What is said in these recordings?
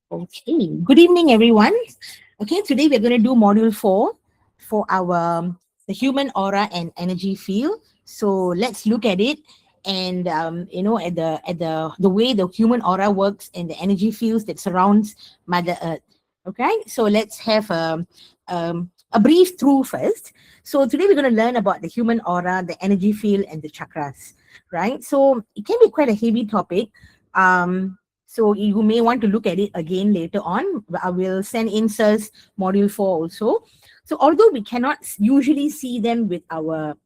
Okay, good evening, everyone. Okay, today we're going to do module 4 for our the human aura and energy field. So let's look at it and at the way the human aura works and the energy fields that surrounds Mother Earth. Okay, so let's have a brief through first. So today we're going to learn about the human aura, the energy field, and the chakras. Right, so it can be quite a heavy topic. So you may want to look at it again later on. I will send in SIRS module 4 also. So although we cannot usually see them with our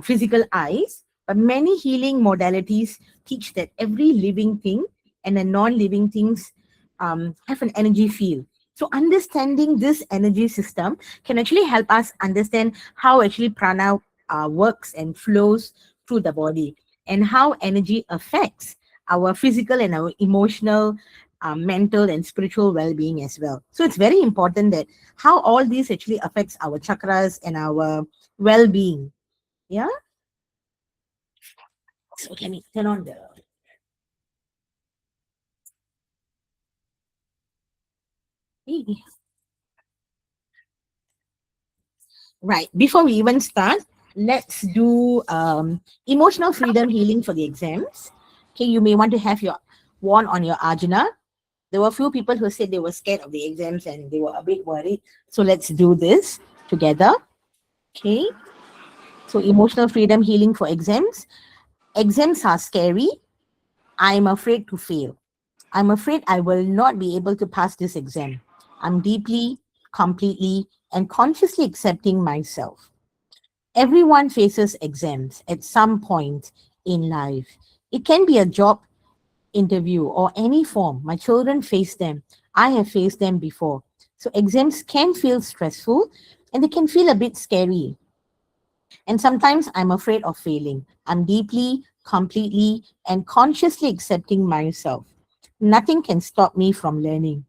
physical eyes, but many healing modalities teach that every living thing and the non-living things have an energy field. So understanding this energy system can actually help us understand how actually prana works and flows through the body and how energy affects our physical and our emotional, mental and spiritual well-being as well. So it's very important that how all these actually affects our chakras and our well-being. Yeah. So let me turn on the. Right. Before we even start, let's do emotional freedom healing for the exams. Okay, you may want to have your wand on your ajna. There were a few people who said they were scared of the exams and they were a bit worried. So let's do this together. Okay. So emotional freedom healing for exams. Exams are scary. I'm afraid to fail. I'm afraid I will not be able to pass this exam. I'm deeply, completely, and consciously accepting myself. Everyone faces exams at some point in life. It can be a job interview or any form. My children face them. I have faced them before. So exams can feel stressful and they can feel a bit scary. And sometimes I'm afraid of failing. I'm deeply, completely, and consciously accepting myself. Nothing can stop me from learning.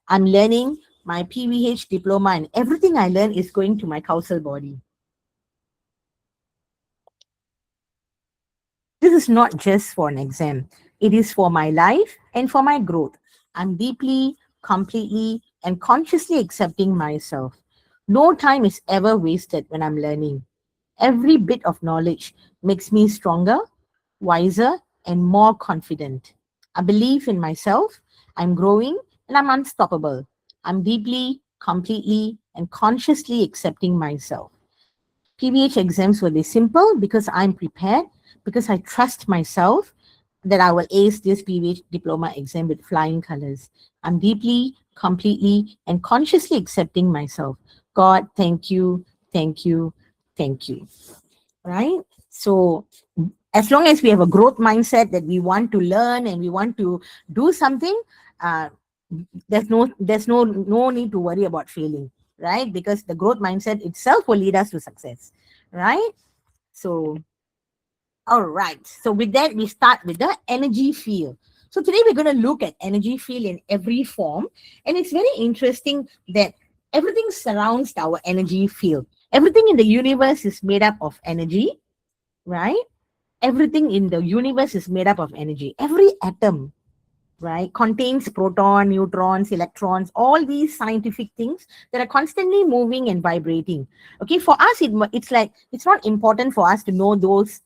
I'm learning my PVH diploma, and everything I learn is going to my causal body. This is not just for an exam, it is for my life and for my growth. I'm deeply, completely, and consciously accepting myself. No time is ever wasted when I'm learning. Every bit of knowledge makes me stronger, wiser, and more confident. I believe in myself, I'm growing, and I'm unstoppable. I'm deeply, completely, and consciously accepting myself. PVH exams will be simple because I'm prepared, because I trust myself that I will ace this PVH diploma exam with flying colors. I'm deeply, completely, and consciously accepting myself. God, thank you, thank you, thank you. Right? So, as long as we have a growth mindset that we want to learn and we want to do something, uh, there's no need to worry about failing, right? Because the growth mindset itself will lead us to success, right? So all right, so with that we start with the energy field. So today we're going to look at energy field in every form, and it's very interesting that everything surrounds our energy field. Everything in the universe is made up of energy, right? Everything in the universe is made up of energy. Every atom, right, contains proton, neutrons, electrons, all these scientific things that are constantly moving and vibrating. Okay, for us it's like it's not important for us to know those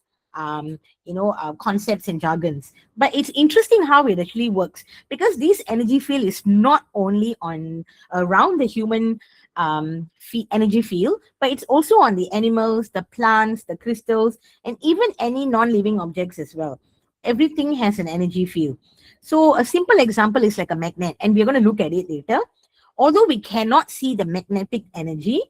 concepts and jargons, but it's interesting how it actually works, because this energy field is not only on around the human energy field, but it's also on the animals, the plants, the crystals, and even any non-living objects as well. Everything has an energy field. So a simple example is like a magnet, and we're going to look at it later. Although we cannot see the magnetic energy,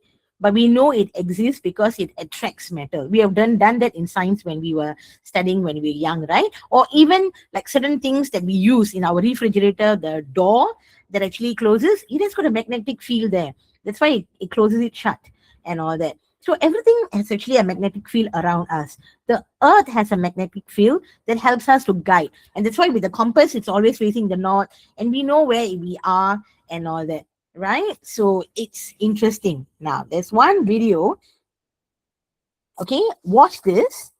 but we know it exists because it attracts metal. We have done that in science when we were studying when we were young, right? Or even like certain things that we use in our refrigerator, the door that actually closes, it has got a magnetic field there. That's why it closes it shut and all that. So everything has actually a magnetic field around us. The earth has a magnetic field that helps us to guide. And that's why with the compass, it's always facing the north, and we know where we are and all that, right? So it's interesting. Now, there's one video. Okay, watch this.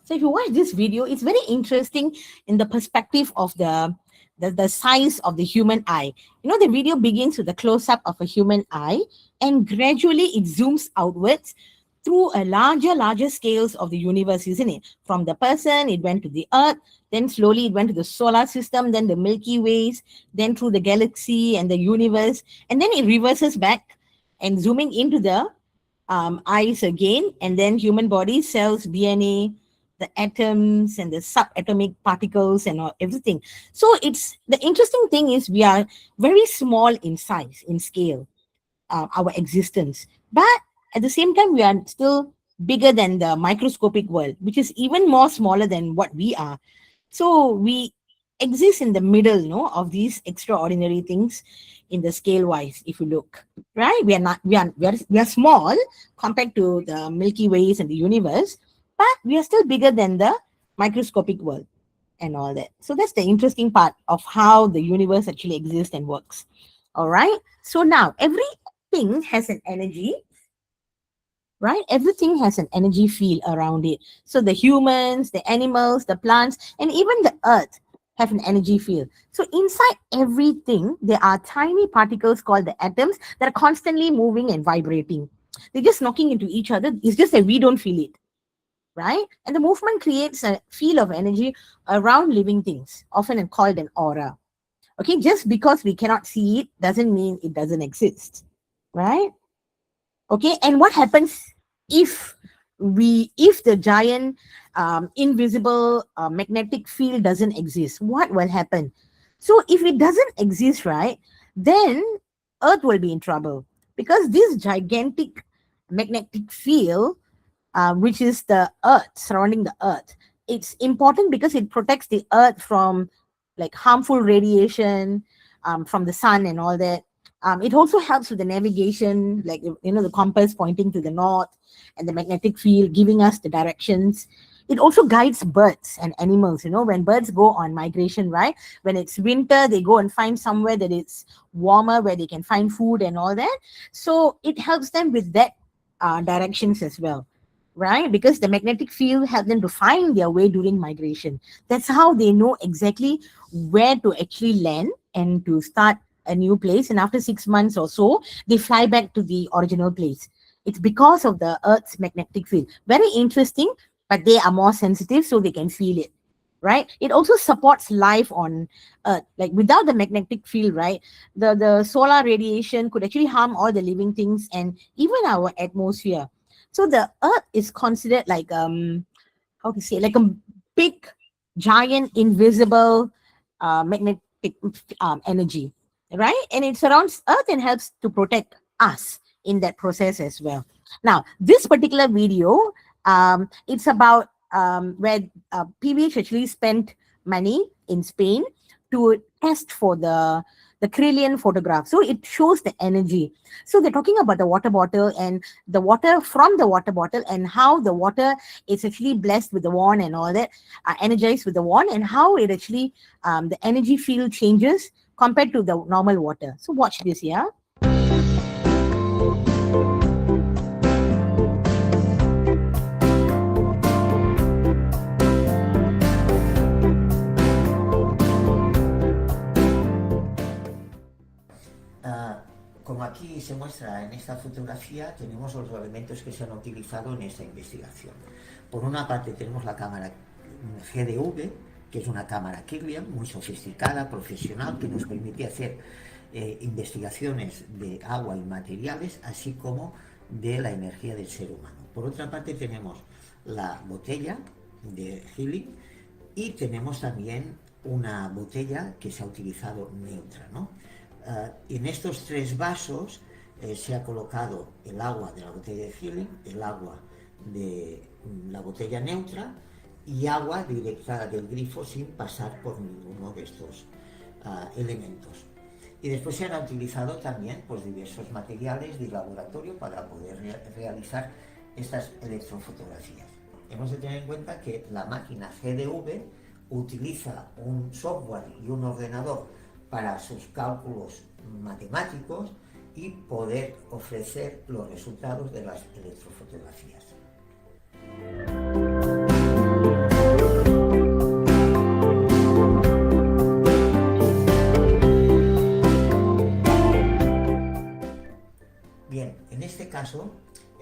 So if you watch this video, it's very interesting in the perspective of the size of the human eye. The video begins with a close-up of a human eye, and gradually it zooms outwards through a larger scales of the universe, isn't it? From the person, it went to the earth, then slowly it went to the solar system, then the Milky Ways, then through the galaxy and the universe, and then it reverses back and zooming into the eyes again, and then human body, cells, DNA, the atoms and the subatomic particles and all, everything. So it's the interesting thing is we are very small in size, in scale, our existence, but at the same time we are still bigger than the microscopic world, which is even more smaller than what we are. So we exist in the middle, of these extraordinary things in the scale wise. If you look, right, we are not, we are small compared to the Milky Ways and the universe, but we are still bigger than the microscopic world and all that. So that's the interesting part of how the universe actually exists and works. All right. So now everything has an energy, right? Everything has an energy field around it. So the humans, the animals, the plants, and even the earth have an energy field. So inside everything, there are tiny particles called the atoms that are constantly moving and vibrating. They're just knocking into each other. It's just that we don't feel it, right? And the movement creates a field of energy around living things, often called an aura. Okay, just because we cannot see it doesn't mean it doesn't exist, right? Okay, and what happens if if the giant invisible magnetic field doesn't exist? What will happen? So if it doesn't exist, right, then earth will be in trouble, because this gigantic magnetic field, which is the earth, surrounding the earth, it's important because it protects the earth from like harmful radiation from the sun and all that. It also helps with the navigation, like the compass pointing to the north, and the magnetic field giving us the directions. It also guides birds and animals. When birds go on migration, right? When it's winter, they go and find somewhere that it's warmer, where they can find food and all that. So it helps them with that directions as well, right? Because the magnetic field helps them to find their way during migration. That's how they know exactly where to actually land and to start a new place. And after 6 months or so, they fly back to the original place. It's because of the Earth's magnetic field. Very interesting, but they are more sensitive, so they can feel it, right? It also supports life on Earth. Like without the magnetic field, right, the solar radiation could actually harm all the living things and even our atmosphere. So the Earth is considered like how to say, like a big, giant, invisible magnetic energy, right? And it surrounds Earth and helps to protect us in that process as well. Now, this particular video, it's about where PVH actually spent money in Spain to test for the Kirlian photograph. So it shows the energy. So they're talking about the water bottle and the water from the water bottle, and how the water is actually blessed with the wand and all that, energized with the wand, and how it actually, the energy field changes compared to the normal water. So watch this, yeah. Como aquí se muestra en esta fotografía, tenemos los elementos que se han utilizado en esta investigación. Por una parte tenemos la cámara GDV, que es una cámara Kirlian muy sofisticada, profesional, que nos permite hacer investigaciones de agua y materiales, así como de la energía del ser humano. Por otra parte tenemos la botella de Healing y tenemos también una botella que se ha utilizado neutra, ¿no? En estos tres vasos se ha colocado el agua de la botella de Healing, el agua de la botella neutra y agua directa del grifo sin pasar por ninguno de estos elementos. Y después se han utilizado también pues, diversos materiales de laboratorio para poder realizar estas electrofotografías. Hemos de tener en cuenta que la máquina GDV utiliza un software y un ordenador para sus cálculos matemáticos y poder ofrecer los resultados de las electrofotografías.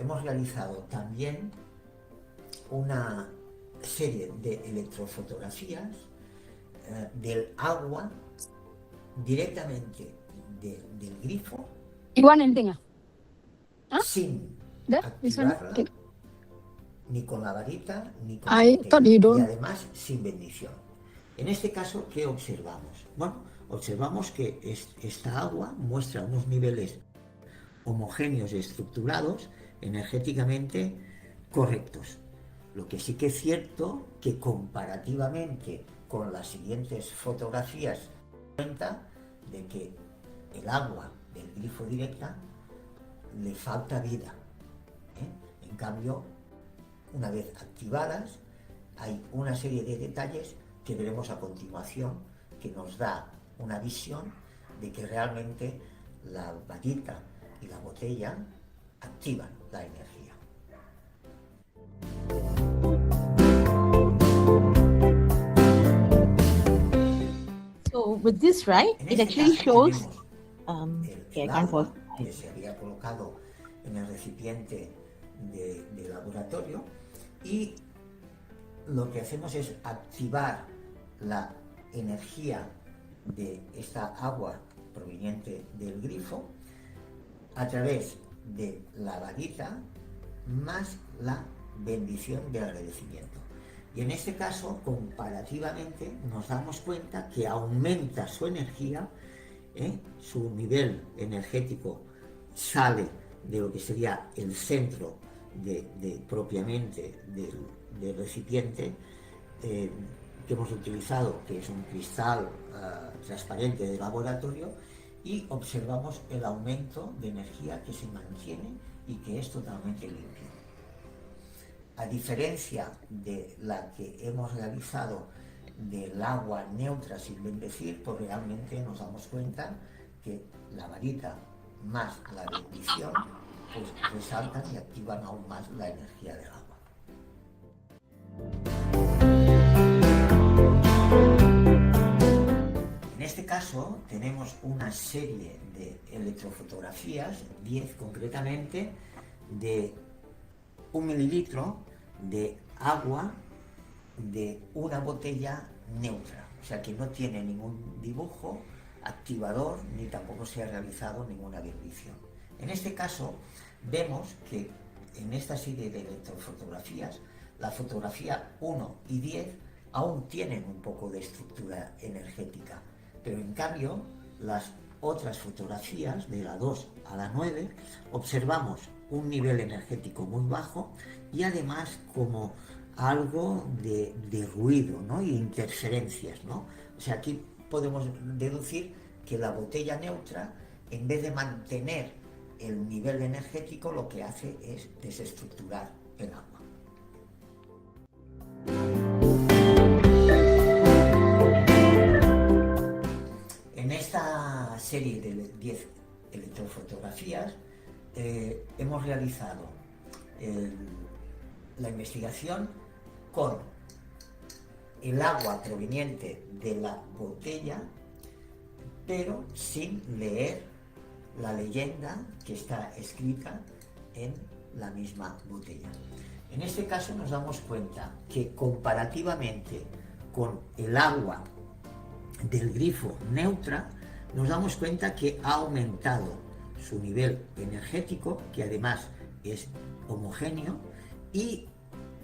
hemos realizado también una serie de electrofotografías del agua directamente del grifo Igualmente. ¿Ah? sin ¿Ves? activarla ni con la varita ni con la Ahí, botella, tolido. y además sin bendición. En este caso, ¿qué observamos? Bueno, observamos que esta agua muestra unos niveles homogéneos y estructurados energéticamente correctos. Lo que sí que es cierto que comparativamente con las siguientes fotografías, cuenta de que el agua del grifo directa le falta vida. En cambio, una vez activadas, hay una serie de detalles que veremos a continuación que nos da una visión de que realmente la varita y la botella activan la energía. So with this, right, En it este actually caso shows. tenemos Okay, I el can't pause. agua que se había colocado en el recipiente de laboratorio, y lo que hacemos es activar la energía de esta agua proveniente del grifo a través de la varita más la bendición del agradecimiento. Y en este caso, comparativamente, nos damos cuenta que aumenta su energía, su nivel energético sale de lo que sería el centro propiamente del recipiente que hemos utilizado, que es un cristal transparente de laboratorio, y observamos el aumento de energía que se mantiene y que es totalmente limpio. A diferencia de la que hemos realizado del agua neutra sin bendecir, pues realmente nos damos cuenta que la varita más la bendición pues resaltan y activan aún más la energía del agua. En este caso tenemos una serie de electrofotografías, 10 concretamente, de 1 mililitro de agua de una botella neutra, o sea que no tiene ningún dibujo activador ni tampoco se ha realizado ninguna bendición. En este caso vemos que en esta serie de electrofotografías, la fotografía 1 y 10 aún tienen un poco de estructura energética, pero en cambio las otras fotografías, de la 2 a la 9, observamos un nivel energético muy bajo y además como algo de ruido, ¿no? Y interferencias, ¿no? O sea, aquí podemos deducir que la botella neutra, en vez de mantener el nivel energético, lo que hace es desestructurar el agua. En esta serie de 10 electrofotografías hemos realizado la investigación con el agua proveniente de la botella, pero sin leer la leyenda que está escrita en la misma botella. En este caso nos damos cuenta que comparativamente con el agua del grifo neutra, nos damos cuenta que ha aumentado su nivel energético, que además es homogéneo, y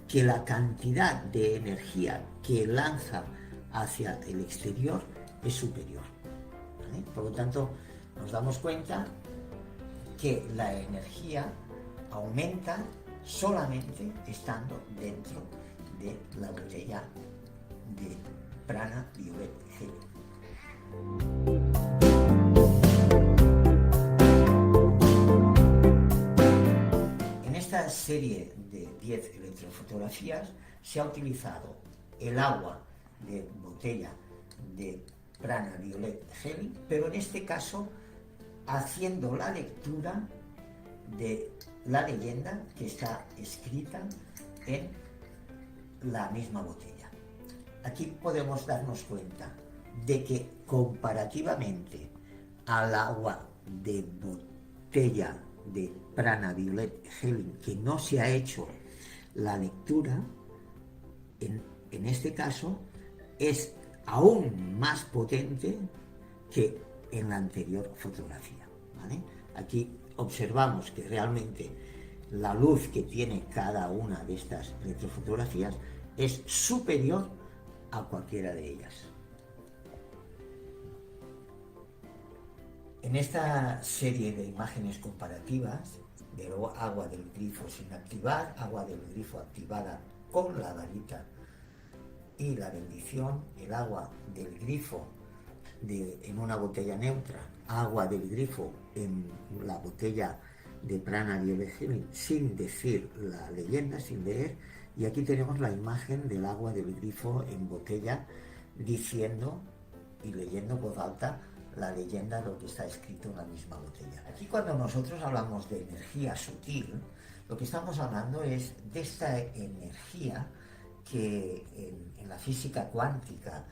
que la cantidad de energía que lanza hacia el exterior es superior. ¿Vale? Por lo tanto, nos damos cuenta que la energía aumenta solamente estando dentro de la botella de Prana Violet Gel. En esta serie de 10 electrofotografías se ha utilizado el agua de botella de Prana Violet Gel, pero en este caso haciendo la lectura de la leyenda que está escrita en la misma botella. Aquí podemos darnos cuenta de que comparativamente al agua de botella de Prana Violet Healing, que no se ha hecho la lectura, en este caso es aún más potente que en la anterior fotografía, ¿vale? Aquí observamos que realmente la luz que tiene cada una de estas retrofotografías es superior a cualquiera de ellas. En esta serie de imágenes comparativas del agua del grifo sin activar, agua del grifo activada con la varita y la bendición, el agua del grifo en una botella neutra, agua del grifo en la botella de Prana Violet Healing sin decir la leyenda, sin leer, y aquí tenemos la imagen del agua del grifo en botella diciendo y leyendo en voz alta la leyenda, lo que está escrito en la misma botella. Aquí cuando nosotros hablamos de energía sutil, lo que estamos hablando es de esta energía que en la física cuántica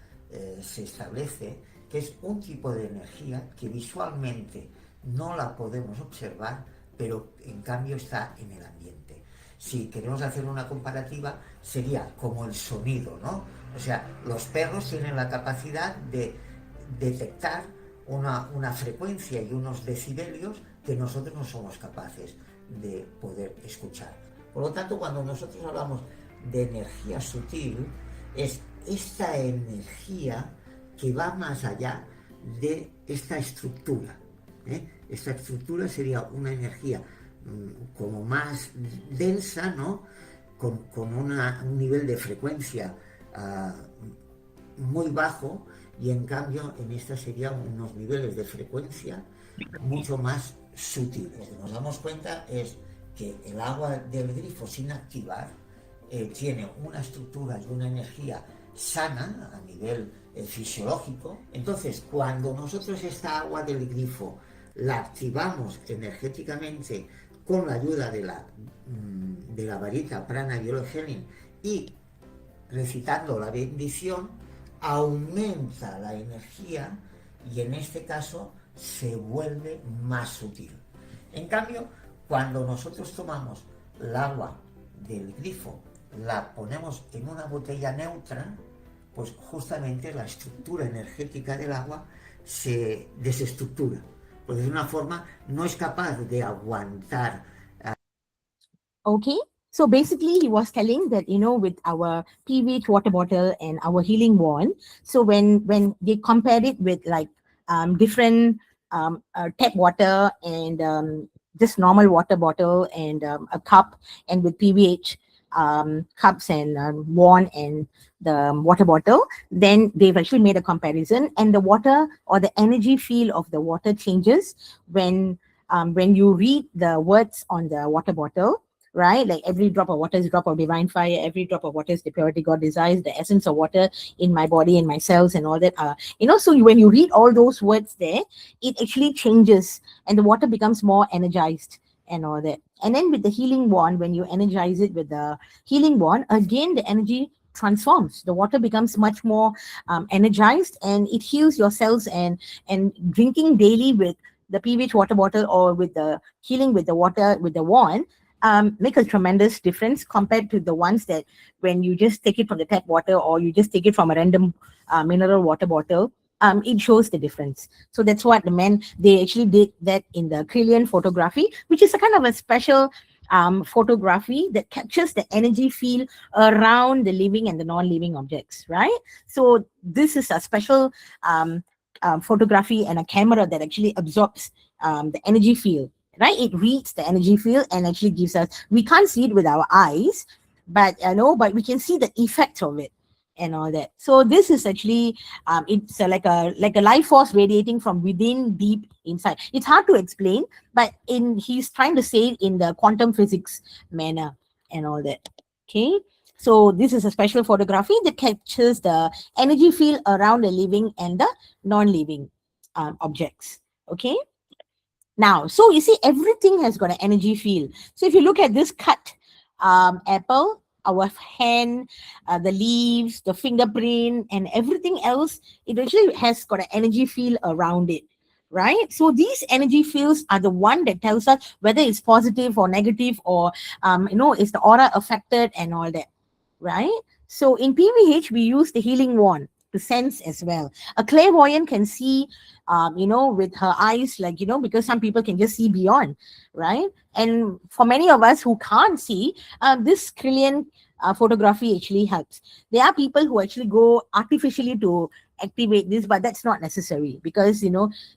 se establece que es un tipo de energía que visualmente no la podemos observar, pero en cambio está en el ambiente. Si queremos hacer una comparativa, sería como el sonido, ¿no? O sea, los perros tienen la capacidad de detectar una frecuencia y unos decibelios que nosotros no somos capaces de poder escuchar. Por lo tanto, cuando nosotros hablamos de energía sutil, es esta energía que va más allá de esta estructura. Esta estructura sería una energía como más densa, ¿no? Con un nivel de frecuencia muy bajo, y en cambio en esta serían unos niveles de frecuencia mucho más sutiles. Lo que nos damos cuenta es que el agua del grifo sin activar tiene una estructura y una energía sana a nivel fisiológico. Entonces, cuando nosotros esta agua del grifo la activamos energéticamente con la ayuda de la varita Prana Violet Healing y recitando la bendición, aumenta la energía y en este caso se vuelve más sutil. En cambio, cuando nosotros tomamos el agua del grifo, la ponemos en una botella neutra, pues justamente la estructura energética del agua se desestructura, pues de una forma no es capaz de aguantar. Okay. So basically, he was telling that, with our PVH water bottle and our healing wand. So when they compared it with like different tap water and just normal water bottle and a cup, and with PVH cups and wand and the water bottle, then they've actually made a comparison, and the water or the energy feel of the water changes when you read the words on the water bottle, right? Like every drop of water is a drop of divine fire, every drop of water is the purity God desires, the essence of water in my body and my cells and all that. So when you read all those words there, it actually changes and the water becomes more energized and all that. And then with the healing wand, when you energize it with the healing wand, again, the energy transforms. The water becomes much more energized and it heals your cells, and drinking daily with the PVH water bottle or with the healing with the water, with the wand, make a tremendous difference compared to the ones that when you just take it from the tap water or you just take it from a random mineral water bottle, it shows the difference. So that's what they actually did that in the Krillian photography, which is a kind of a special photography that captures the energy field around the living and the non-living objects, right? So this is a special photography and a camera that actually absorbs the energy field, right? It reads the energy field and actually gives us, we can't see it with our eyes, but we can see the effect of it and all that. So this is actually it's like a life force radiating from within deep inside. It's hard to explain, but he's trying to say it in the quantum physics manner and all that. Okay. So this is a special photography that captures the energy field around the living and the non-living objects. Okay. Now, so you see, everything has got an energy field. So if you look at this cut apple, our hand, the leaves, the fingerprint, and everything else, it actually has got an energy field around it. right? So these energy fields are the one that tells us whether it's positive or negative, or is the aura affected and all that, right? So in PVH, we use the healing wand to sense as well. A clairvoyant can see, with her eyes, like, because some people can just see beyond, right? And for many of us who can't see, this Krillian photography actually helps. There are people who actually go artificially to activate this, but that's not necessary, because,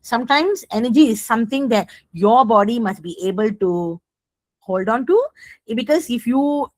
sometimes energy is something that your body must be able to hold on to. Because if you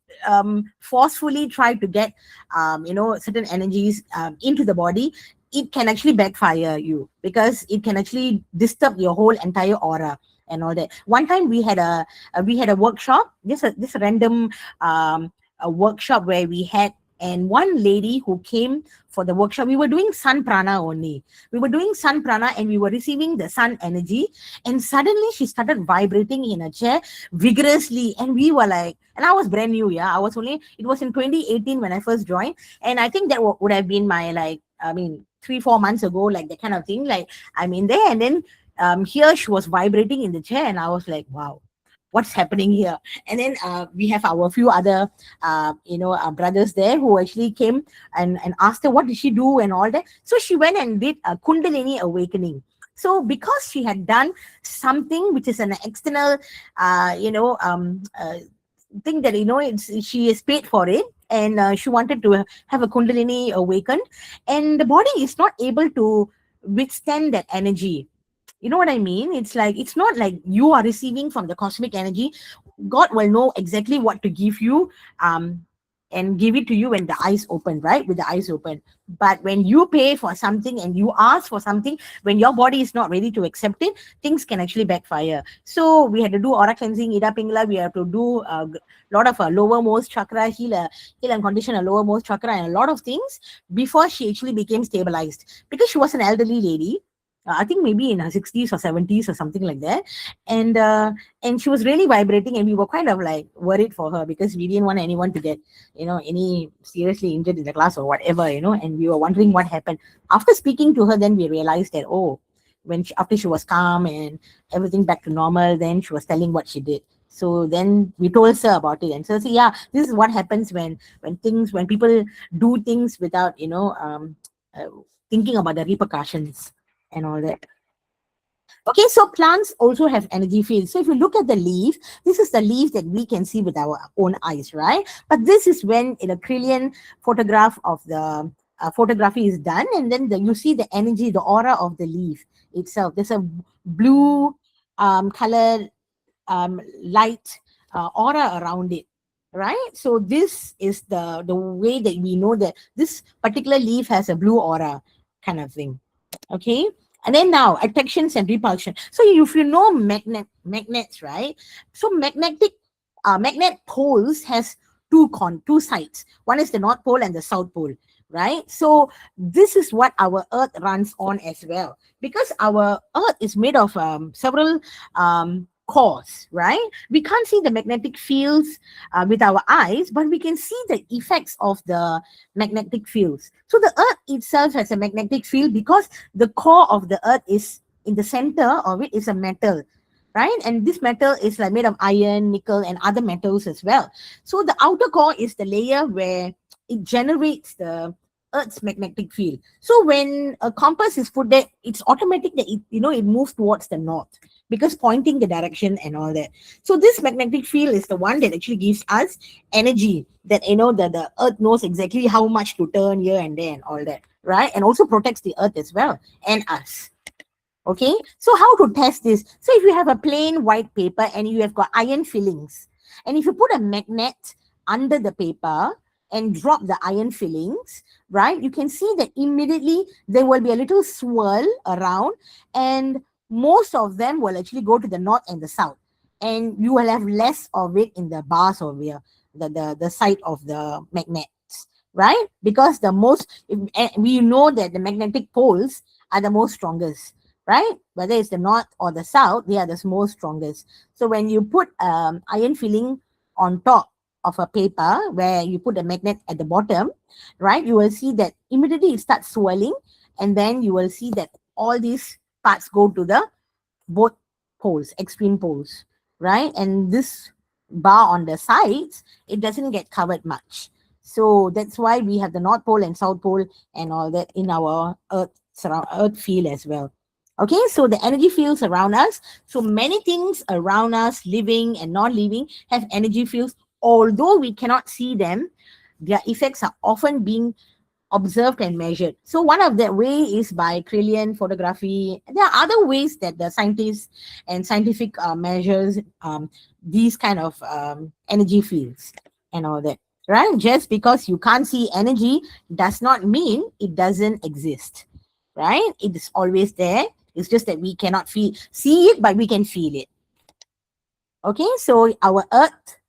forcefully try to get certain energies into the body, it can actually backfire you, because it can actually disturb your whole entire aura and all that. One time we had a workshop, just a random a workshop where we had, and one lady who came for the workshop, we were doing sun prana only. We were doing sun prana and we were receiving the sun energy, and suddenly she started vibrating in a chair vigorously, and we were like, and I was brand new, yeah, it was in 2018 when I first joined, and I think that would have been my, like, I mean, 3-4 months ago, like that kind of thing, like I'm in there. And then here she was vibrating in the chair, and I was like, wow, what's happening here? And then we have our few other brothers there who actually came and asked her what did she do and all that. So she went and did a kundalini awakening. So because she had done something which is an external thing, that she is paid for it, and she wanted to have a kundalini awakened, and the body is not able to withstand that energy. You know what I mean? It's like, it's not like you are receiving from the cosmic energy. God will know exactly what to give you, and give it to you when the eyes open, right? With the eyes open. But when you pay for something and you ask for something, when your body is not ready to accept it, things can actually backfire. So we had to do aura cleansing, ida pingla. We have to do a lot of lowermost chakra, heal and condition a lowermost chakra, and a lot of things before she actually became stabilized, because she was an elderly lady. I think maybe in her 60s or 70s or something like that. And she was really vibrating, and we were kind of like worried for her, because we didn't want anyone to get, any seriously injured in the class or whatever, and we were wondering what happened. After speaking to her, then we realized that, oh, after she was calm and everything back to normal, then she was telling what she did. So then we told her about it, and so yeah, this is what happens when people do things without uh, thinking about the repercussions and all that. Okay, so plants also have energy fields. So if you look at the leaf, this is the leaf that we can see with our own eyes, right? But this is when in a Krillian photograph of the photography is done, and then you see the energy, the aura of the leaf itself. There's a blue color light aura around it, right? So this is the way that we know that this particular leaf has a blue aura kind of thing. Okay. And then now attractions and repulsion. So if you know magnets, right? So magnet poles has two sides. One is the north pole and the south pole, right? So this is what our earth runs on as well, because our earth is made of several cores, right? We can't see the magnetic fields with our eyes, but we can see the effects of the magnetic fields. So the earth itself has a magnetic field, because the core of the earth is in the center of it is a metal, right? And this metal is like made of iron, nickel, and other metals as well. So the outer core is the layer where it generates the earth's magnetic field. So when a compass is put there, it's automatic that it moves towards the north, because pointing the direction and all that. So this magnetic field is the one that actually gives us energy, that that the earth knows exactly how much to turn here and there and all that, right? And also protects the earth as well, and us. Okay, so how to test this? So if you have a plain white paper and you have got iron fillings, and if you put a magnet under the paper and drop the iron fillings, right, you can see that immediately there will be a little swirl around, and most of them will actually go to the north and the south, and you will have less of it in the bars over here, the side of the magnets, right? Because we know that the magnetic poles are the most strongest, right? Whether it's the north or the south, they are the most strongest. So when you put iron filling on top of a paper where you put a magnet at the bottom, right, you will see that immediately it starts swirling, and then you will see that all these parts go to the both poles, extreme poles, right? And this bar on the sides, it doesn't get covered much. So that's why we have the North Pole and South Pole and all that in our Earth field as well. Okay, so the energy fields around us. So many things around us, living and non-living, have energy fields. Although we cannot see them, their effects are often being observed and measured. So one of the way is by Krelian photography. There are other ways that the scientists and scientific measures these kind of energy fields and all that. Right? Just because you can't see energy does not mean it doesn't exist. Right? It is always there. It's just that we cannot see it, but we can feel it. Okay, so our Earth,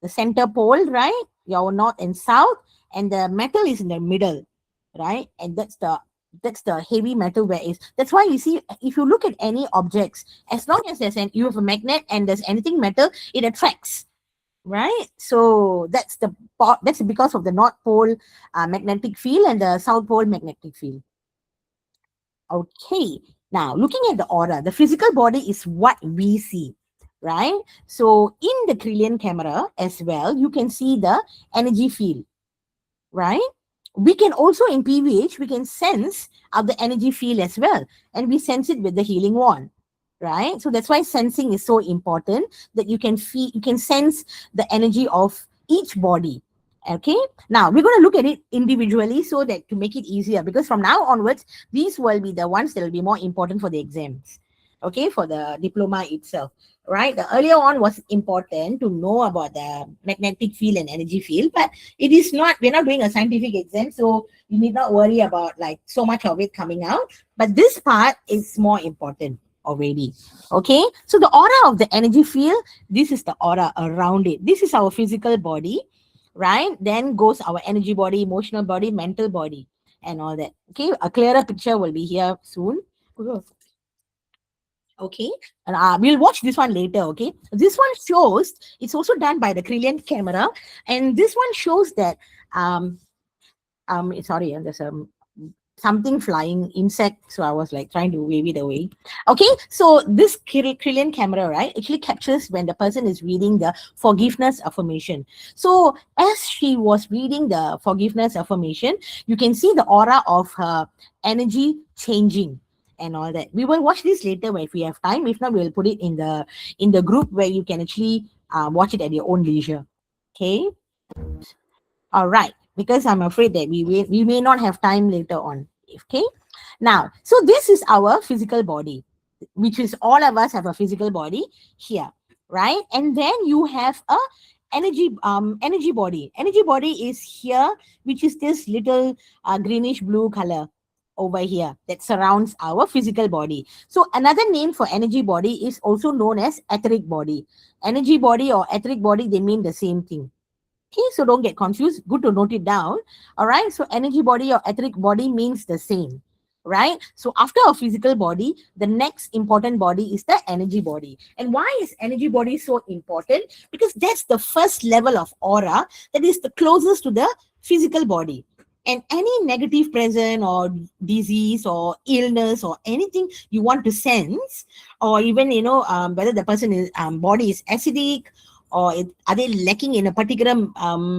the center pole, right? Your north and south, and the metal is in the middle, right? And that's the heavy metal where is. That's why you see, if you look at any objects, as long as you have a magnet and there's anything metal, it attracts, right? So that's because of the North Pole magnetic field and the South Pole magnetic field. Okay, now looking at the aura, the physical body is what we see, right? So in the Krelian camera as well, you can see the energy field, right? We can also in PVH, we can sense the energy field as well, and we sense it with the healing wand, right? So that's why sensing is so important, that you can sense the energy of each body. Okay, now we're going to look at it individually so that to make it easier, because from now onwards these will be the ones that will be more important for the exams, okay, for the diploma itself, right? The earlier one was important to know about the magnetic field and energy field, but it is not, we're not doing a scientific exam, so you need not worry about like so much of it coming out, but this part is more important already. Okay, so the aura of the energy field, this is the aura around it. This is our physical body, right? Then goes our energy body, emotional body, mental body, and all that. Okay, a clearer picture will be here soon. Okay, and we'll watch this one later. Okay, this one shows, it's also done by the Krelian camera, and this one shows that sorry, there's something flying insect, so I was like trying to wave it away. Okay, so this Krelian camera, right, actually captures when the person is reading the forgiveness affirmation. So as she was reading the forgiveness affirmation, you can see the aura of her energy changing and all that. We will watch this later if we have time. If not, we will put it in the group where you can actually watch it at your own leisure. Okay, all right, because I'm afraid that we may not have time later on. Okay, now, so this is our physical body, which is all of us have a physical body here, right? And then you have a energy body. Energy body is here, which is this little greenish blue color over here that surrounds our physical body. So another name for energy body is also known as etheric body. Energy body or etheric body, they mean the same thing. Okay, so don't get confused. Good to note it down. All right, so energy body or etheric body means the same, right? So after a physical body, the next important body is the energy body. And why is energy body so important? Because that's the first level of aura that is the closest to the physical body. And any negative present or disease or illness or anything you want to sense, or even whether the person is body is acidic, or are they lacking in a particular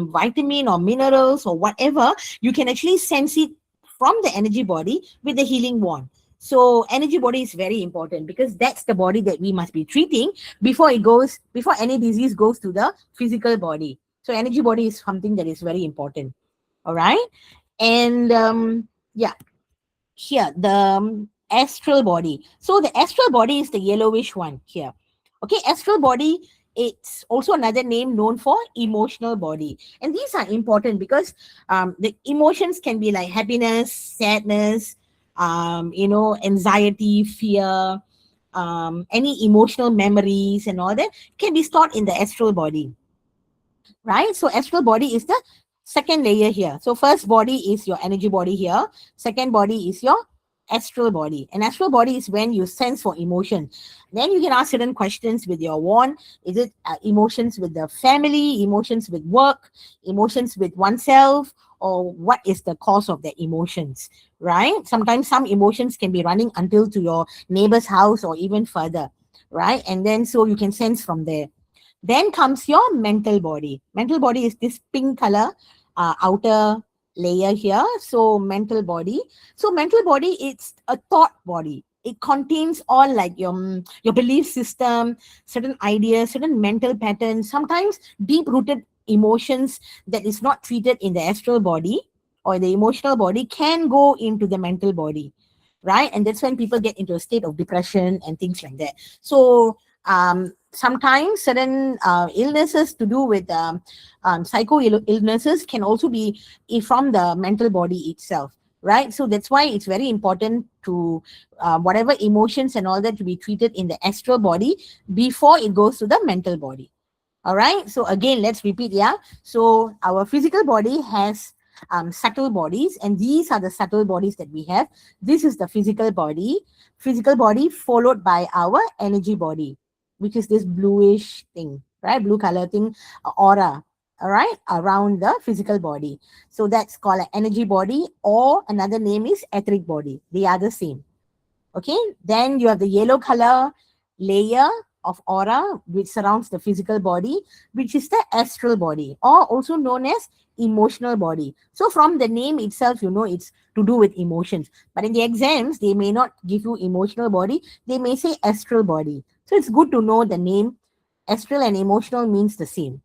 vitamin or minerals or whatever, you can actually sense it from the energy body with the healing wand. So energy body is very important because that's the body that we must be treating before any disease goes to the physical body. So energy body is something that is very important. All right. And yeah, here the astral body. So the astral body is the yellowish one here. Okay, astral body, it's also another name known for emotional body. And these are important because the emotions can be like happiness, sadness, anxiety, fear, any emotional memories and all that can be stored in the astral body, right? So astral body is the second layer here. So first body is your energy body here. Second body is your astral body. And astral body is when you sense for emotion. Then you can ask certain questions with your wand. Is it emotions with the family, emotions with work, emotions with oneself, or what is the cause of the emotions, right? Sometimes some emotions can be running until to your neighbor's house or even further, right? And then so you can sense from there. Then comes your mental body. Mental body is this pink color outer layer here. So mental body. So mental body, it's a thought body. It contains all like your belief system, certain ideas, certain mental patterns, sometimes deep rooted emotions that is not treated in the astral body or the emotional body can go into the mental body, right? And that's when people get into a state of depression and things like that. So sometimes certain illnesses to do with illnesses can also be from the mental body itself, right? So that's why it's very important to whatever emotions and all that to be treated in the astral body before it goes to the mental body. All right. So again, let's repeat. Yeah. So our physical body has subtle bodies, and these are the subtle bodies that we have. This is the physical body followed by our energy body, which is this bluish thing, right? Blue color thing, aura. All right, around the physical body. So that's called an energy body, or another name is etheric body. They are the same. Okay, then you have the yellow color layer of aura which surrounds the physical body, which is the astral body, or also known as emotional body. So from the name itself, you know it's to do with emotions, but in the exams they may not give you emotional body, they may say astral body. So it's good to know the name. Astral and emotional means the same.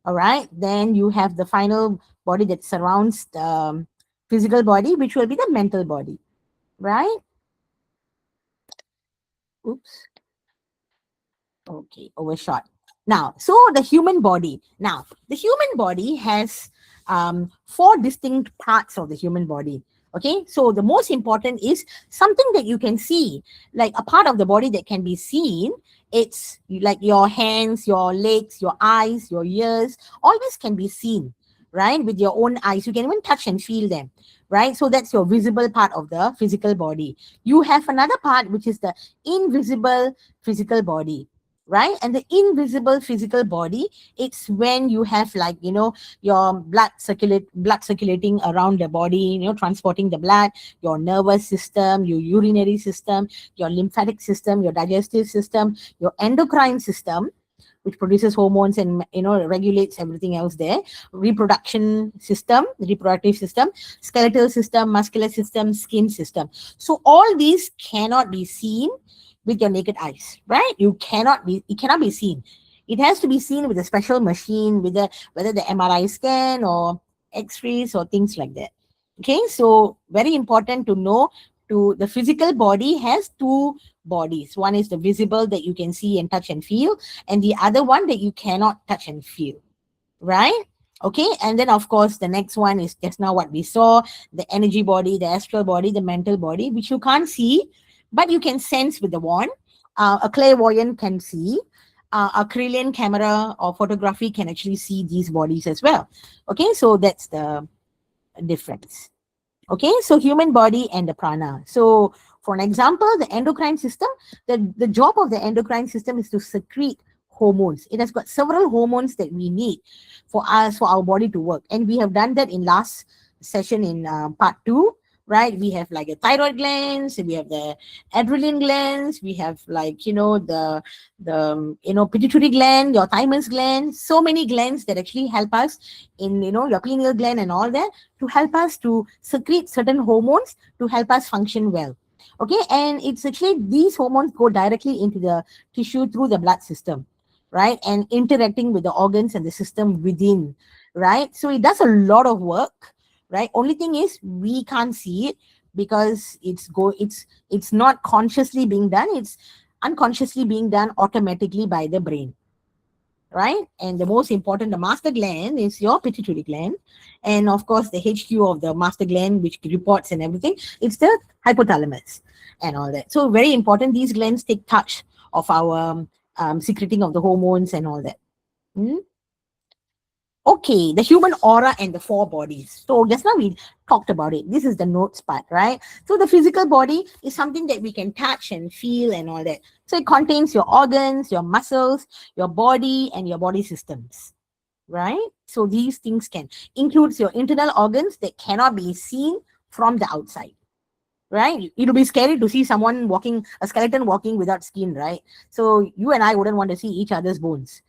All right, then you have the final body that surrounds the physical body, which will be the mental body, right? Oops. Okay, overshot. Now, so the human body. Now, the human body has four distinct parts of the human body. Okay, so the most important is something that you can see, like a part of the body that can be seen. It's like your hands, your legs, your eyes, your ears. All this can be seen, right? With your own eyes. You can even touch and feel them, right? So that's your visible part of the physical body. You have another part, which is the invisible physical body, right? And the invisible physical body, it's when you have like, you know, your blood circulating around the body, you know, transporting the blood, your nervous system, your urinary system, your lymphatic system, your digestive system, your endocrine system, which produces hormones and, you know, regulates everything else there, reproductive system, skeletal system, muscular system, skin system. So all these cannot be seen with your naked eyes, right? It cannot be seen. It has to be seen with a special machine, with the whether the MRI scan or x-rays or things like that. Okay, so very important to know, to the physical body has two bodies. One is the visible that you can see and touch and feel, and the other one that you cannot touch and feel, right? Okay, and then of course the next one is just now what we saw, the energy body, the astral body, the mental body, which you can't see, but you can sense with the wand. A clairvoyant can see. A Kirlian camera or photography can actually see these bodies as well. Okay, so that's the difference. Okay, so human body and the prana. So for an example, the endocrine system, the job of the endocrine system is to secrete hormones. It has got several hormones that we need for us, for our body to work. And we have done that in last session in part 2, right? We have like a thyroid glands, we have the adrenaline glands, we have like, you know, the pituitary gland, your thymus gland, so many glands that actually help us in, you know, your pineal gland and all that, to help us to secrete certain hormones to help us function well. Okay, and it's actually these hormones go directly into the tissue through the blood system, right? And interacting with the organs and the system within, right? So it does a lot of work, right? Only thing is we can't see it because it's not consciously being done, it's unconsciously being done automatically by the brain, right? And the most important, the master gland, is your pituitary gland. And of course, the HQ of the master gland, which reports and everything, it's the hypothalamus and all that. So very important, these glands take touch of our secreting of the hormones and all that. Okay, the human aura and the 4 bodies. So just now we talked about it. This is the notes part, right? So the physical body is something that we can touch and feel and all that. So it contains your organs, your muscles, your body, and your body systems, right? So these things can includes your internal organs that cannot be seen from the outside, right? It'll be scary to see someone walking, a skeleton walking without skin, right? So you and I wouldn't want to see each other's bones,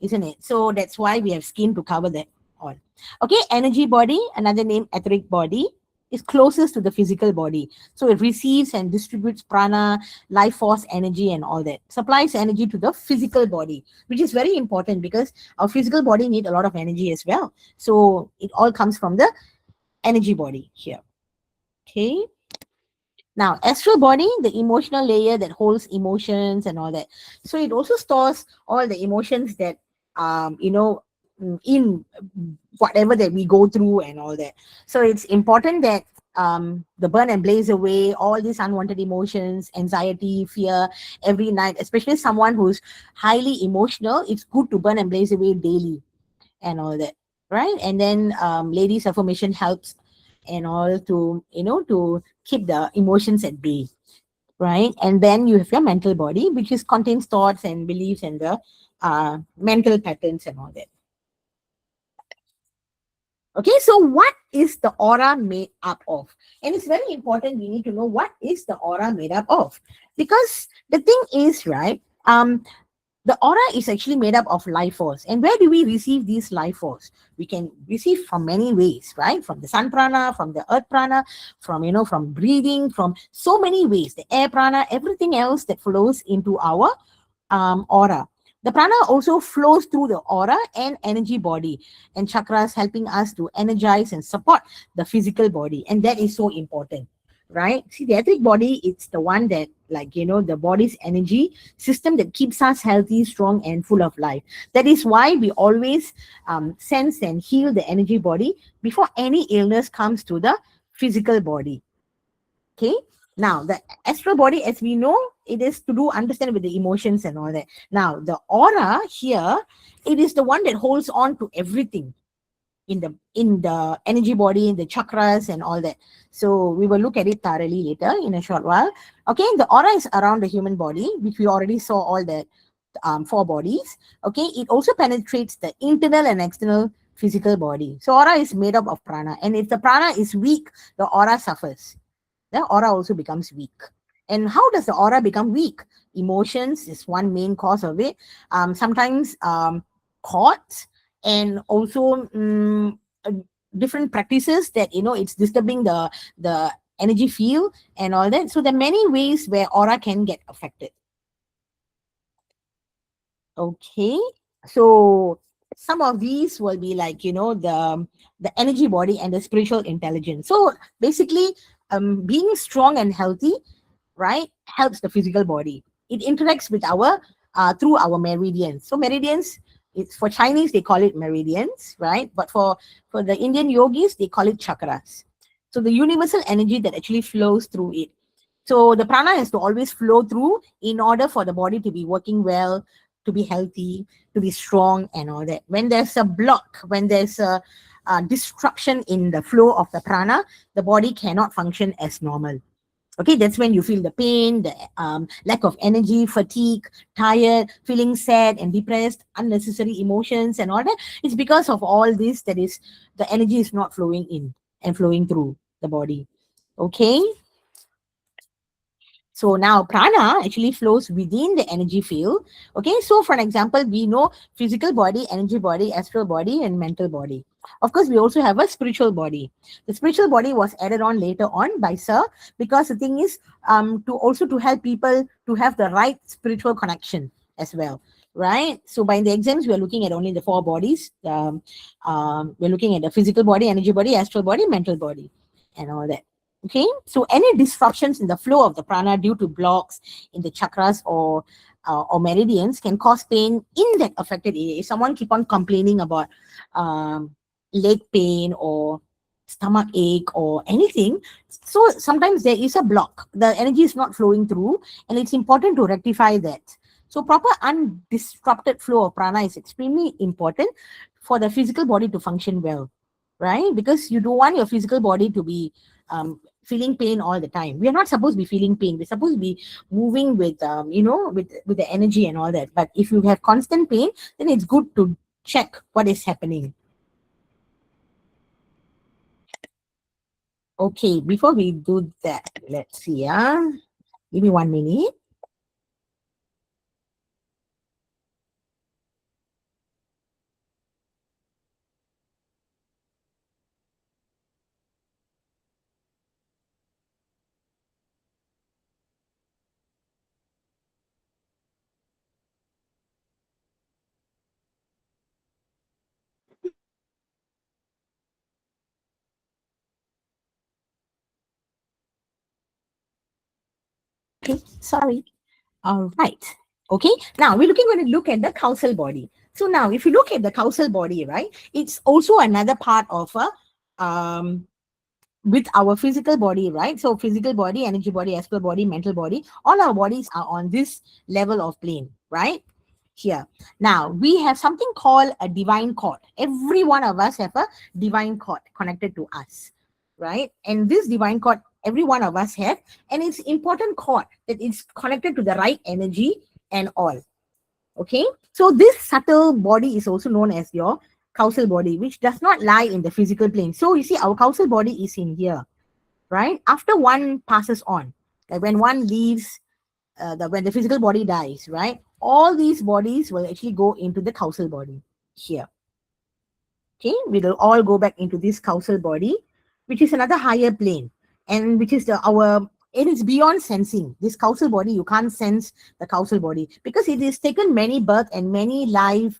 isn't it? So that's why we have skin to cover that all. Okay, energy body, another name etheric body, is closest to the physical body. So it receives and distributes prana, life force, energy, and all that. Supplies energy to the physical body, which is very important because our physical body need a lot of energy as well. So it all comes from the energy body here. Okay. Now, astral body, the emotional layer that holds emotions and all that. So it also stores all the emotions that in whatever that we go through and all that. So it's important that the burn and blaze away all these unwanted emotions, anxiety, fear every night, especially someone who's highly emotional. It's good to burn and blaze away daily and all that, right? And then ladies affirmation helps and all to to keep the emotions at bay, right? And then you have your mental body, which is contains thoughts and beliefs and the mental patterns and all that. Okay, so what is the aura made up of? And it's very important we need to know what is the aura made up of, because the thing is, right, the aura is actually made up of life force. And where do we receive these life force? We can receive from many ways, right? From the sun prana, from the earth prana, from from breathing, from so many ways, the air prana, everything else that flows into our aura. The prana also flows through the aura and energy body and chakras, helping us to energize and support the physical body. And that is so important, right? See, the etheric body, it's the one that, like, the body's energy system that keeps us healthy, strong, and full of life. That is why we always sense and heal the energy body before any illness comes to the physical body. Okay. Now, the astral body, as we know, it is to do understand with the emotions and all that. Now, the aura here, it is the one that holds on to everything in the energy body, in the chakras and all that. So we will look at it thoroughly later in a short while. Okay, the aura is around the human body, which we already saw all the four bodies. Okay, it also penetrates the internal and external physical body. So aura is made up of prana, and if the prana is weak, the aura suffers. The aura also becomes weak. And how does the aura become weak? Emotions is one main cause of it. Sometimes thoughts, and also uh, different practices that it's disturbing the energy field and all that. So there are many ways where aura can get affected. Okay, so some of these will be like the energy body and the spiritual intelligence. So basically, being strong and healthy, right, helps the physical body. It interacts with our through our meridians. So meridians, it's for Chinese they call it meridians, right? But for the Indian yogis they call it chakras. So the universal energy that actually flows through it. So the prana has to always flow through in order for the body to be working well, to be healthy, to be strong, and all that. When there's a block, when there's a disruption in the flow of the prana, the body cannot function as normal. Okay, that's when you feel the pain, the lack of energy, fatigue, tired, feeling sad and depressed, unnecessary emotions, and all that. It's because of all this that is the energy is not flowing in and flowing through the body. Okay. So now prana actually flows within the energy field. Okay, so for an example, we know physical body, energy body, astral body, and mental body. Of course, we also have a spiritual body. The spiritual body was added on later on by Sir, because the thing is to help people to have the right spiritual connection as well. Right. So by the exams, we are looking at only the four bodies. We're looking at the physical body, energy body, astral body, mental body, and all that. Okay, so any disruptions in the flow of the prana due to blocks in the chakras or meridians can cause pain in that affected area. If someone keep on complaining about leg pain or stomach ache or anything, so sometimes there is a block. The energy is not flowing through, and it's important to rectify that. So proper undisrupted flow of prana is extremely important for the physical body to function well, right? Because you don't want your physical body to be feeling pain all the time. We are not supposed to be feeling pain. We're supposed to be moving with with the energy and all that. But if you have constant pain, then it's good to check what is happening. Okay, before we do that, let's see. Give me 1 minute. Okay, sorry. All right. Okay. Now going to look at the causal body. So now, if you look at the causal body, right, it's also another part of a with our physical body, right? So physical body, energy body, astral body, mental body, all our bodies are on this level of plane, right? Here. Now we have something called a divine cord. Every one of us have a divine cord connected to us, right? And this divine cord, every one of us have, and it's important cord that it's connected to the right energy and all. Okay. So this subtle body is also known as your causal body, which does not lie in the physical plane. So you see, our causal body is in here, right? After one passes on, like when one leaves, when the physical body dies, right? All these bodies will actually go into the causal body here. Okay, we will all go back into this causal body, which is another higher plane, and which is it is beyond sensing. This causal body, you can't sense the causal body because it has taken many birth and many life,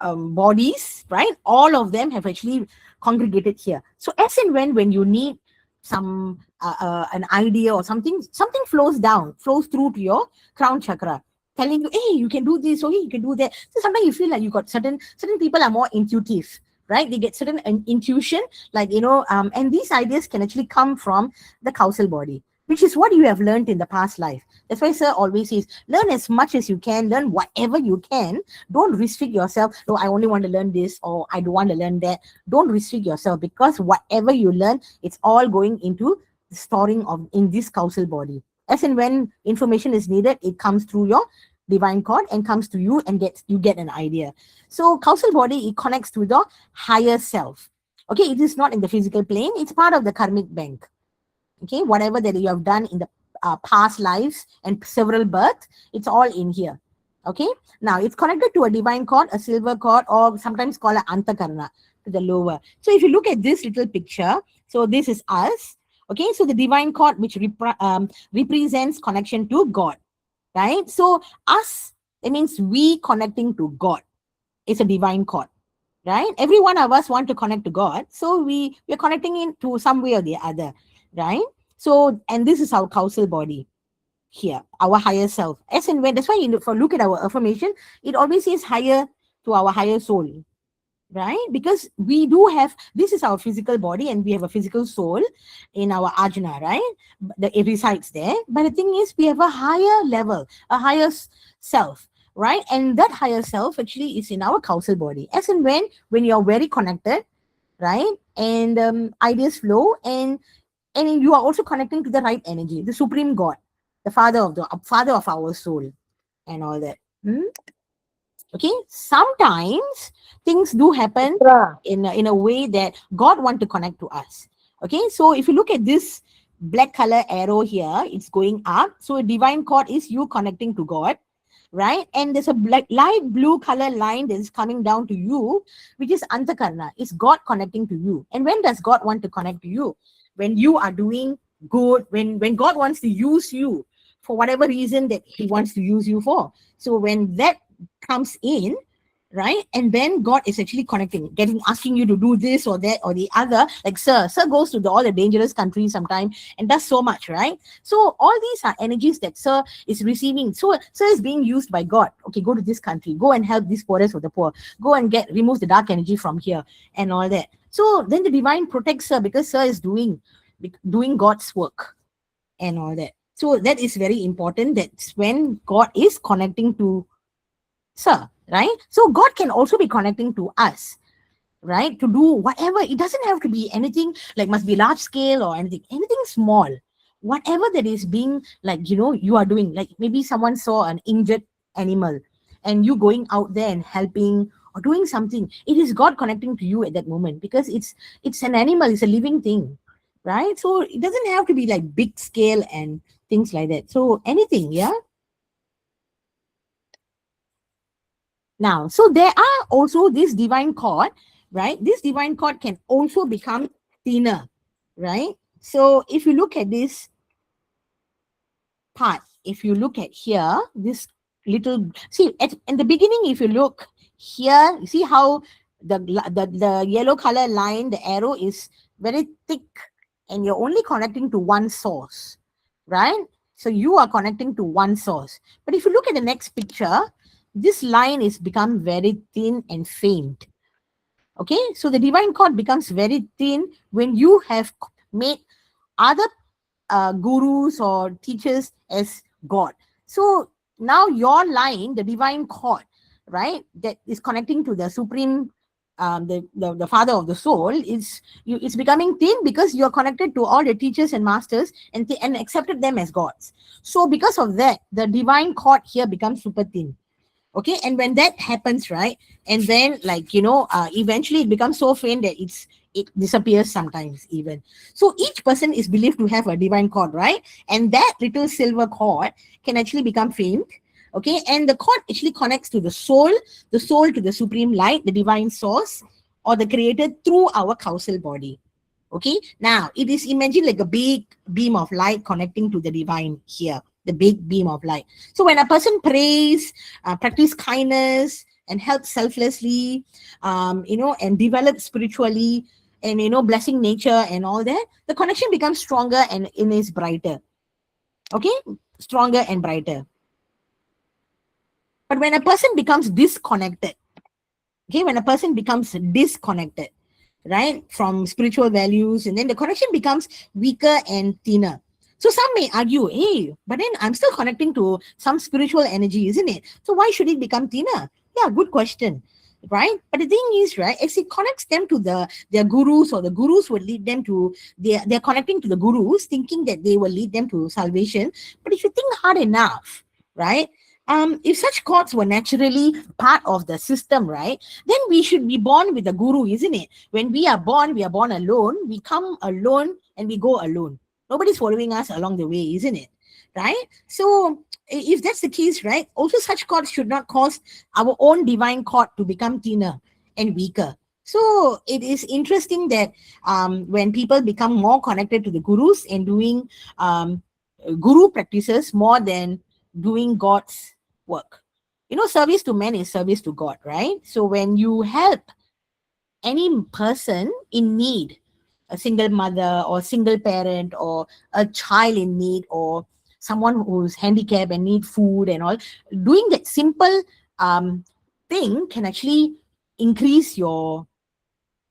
bodies, right? All of them have actually congregated here. So as and when you need some an idea or something flows through to your crown chakra, telling you, hey, you can do this, or hey, you can do that. So sometimes you feel like you got certain people are more intuitive, right? They get certain intuition, like and these ideas can actually come from the causal body, which is what you have learned in the past life. That's why sir always says, learn as much as you can, learn whatever you can. Don't restrict yourself. No, I only want to learn this, or I don't want to learn that. Don't restrict yourself, because whatever you learn, it's all going into the storing of in this causal body. As and when information is needed, it comes through your divine cord and comes to you, and you get an idea. So causal body, it connects to the higher self. Okay, it is not in the physical plane. It's part of the karmic bank. Okay, whatever that you have done in the past lives and several births, it's all in here. Okay, now it's connected to a divine cord, a silver cord, or sometimes called an antakarna, to the lower. So if you look at this little picture, so this is us. Okay, so the divine cord, which represents connection to God, right? So us, it means we connecting to God. It's a divine cord, right? Every one of us want to connect to God, so we're connecting in to some way or the other, right? So, and this is our causal body here, our higher self. As and when, that's why if you look at our affirmation, it always says higher, to our higher soul, right? Because we do have, this is our physical body, and we have a physical soul in our ajna, right? It resides there. But the thing is, we have a higher level, a higher self, right? And that higher self actually is in our causal body. As and when you're very connected, right? And ideas flow, and you are also connecting to the right energy, the supreme God, the father of our soul, and all that. Okay, sometimes things do happen Chitra. in a way that God want to connect to us. Okay, so if you look at this black color arrow here, it's going up. So a divine cord is you connecting to God, right? And there's a light blue color line that is coming down to you, which is antakarna. It's God connecting to you. And when does God want to connect to you? When you are doing good, when God wants to use you for whatever reason that he wants to use you for. So when that comes in, right, and then God is actually connecting, asking you to do this or that or the other. Like sir goes to all the dangerous countries sometime and does so much, right? So all these are energies that sir is receiving. So sir is being used by God. Okay, go to this country, go and help these poorest of the poor, go and remove the dark energy from here, and all that. So then the divine protects her, because sir is doing God's work and all that. So that is very important. That's when God is connecting to sir, right? So God can also be connecting to us, right? To do whatever. It doesn't have to be anything like must be large scale or anything small. Whatever that is being, like, you are doing, like maybe someone saw an injured animal and you going out there and helping or doing something, it is God connecting to you at that moment, because it's an animal, it's a living thing, right? So it doesn't have to be like big scale and things like that. So anything, yeah. Now, so there are also this divine cord, right? This divine cord can also become thinner, right? So if you look at this part, if you look at here, this little, see at in the beginning, if you look here, you see how the yellow color line, the arrow is very thick, and you're only connecting to one source, right? So you are connecting to one source. But if you look at the next picture, this line is become very thin and faint. Okay, so the divine cord becomes very thin when you have made other gurus or teachers as God. So now your line, the divine cord, right, that is connecting to the supreme, the father of the soul, it's becoming thin because you're connected to all the teachers and masters, and accepted them as gods. So because of that, the divine cord here becomes super thin. Okay, and when that happens, right, and then like eventually it becomes so faint that it disappears sometimes even. So each person is believed to have a divine cord, right, and that little silver cord can actually become faint. Okay, and the cord actually connects to the soul to the supreme light, the divine source, or the creator, through our causal body. Okay, now it is imagined like a big beam of light connecting to the divine here, the big beam of light. So when a person prays, practice kindness, and help selflessly, and develop spiritually, and blessing nature and all that, the connection becomes stronger and it is brighter. Okay, stronger and brighter. But when a person becomes disconnected, okay, when a person becomes disconnected, right, from spiritual values, and then the connection becomes weaker and thinner. So some may argue, hey, but then I'm still connecting to some spiritual energy, isn't it? So why should it become thinner? Yeah, good question, right? But the thing is, right, as it connects them to their gurus, or the gurus will lead them to, they're connecting to the gurus, thinking that they will lead them to salvation. But if you think hard enough, right, if such cords were naturally part of the system, right, then we should be born with a guru, isn't it? When we are born alone, we come alone and we go alone. Nobody's following us along the way, isn't it? Right? So if that's the case, right, also such cords should not cause our own divine cord to become thinner and weaker. So it is interesting that when people become more connected to the gurus and doing guru practices more than doing God's work. Service to men is service to God, right? So when you help any person in need, a single mother or single parent or a child in need, or someone who's handicapped and need food and all, doing that simple thing can actually increase your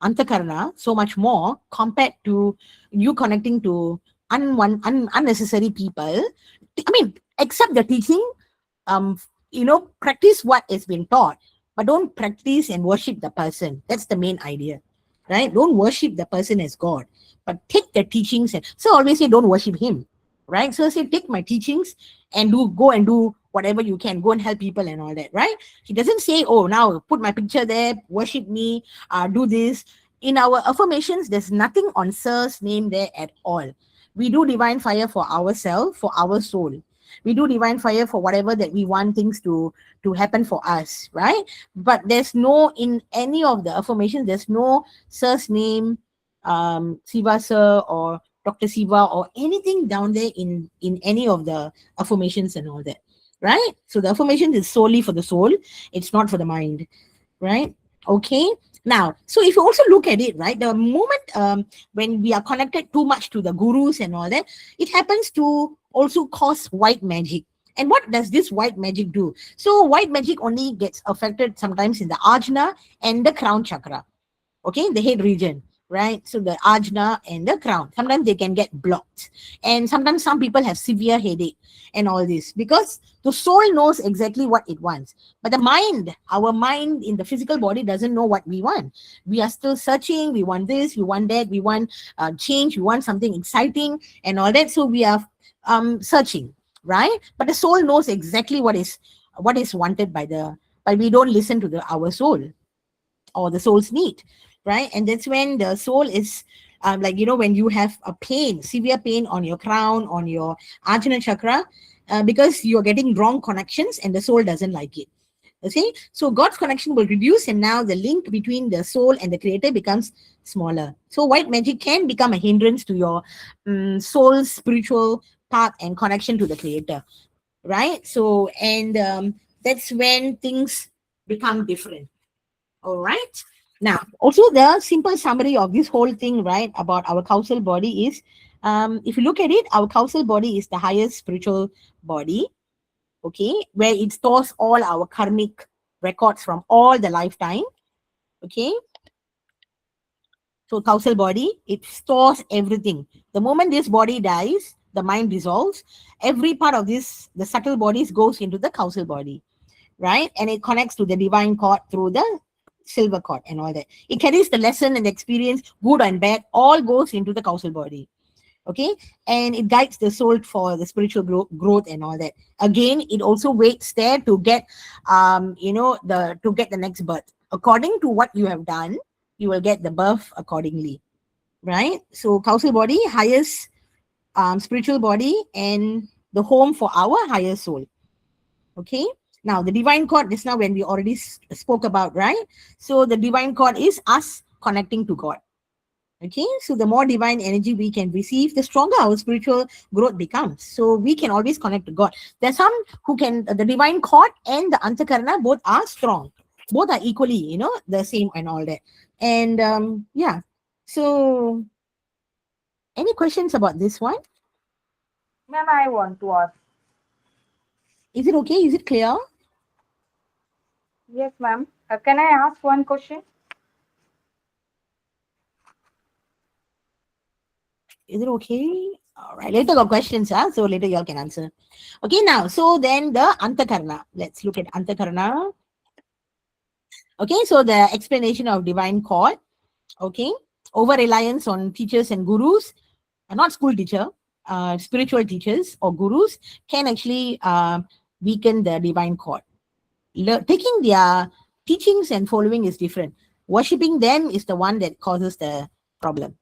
antakarana so much more compared to you connecting to unnecessary people. I mean, accept the teaching, practice what has been taught, but don't practice and worship the person. That's the main idea, right? Don't worship the person as God, but take the teachings. And so always say, don't worship him, right? So say, take my teachings and go and do whatever you can, go and help people and all that, right? He doesn't say, oh, now put my picture there, worship me, do this. In our affirmations, there's nothing on Sir's name there at all. We do divine fire for ourselves, for our soul. We do divine fire for whatever that we want things to happen for us, right? But there's no, in any of the affirmations, there's no Sir's name, Siva Sir or Dr. Siva or anything down there in any of the affirmations and all that, right? So the affirmation is solely for the soul. It's not for the mind, right? Okay. Now, so if you also look at it, right, the moment when we are connected too much to the gurus and all that, it happens to also cause white magic. And what does this white magic do? So white magic only gets affected sometimes in the ajna and the crown chakra, okay, the head region, right? So the ajna and the crown, sometimes they can get blocked, and sometimes some people have severe headache and all this, because the soul knows exactly what it wants, but the mind, our mind in the physical body, doesn't know what we want. We are still searching. We want this, we want that, we want change, we want something exciting and all that. So we are searching, right? But the soul knows exactly what is wanted by the but we don't listen to our soul or the soul's need, right? And that's when the soul is like, when you have a pain, severe pain on your crown, on your Ajna chakra, because you're getting wrong connections and the soul doesn't like it. Okay, so God's connection will reduce, and now the link between the soul and the creator becomes smaller. So white magic can become a hindrance to your soul's spiritual path and connection to the creator, right? So, and that's when things become different. All right. Now, also the simple summary of this whole thing, right, about our causal body is, if you look at it, our causal body is the highest spiritual body, okay, where it stores all our karmic records from all the lifetime, okay. So causal body, it stores everything. The moment this body dies, the mind dissolves. Every part of this, the subtle bodies, goes into the causal body, right? And it connects to the divine cord through the silver cord and all that. It carries the lesson and the experience, good and bad, all goes into the causal body. Okay, and it guides the soul for the spiritual growth and all that. Again, it also waits there to get the next birth. According to what you have done, you will get the birth accordingly, right? So causal body, highest spiritual body, and the home for our higher soul. Okay, now the divine cord, just now when we already spoke about, right? So the divine cord is us connecting to God. Okay, so the more divine energy we can receive, the stronger our spiritual growth becomes. So we can always connect to God. There's some who can, the divine cord and the antakarana both are strong, both are equally, the same and all that. And yeah, so any questions about this one? Ma'am, I want to ask. Is it okay? Is it clear? Yes, ma'am. Can I ask one question? Is it okay? All right, later got questions, so later y'all can answer. Okay, now, so then the antakarana. Let's look at antakarana. Okay, so the explanation of divine cord. Okay, over reliance on teachers and gurus, not school teacher, spiritual teachers or gurus can actually weaken the divine cord. Taking their teachings and following is different. Worshipping them is the one that causes the problem.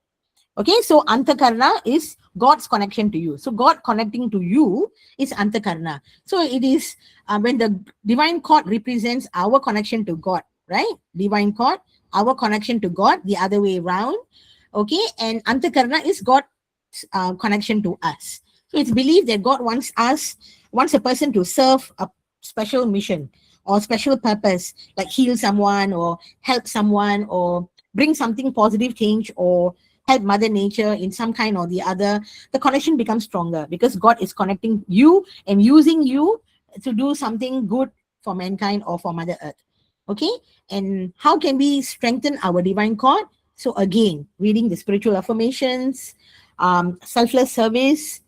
Okay, so antakarna is God's connection to you. So God connecting to you is antakarna. So it is when the divine cord represents our connection to God, right? Divine cord, our connection to God, the other way around. Okay, and antakarna is God's connection to us. So it's believed that God wants a person to serve a special mission or special purpose, like heal someone or help someone or bring something positive change or help Mother Nature in some kind or the other. The connection becomes stronger because God is connecting you and using you to do something good for mankind or for Mother Earth. Okay, and how can we strengthen our divine cord? So again, reading the spiritual affirmations, selfless service.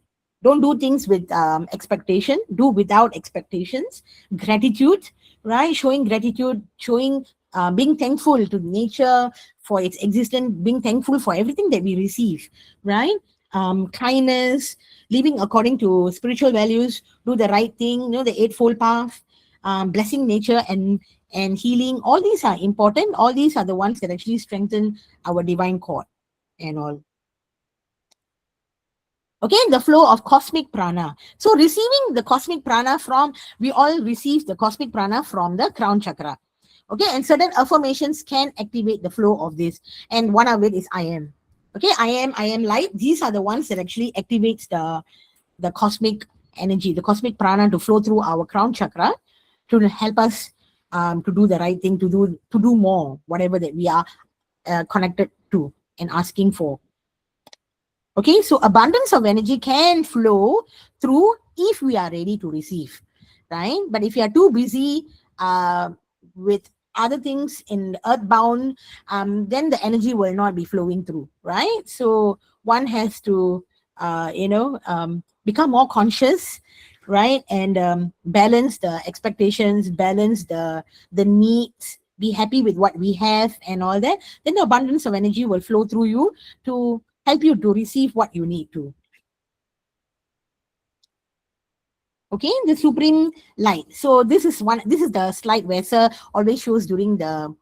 Don't do things with expectation. Do without expectations. Gratitude, right? Showing gratitude, showing being thankful to nature for its existence, being thankful for everything that we receive, right? Kindness, living according to spiritual values, do the right thing, the eightfold path, blessing nature and healing. All these are important. All these are the ones that actually strengthen our divine cord and all. Okay, the flow of cosmic prana. So receiving the cosmic prana we all receive the cosmic prana from the crown chakra. Okay, and certain affirmations can activate the flow of this. And one of it is I am. Okay, I am light. These are the ones that actually activates the cosmic energy, the cosmic prana to flow through our crown chakra to help us to do the right thing, to do more, whatever that we are connected to and asking for. Okay, so abundance of energy can flow through if we are ready to receive, right? But if you are too busy with other things in earthbound, then the energy will not be flowing through, right? So one has to, become more conscious, right? And balance the expectations, balance the needs, be happy with what we have and all that. Then the abundance of energy will flow through you to help you to receive what you need to. Okay, the supreme light. So this is the slide where Sir always shows during the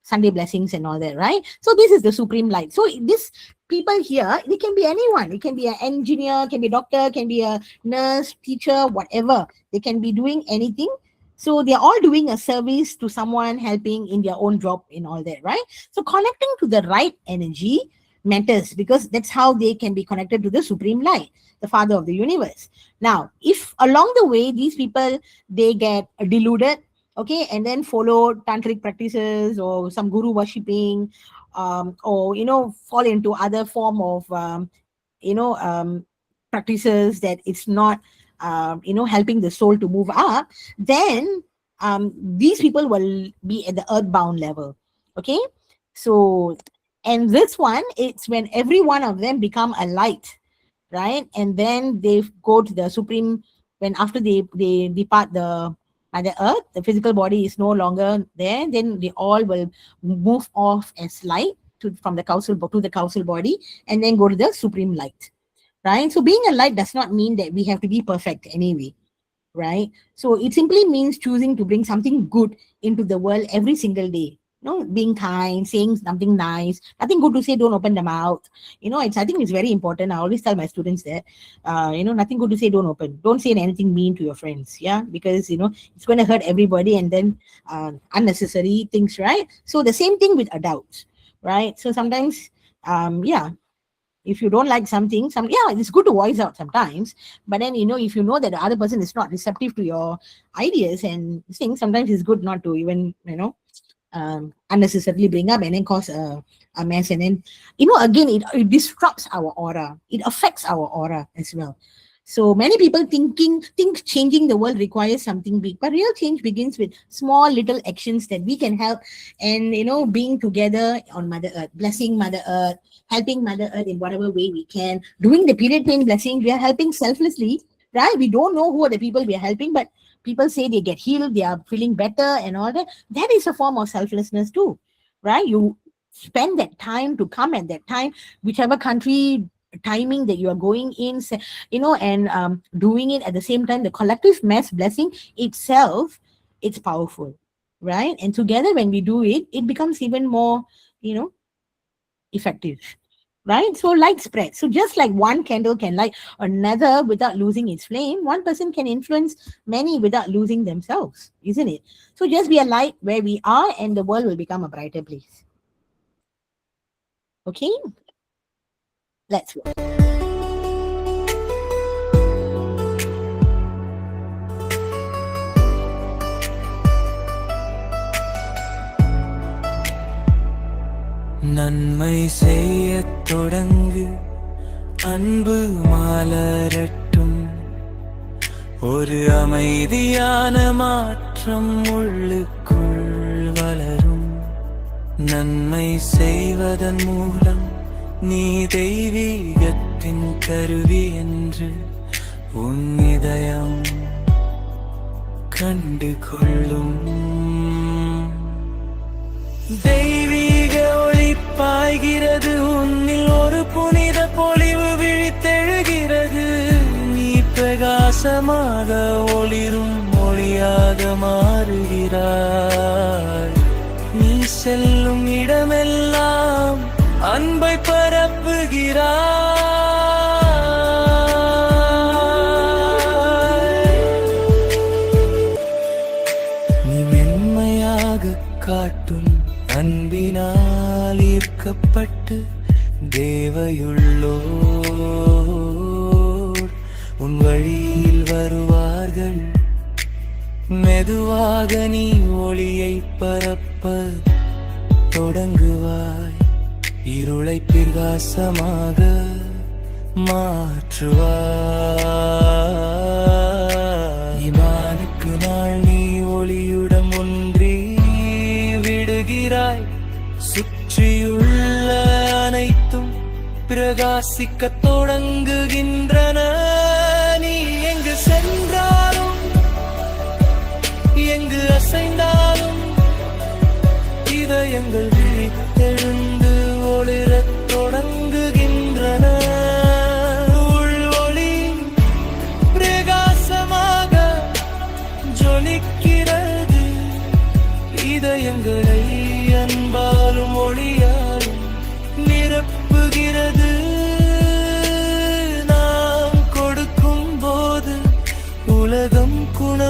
Sunday blessings and all that, right? So this is the supreme light. So this people here, they can be anyone. It can be an engineer, can be a doctor, can be a nurse, teacher, whatever. They can be doing anything. So they're all doing a service to someone, helping in their own job and all that, right? So connecting to the right energy matters, because that's how they can be connected to the supreme light, the father of the universe. Now, if along the way these people, they get deluded, okay, and then follow tantric practices or some guru worshipping, or fall into other form of practices that it's not helping the soul to move up, then these people will be at the earthbound level. Okay, so, and this one, it's when every one of them become a light, right? And then they go to the supreme, when after they depart the earth, the physical body is no longer there, then they all will move off as light from the causal to the causal body, and then go to the supreme light, right? So being a light does not mean that we have to be perfect anyway, right? So it simply means choosing to bring something good into the world every single day. Being kind, saying something nice, nothing good to say, don't open the mouth. I think it's very important. I always tell my students that, nothing good to say, don't say anything mean to your friends. Yeah, because, it's going to hurt everybody, and then unnecessary things, right? So the same thing with adults, right? So sometimes, if you don't like something, it's good to voice out sometimes. But then, if you know that the other person is not receptive to your ideas and things, sometimes it's good not to even, unnecessarily bring up and then cause a mess. And then, again, it disrupts our aura. It affects our aura as well. So many people think changing the world requires something big, but real change begins with small little actions that we can help. And, being together on Mother Earth, blessing Mother Earth, helping Mother Earth in whatever way we can. Doing the period pain blessing, we are helping selflessly, right? We don't know who are the people we are helping, but people say they get healed, they are feeling better and all that. That is a form of selflessness too, right? You spend that time to come at that time, whichever country timing that you are going in, and doing it at the same time. The collective mass blessing itself, it's powerful, right? And together when we do it, it becomes even more, effective, right? So light spreads. So just like one candle can light another without losing its flame, one person can influence many without losing themselves, isn't it? So just be a light where we are, and the world will become a brighter place. Okay, let's work. நன்மை செய்யத் தொடங்கு, அன்பு மலரட்டும், ஒரு அமைதியான மாற்றம் உள்ளுக்குள் வளரும். நன்மை செய்வதன் மூலம் நீ தெய்வீகத்தின் கருவி என்று உன் இதயம் கண்டு கொள்ளும். தெய்வீக ஒளி பாய்கிறது உன்னில், ஒரு புனித பொலிவு விழித்தெழுகிறது. நீ பிரகாசமாக ஒளிரும் ஒளியாக மாறுகிறாய். நீ செல்லும் இடமெல்லாம் அன்பை பரப்புகிறாய். நீ மென்மையாக காட்டும் அன்பினால் ஈர்க்கப்பட்டு தேவையுள்ளோர் உன் வழியில் வருவார்கள். மெதுவாக நீ ஒளியை பரப்ப தொடங்குவாய். இருளை பிரகாசமாக மாற்றுவாய். இமானுக்கு நாள் நீ ஒளியுடன் ஒன்றி விடுகிறாய். சுற்றியுள்ள அனைத்தும் பிரகாசிக்கத் தொடங்குகின்றன. நீ எங்கு சென்றாலும் எங்கு அசைந்தாலும் இதயங்கள் விழித்தெழுந்து ஒளிரத் தொடங்குகின்றன. உள் ஒளி பிரகாச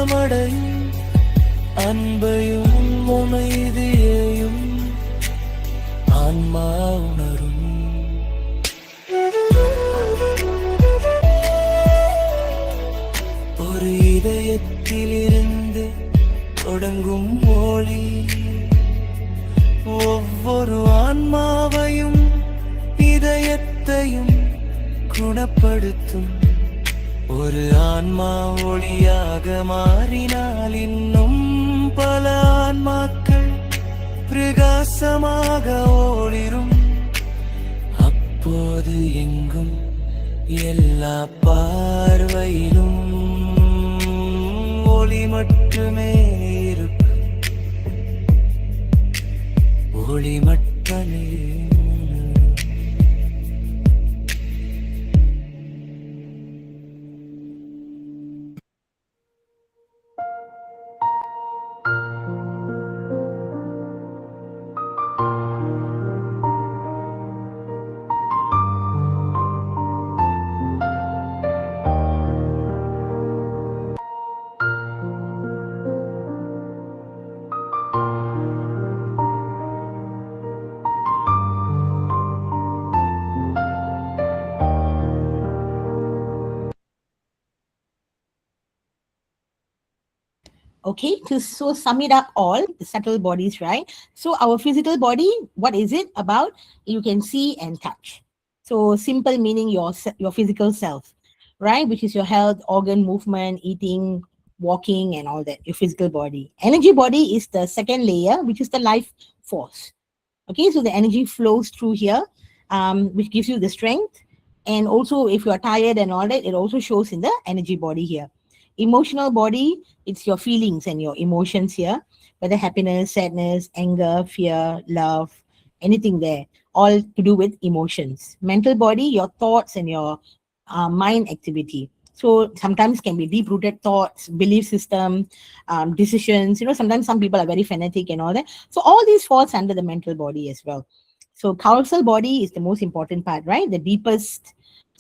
சுகமடையும் அன்பையும் அமைதியையும் ஆன்மா உணரும். ஒரு இதயத்திலிருந்து தொடங்கும் மொழி ஒவ்வொரு ஆன்மாவையும் இதயத்தையும் குணப்படுத்தும். ஒரு ஆன்மா ஒளியாக மாறினால் இன்னும் பல ஆன்மாக்கள் பிரகாசமாக ஒளிரும். அப்போது எங்கும் எல்லா பார்வையிலும் ஒளி மட்டுமே இருக்கும். ஒளி மட்டுமே. Okay, to so sum it up all, the subtle bodies, right? So our physical body, what is it about? You can see and touch. So simple meaning your physical self, right? Which is your health, organ, movement, eating, walking, and all that, your physical body. Energy body is the second layer, which is the life force. Okay, so the energy flows through here, which gives you the strength. And also, if you are tired and all that, it also shows in the energy body here. Emotional body, it's your feelings and your emotions here, whether happiness, sadness, anger, fear, love, anything there, all to do with emotions. Mental body, your thoughts and your mind activity. So sometimes can be deep-rooted thoughts, belief system, decisions. Sometimes some people are very fanatic and all that. So all these falls under the mental body as well. So causal body is the most important part, right? The deepest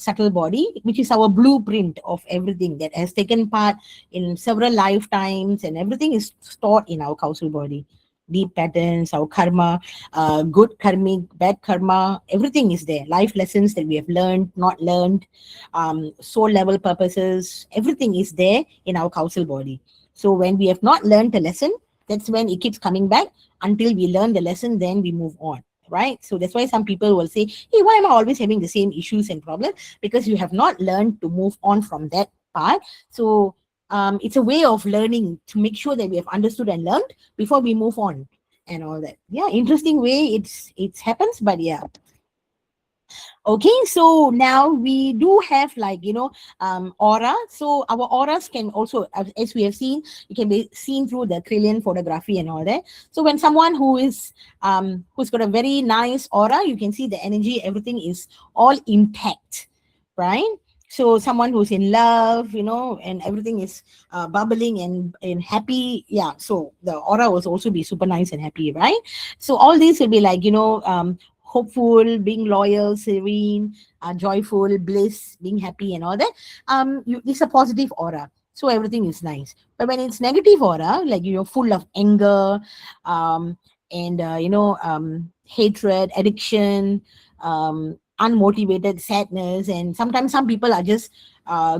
subtle body, which is our blueprint of everything that has taken part in several lifetimes, and everything is stored in our causal body. Deep patterns, our karma, good karmic, bad karma, everything is there. Life lessons that we have learned, not learned, soul level purposes, everything is there in our causal body. So when we have not learned the lesson, that's when it keeps coming back until we learn the lesson, then we move on. Right? So that's why some people will say, hey, why am I always having the same issues and problems? Because you have not learned to move on from that part. So it's a way of learning to make sure that we have understood and learned before we move on and all that. Yeah, interesting way it happens, but yeah. Okay, so now we do have aura. So our auras can also, as we have seen, it can be seen through the Krillin photography and all that. So when someone who's got a very nice aura, you can see the energy, everything is all intact, right? So someone who's in love, and everything is bubbling and happy. Yeah, so the aura will also be super nice and happy, right? So all these will be hopeful, being loyal, serene, joyful, bliss, being happy and all that. It's a positive aura. So everything is nice. But when it's negative aura, full of anger, hatred, addiction, unmotivated sadness, and sometimes some people are just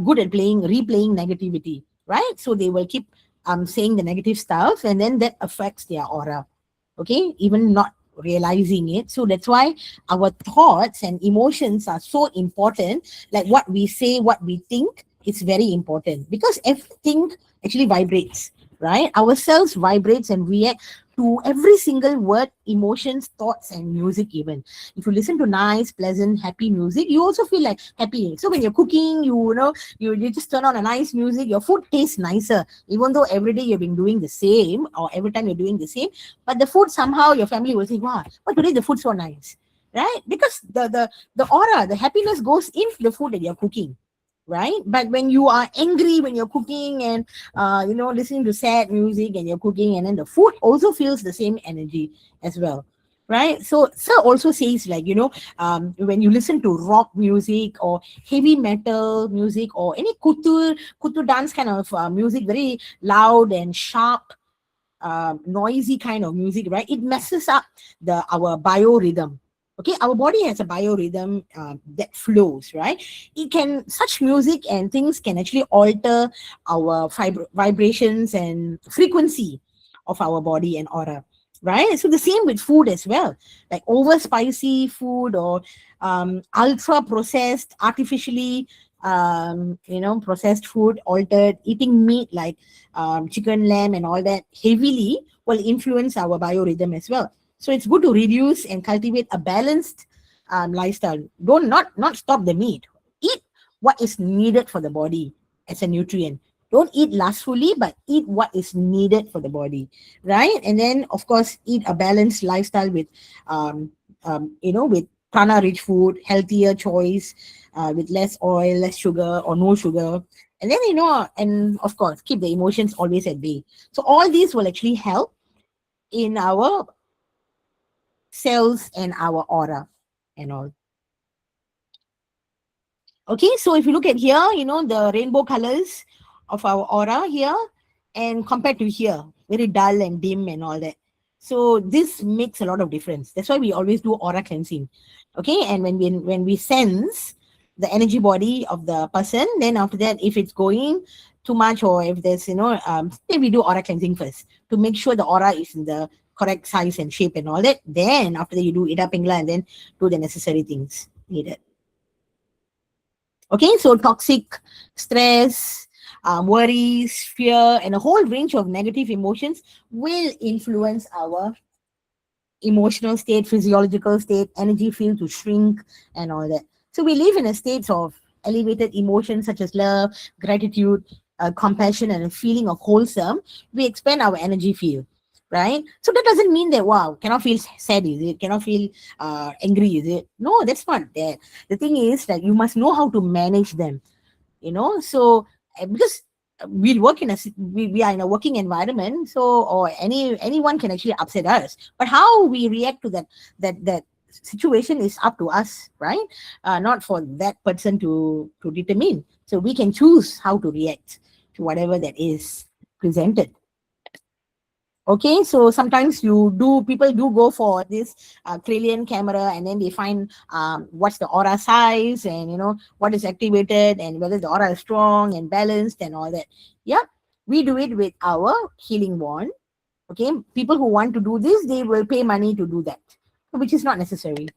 good at replaying negativity, right? So they will keep saying the negative stuff, and then that affects their aura. Okay, even not realizing it. So that's why our thoughts and emotions are so important. Like what we say, what we think, it's very important, because everything actually vibrates, right? Our cells vibrates and react to every single word, emotions, thoughts, and music. Even if you listen to nice, pleasant, happy music, you also feel like happy. So when you're cooking, you just turn on a nice music, your food tastes nicer, even though every day you've been doing the same, or every time you're doing the same. But the food, somehow your family will say, wow, but today the food's so nice, right? Because the aura, the happiness goes into the food that you're cooking, right? But when you are angry when you're cooking and listening to sad music and you're cooking, and then the food also feels the same energy as well. right? So sir also says, like, when you listen to rock music or heavy metal music or any kutu dance kind of music, very loud and sharp, noisy kind of music, right? It messes up our biorhythm. Okay, our body has a biorhythm that flows, right? It can Such music and things can actually alter our vibrations and frequency of our body and aura, right? So the same with food as well, like over spicy food or ultra processed, artificially processed food, altered eating meat like chicken, lamb, and all that heavily will influence our biorhythm as well. So it's good to reduce and cultivate a balanced lifestyle. Don't not stop the meat. Eat what is needed for the body as a nutrient. Don't eat lustfully, but eat what is needed for the body, right? And then, of course, eat a balanced lifestyle with, with prana-rich food, healthier choice, with less oil, less sugar, or no sugar. And then, and of course, keep the emotions always at bay. So all these will actually help in our cells and our aura and all. Okay, so if you look at here, the rainbow colors of our aura here, and compared to here, very dull and dim and all that. So this makes a lot of difference. That's why we always do aura cleansing. Okay, and when we sense the energy body of the person, then after that, if it's going too much, or if there's, then we do aura cleansing first to make sure the aura is in the correct size and shape and all that. Then after that, you do Ida Pingla and then do the necessary things needed. Okay, so toxic stress, worries, fear, and a whole range of negative emotions will influence our emotional state, physiological state, energy field to shrink, and all that. So we live in a state of elevated emotions such as love, gratitude, compassion, and a feeling of wholesome. We expand our energy field, right? So that doesn't mean that, wow, cannot feel sad, is it? Cannot feel angry, is it? No, that's not that. The thing is that you must know how to manage them, So because we are in a working environment, so, or anyone can actually upset us, but how we react to that situation is up to us, right? Not for that person to determine. So we can choose how to react to whatever that is presented. Okay, so sometimes people do go for this Krelian camera, and then they find what's the aura size, and what is activated, and whether the aura is strong and balanced and all that. Yeah, we do it with our healing wand. Okay, people who want to do this, they will pay money to do that, which is not necessary.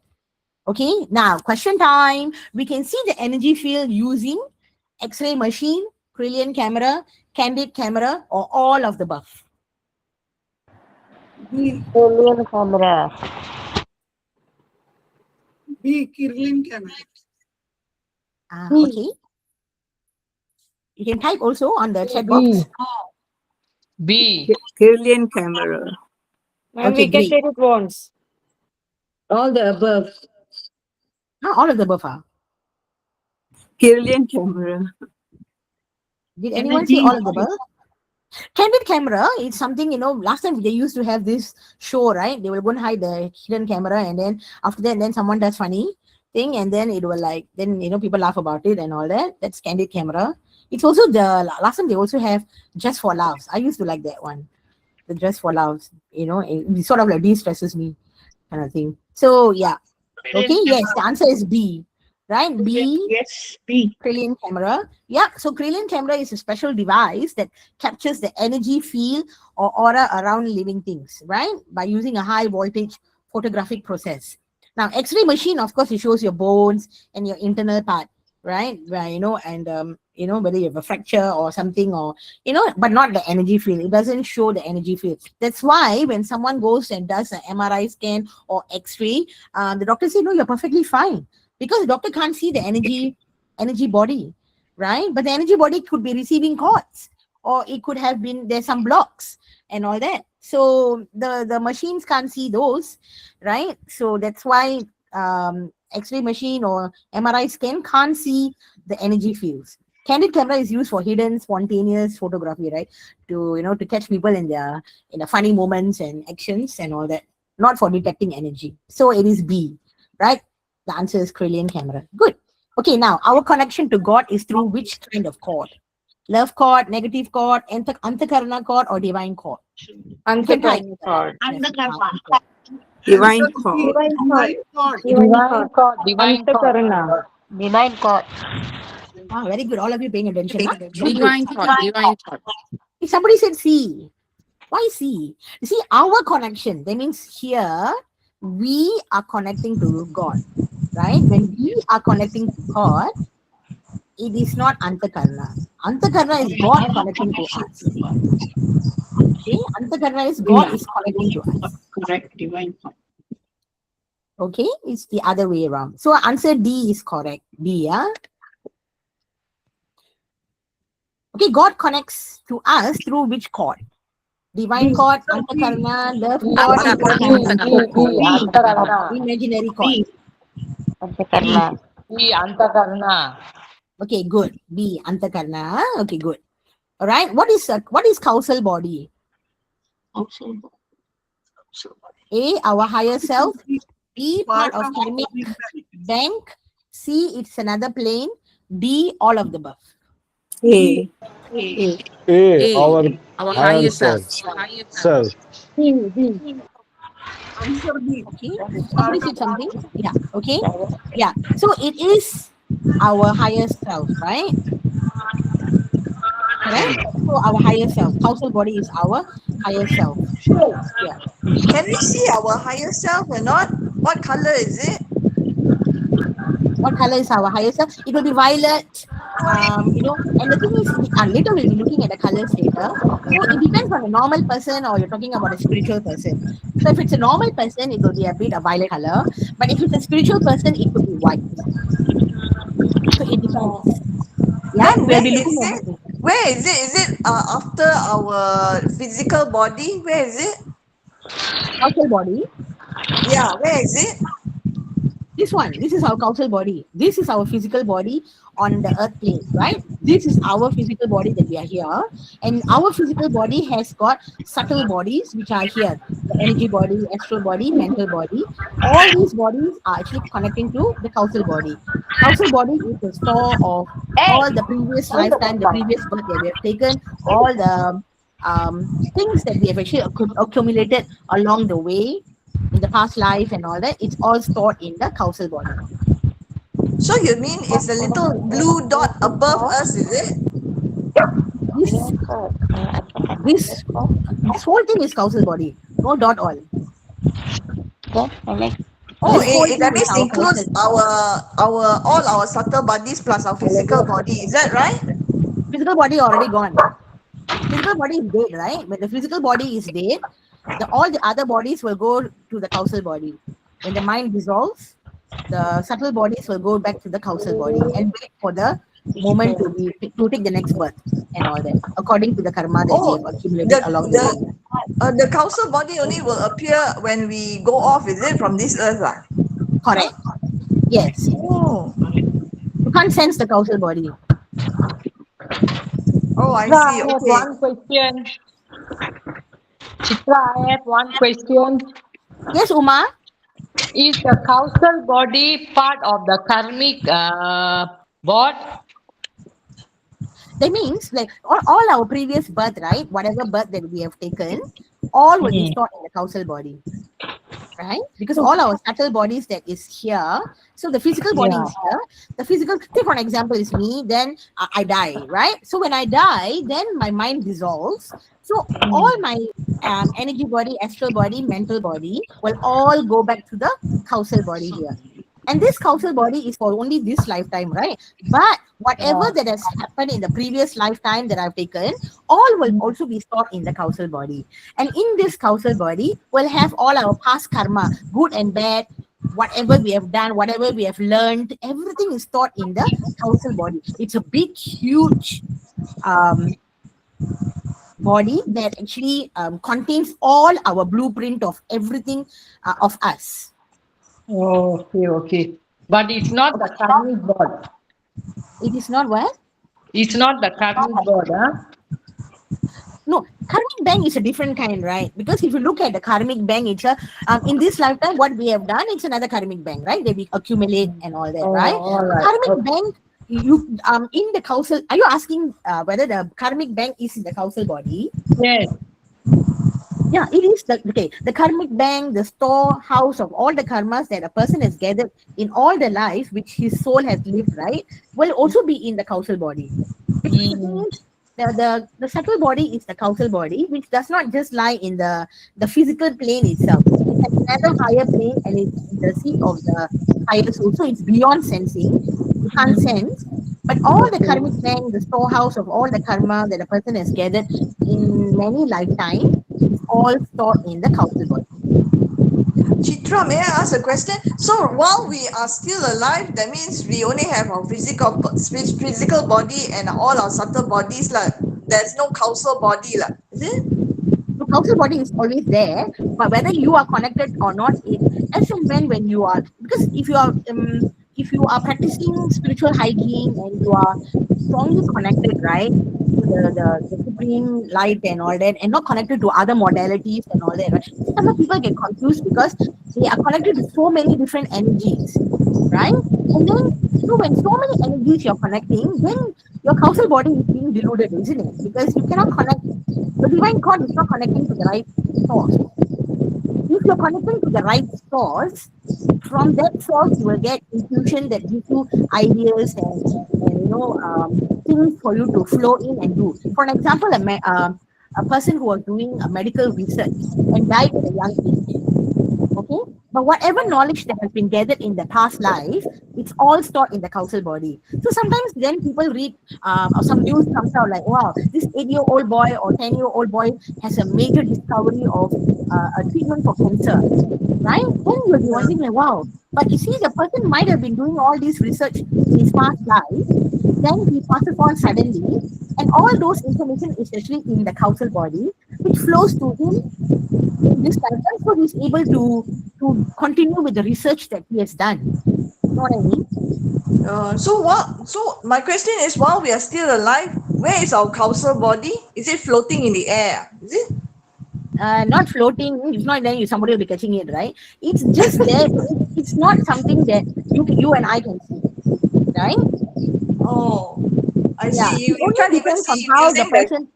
Okay, now question time. We can see the energy field using X-ray machine, Krelian camera, candid camera, or all of the above. Kirlian camera. Kirlian camera. Okay. You can type also on the chat box. B. Kirlian camera. Okay, We can great. take it once. All the above. All of the above. Kirlian camera. Did anyone say all of the above? Candid camera is something, last time they used to have this show, right? They will go and hide the hidden camera, and then after that, then someone does funny thing, and then it will people laugh about it and all that. That's candid camera. It's also the last time they also have just for laughs. I used to like that one, the just for laughs. It sort of like de-stresses me, kind of thing. So yeah, okay, yes, the answer is B, right? B. Yes, B. Krelian camera. Yeah, so Krelian camera is a special device that captures the energy field or aura around living things, right? By using a high voltage photographic process. Now, X-ray machine, of course, it shows your bones and your internal part, right? Where, and whether you have a fracture or something, or but not the energy field. It doesn't show the energy field. That's why when someone goes and does an MRI scan or X-ray, the doctor say, no, you're perfectly fine, because the doctor can't see the energy body, right? But the energy body could be receiving calls, or it could have been there's some blocks and all that. So the machines can't see those, right? So that's why X-ray machine or MRI scan can't see the energy fields. Candid camera is used for hidden, spontaneous photography, right? To catch people in the funny moments and actions and all that. not for detecting energy. So it is B, right? The answer is Kirlian camera. Good. Okay, now our connection to God is through which kind of cord? Love cord, negative cord, antakarana cord, or divine cord? You can type. Divine call. Divine God. Divine God. Divine God. Antakarana. Divine God. Ah, very good. All of you paying attention. Huh? Good, good. Divine thought. If somebody said C, why C? You see, our connection, that means here we are connecting to God, right? When we are connecting to God, it is not Antakarna. Antakarna is God connecting to us. Okay, Antakarna is God is connecting to us. Correct. Divine thought. Okay, it's the other way around. So answer D is correct. D, yeah. Okay, God connects to us through which cord? Divine cord, Antakarna, love cord, imaginary cord. Antakarna. B. Antakarna. Okay, good. B, Antakarna. Okay, good. All right. What is causal body? A, our higher self. B, part of karmic bank. C, it's another plane. D, all of the above. A. Our higher self. Answer B. Okay. Somebody said something? Yeah. Okay. Yeah. So it is our higher self, right? Correct? So our higher self. Causal body is our higher self. Yeah. Can we see our higher self or not? What color is it? What color is our higher self? It will be violet. And the thing is, later we'll be looking at the colors later. So it depends on a normal person or you're talking about a spiritual person. So if it's a normal person, it will be a bit of violet color. But if it's a spiritual person, it could be white. So it depends. Yeah, Then we'll where be is looking it? at it. Where is it? Is it after our physical body? Where is it? Causal body. Yeah, where is it? This is our causal body. This is our physical body on the earth plane, right? This is our physical body that we are here. And our physical body has got subtle bodies, which are here. The energy body, astral body, mental body. All these bodies are actually connecting to the causal body. Causal body is the store of all the previous lifetime, the previous birth that we have taken, all the things that we have actually accumulated along the way in the past life and all that. It's all stored in the causal body. So you mean it's a little blue dot above us, is it? This this this whole thing is causal body. No dot all. Oh, This whole that thing is means our includes causal. our all our subtle bodies plus our physical body. Is that right? Physical body already gone. Physical body is dead, right? When the physical body is dead, all the other bodies will go to the causal body. When the mind dissolves, the subtle bodies will go back to the causal body and wait for the moment to take the next birth and all that, according to the karma that we have accumulated along the way. The causal body only will appear when we go off, is it, from this earth? Correct. Yes. Oh, You can't sense the causal body. oh, I Chitra, see. I have Okay. one question. Chitra, I have one question. Yes, Uma? Is the causal body part of the karmic board? That means like all our previous birth, right? Whatever birth that we have taken, all will be stored in the causal body. Right? Because all our subtle bodies that is here, so the physical body is here. The physical, take for an example, is me, then I die, right? So when I die, then my mind dissolves. So all my energy body, astral body, mental body will all go back to the causal body here. And this causal body is for only this lifetime, right? But whatever that has happened in the previous lifetime that I've taken, all will also be stored in the causal body. And in this causal body, we'll have all our past karma, good and bad, whatever we have done, whatever we have learned, everything is stored in the causal body. It's a big, huge body that actually contains all our blueprint of everything of us. Oh, okay. But it's not the karmic board. It is not what? It's not the karmic board, huh? No, Karmic bank is a different kind, right? Because if you look at the karmic bank, it's a in this lifetime, what we have done, it's another karmic bank, right? That we accumulate and all that, Oh, right? all So right. karmic Okay. bank, you in the causal. Are you asking whether the karmic bank is in the causal body? Yes. Yeah, it is the karmic bank, the storehouse of all the karmas that a person has gathered in all the life which his soul has lived, right, will also be in the causal body. Because the thing Mm. is, the subtle body is the causal body, which does not just lie in the physical plane itself. It's another higher plane, and it's the seat of the higher soul. So it's beyond sensing. You can't sense. But all the Okay. karmic bank, the storehouse of all the karma that a person has gathered in many lifetimes, is all stored in the causal body. Chitra, may I ask a question? So while we are still alive, that means we only have our physical body and all our subtle bodies lah. There's no causal body lah. Is it? The causal body is always there, but whether you are connected or not, it as and when you are, because if you are practicing spiritual hiking and you are strongly connected, right, to the supreme light and all that, and not connected to other modalities and all that, right? Sometimes people get confused because they are connected to so many different energies, right? And then, so when so many energies you're connecting, then your causal body is being deluded, isn't it? Because you cannot connect, the divine God is not connecting to the right source. If you're connecting to the right source, from that source you will get intuition that gives you ideas and things for you to flow in and do. For an example, a person who was doing a medical research and died at a young age. Okay, but whatever knowledge that has been gathered in the past life, it's all stored in the causal body. So sometimes then people read or some news comes out like, wow, this 8-year-old boy or 10-year-old boy has a major discovery of a treatment for cancer, right? Then you'll be wondering like, wow, but you see, the person might have been doing all this research in his past life, then he passes on suddenly, and all those information is actually in the causal body, which flows to him in this lifetime, so he's able to continue with the research that he has done. You know what I mean? So what? So my question is, while we are still alive, where is our causal body? Is it floating in the air? Is it? Not floating. If not, then somebody will be catching it, right? It's just there. It's not something that you and I can see, right? Oh, I Yeah, see. it You only can't even depends on see how the using the. person.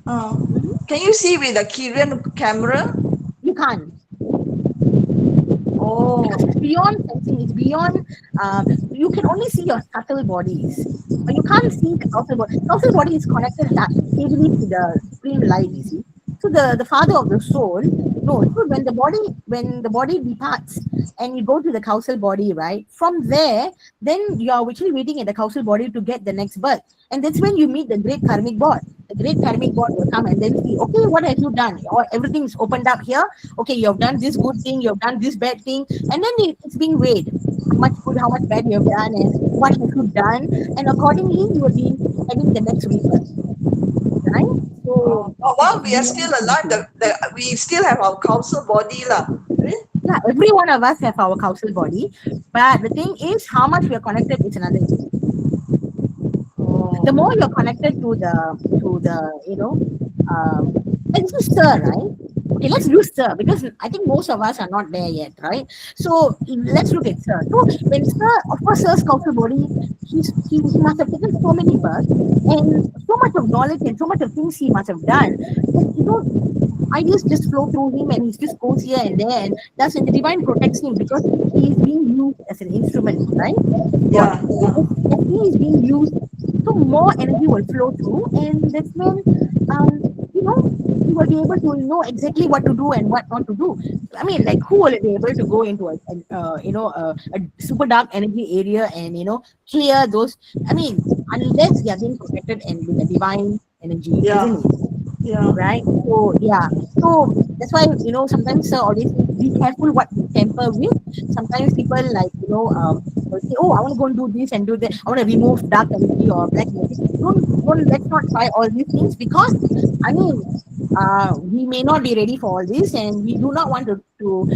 Uh, Mhm. can you see with the Kiran camera? You can't, because Oh, it's beyond sensing. It's beyond. You can only see your subtle bodies, but you can't see the causal body. Causal body is connected heavily to the supreme light. You see, so the father of the soul. No, so when the body departs and you go to the causal body, right? From there, then you are actually waiting at the causal body to get the next birth, and that's when you meet the great karmic board. The great karmic board will come and then see, okay, what have you done? Or everything's opened up here. Okay, you have done this good thing, you have done this bad thing, and then it's being weighed. How much good, how much bad you have done, and what have you done, and accordingly you will be having the next rebirth, right? So while it's we are still beyond alive, sensing. we still have our causal body lah. Eh? Yeah, every one of us have our causal body, but the thing is, how much we are connected is another issue. The more you're connected to the let's do stir, right? Okay, let's do stir, because I think most of us are not there yet, right? So let's look at sir. So when sir, of course, sir's cultural body, he must have taken so many births and so much of knowledge and so much of things he must have done that ideas just flow through him, and he just goes here and there, and thus and the divine protects him because he is being used as an instrument, right, of God. Yeah, So as he is being used, so more energy will flow through, and that's when um you know he will be able to know exactly what to do and what not to do. I mean, like, who will be able to go into a super dark energy area and clear those? I mean, unless they are being protected and with the divine energy, yeah, isn't it? yeah. Right? So yeah, so that's why sometimes sir always says, be careful what you tamper with. Sometimes people like will say, oh, I want to go and do this and do that, I want to remove dark energy or black energy. Don't Let's not try all these things, because I mean, we may not be ready for all this, and we do not want to go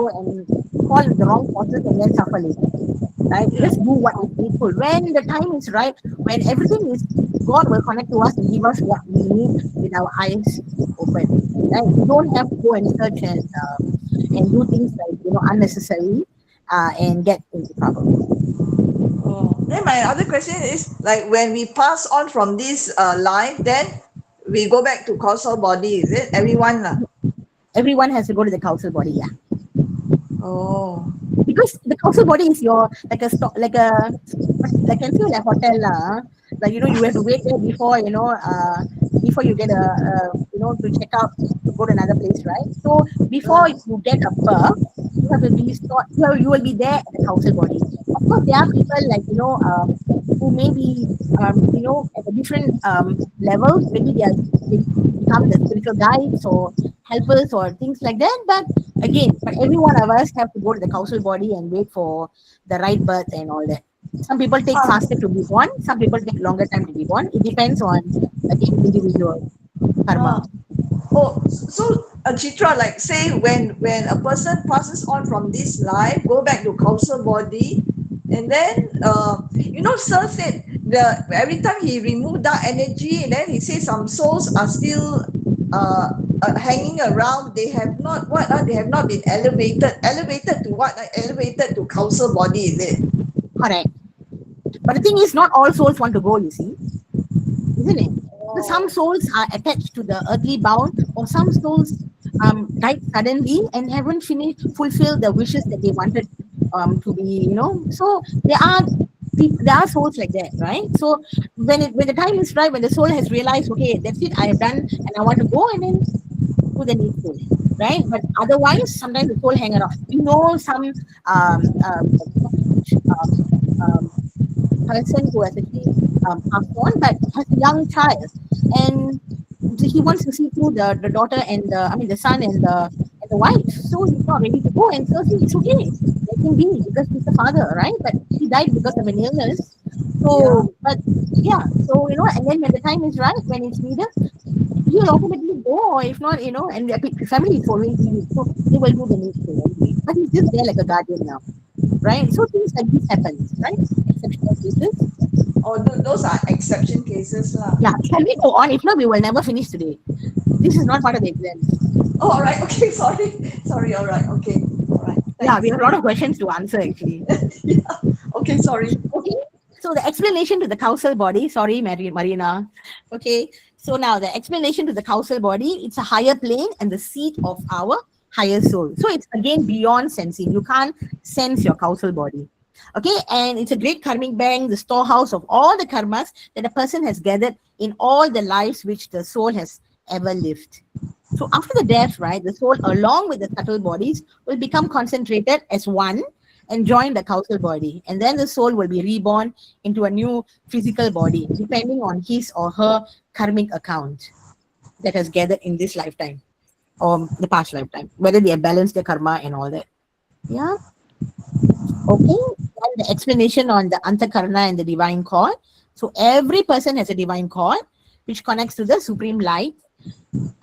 and fall in the wrong forces and then suffer later, right? Just do what is needful. When the time is right, when everything is, God will connect to us and give us what we need with our eyes open. Right? We don't have to go and search and do things like unnecessary and get into trouble. Oh. Then my other question is like when we pass on from this life, then we go back to causal body. Is it everyone lah? Everyone has to go to the causal body, yeah. Oh. Because the causal body is your like a stock, like can feel like hotel lah. Like you have to wait there before before you get to check out to go to another place, right? So before you get a berth, you have to be stored. You will be there at the causal body. Of course, there are people like who may be at a different level. Maybe they become the spiritual guides or helpers or things like that. But again, but every one of us have to go to the causal body and wait for the right birth and all that. Some people take faster to be born. Some people take longer time to be born. It depends on again individual karma. Oh, so Chitra, like say when a person passes on from this life, go back to causal body, and then Sir said every time he removed that energy, and then he said some souls are still hanging around. They have not they have not been elevated. Elevated to what? Elevated to causal body, is it? Correct. But the thing is, not all souls want to go, you see, isn't it? So some souls are attached to the earthly bound, or some souls died suddenly and haven't fulfilled the wishes that they wanted to be, So there are souls like that, right? So when the time is right, when the soul has realized, okay, that's it, I have done, and I want to go, and then do the needful, right? But otherwise, sometimes the soul hang around. Some person who has actually passed on, but has a young child, and he wants to see through the daughter and the son and the wife. So he's not ready to go, and so it's okay, let him be, because he's the father, right? But he died because of an illness. So, but yeah, so and then when the time is right, when it's needed, he'll automatically go, or if not, and the family is following him, so they will do the needful anyway. But he's just there like a guardian now, right? So things like this happens, right? Exceptional cases. Oh, those are exception cases lah. Yeah, can we go on? If not, we will never finish today. This is not part of the exam. Oh, all right. Okay, sorry. All right. Okay. All right. Yeah, we have a lot of questions to answer actually. Yeah. Okay, sorry. Okay. So the explanation to the causal body, sorry, Marina. Okay. So now the explanation to the causal body, it's a higher plane and the seat of our higher soul. So it's again beyond sensing. You can't sense your causal body. Okay, and it's a great karmic bank, the storehouse of all the karmas that a person has gathered in all the lives which the soul has ever lived. So after the death, right, the soul along with the subtle bodies will become concentrated as one and join the causal body. And then the soul will be reborn into a new physical body, depending on his or her karmic account that has gathered in this lifetime or the past lifetime, whether they have balanced their karma and all that. Yeah. Okay, and the explanation on the Antakarna and the divine cord. So every person has a divine cord which connects to the supreme light,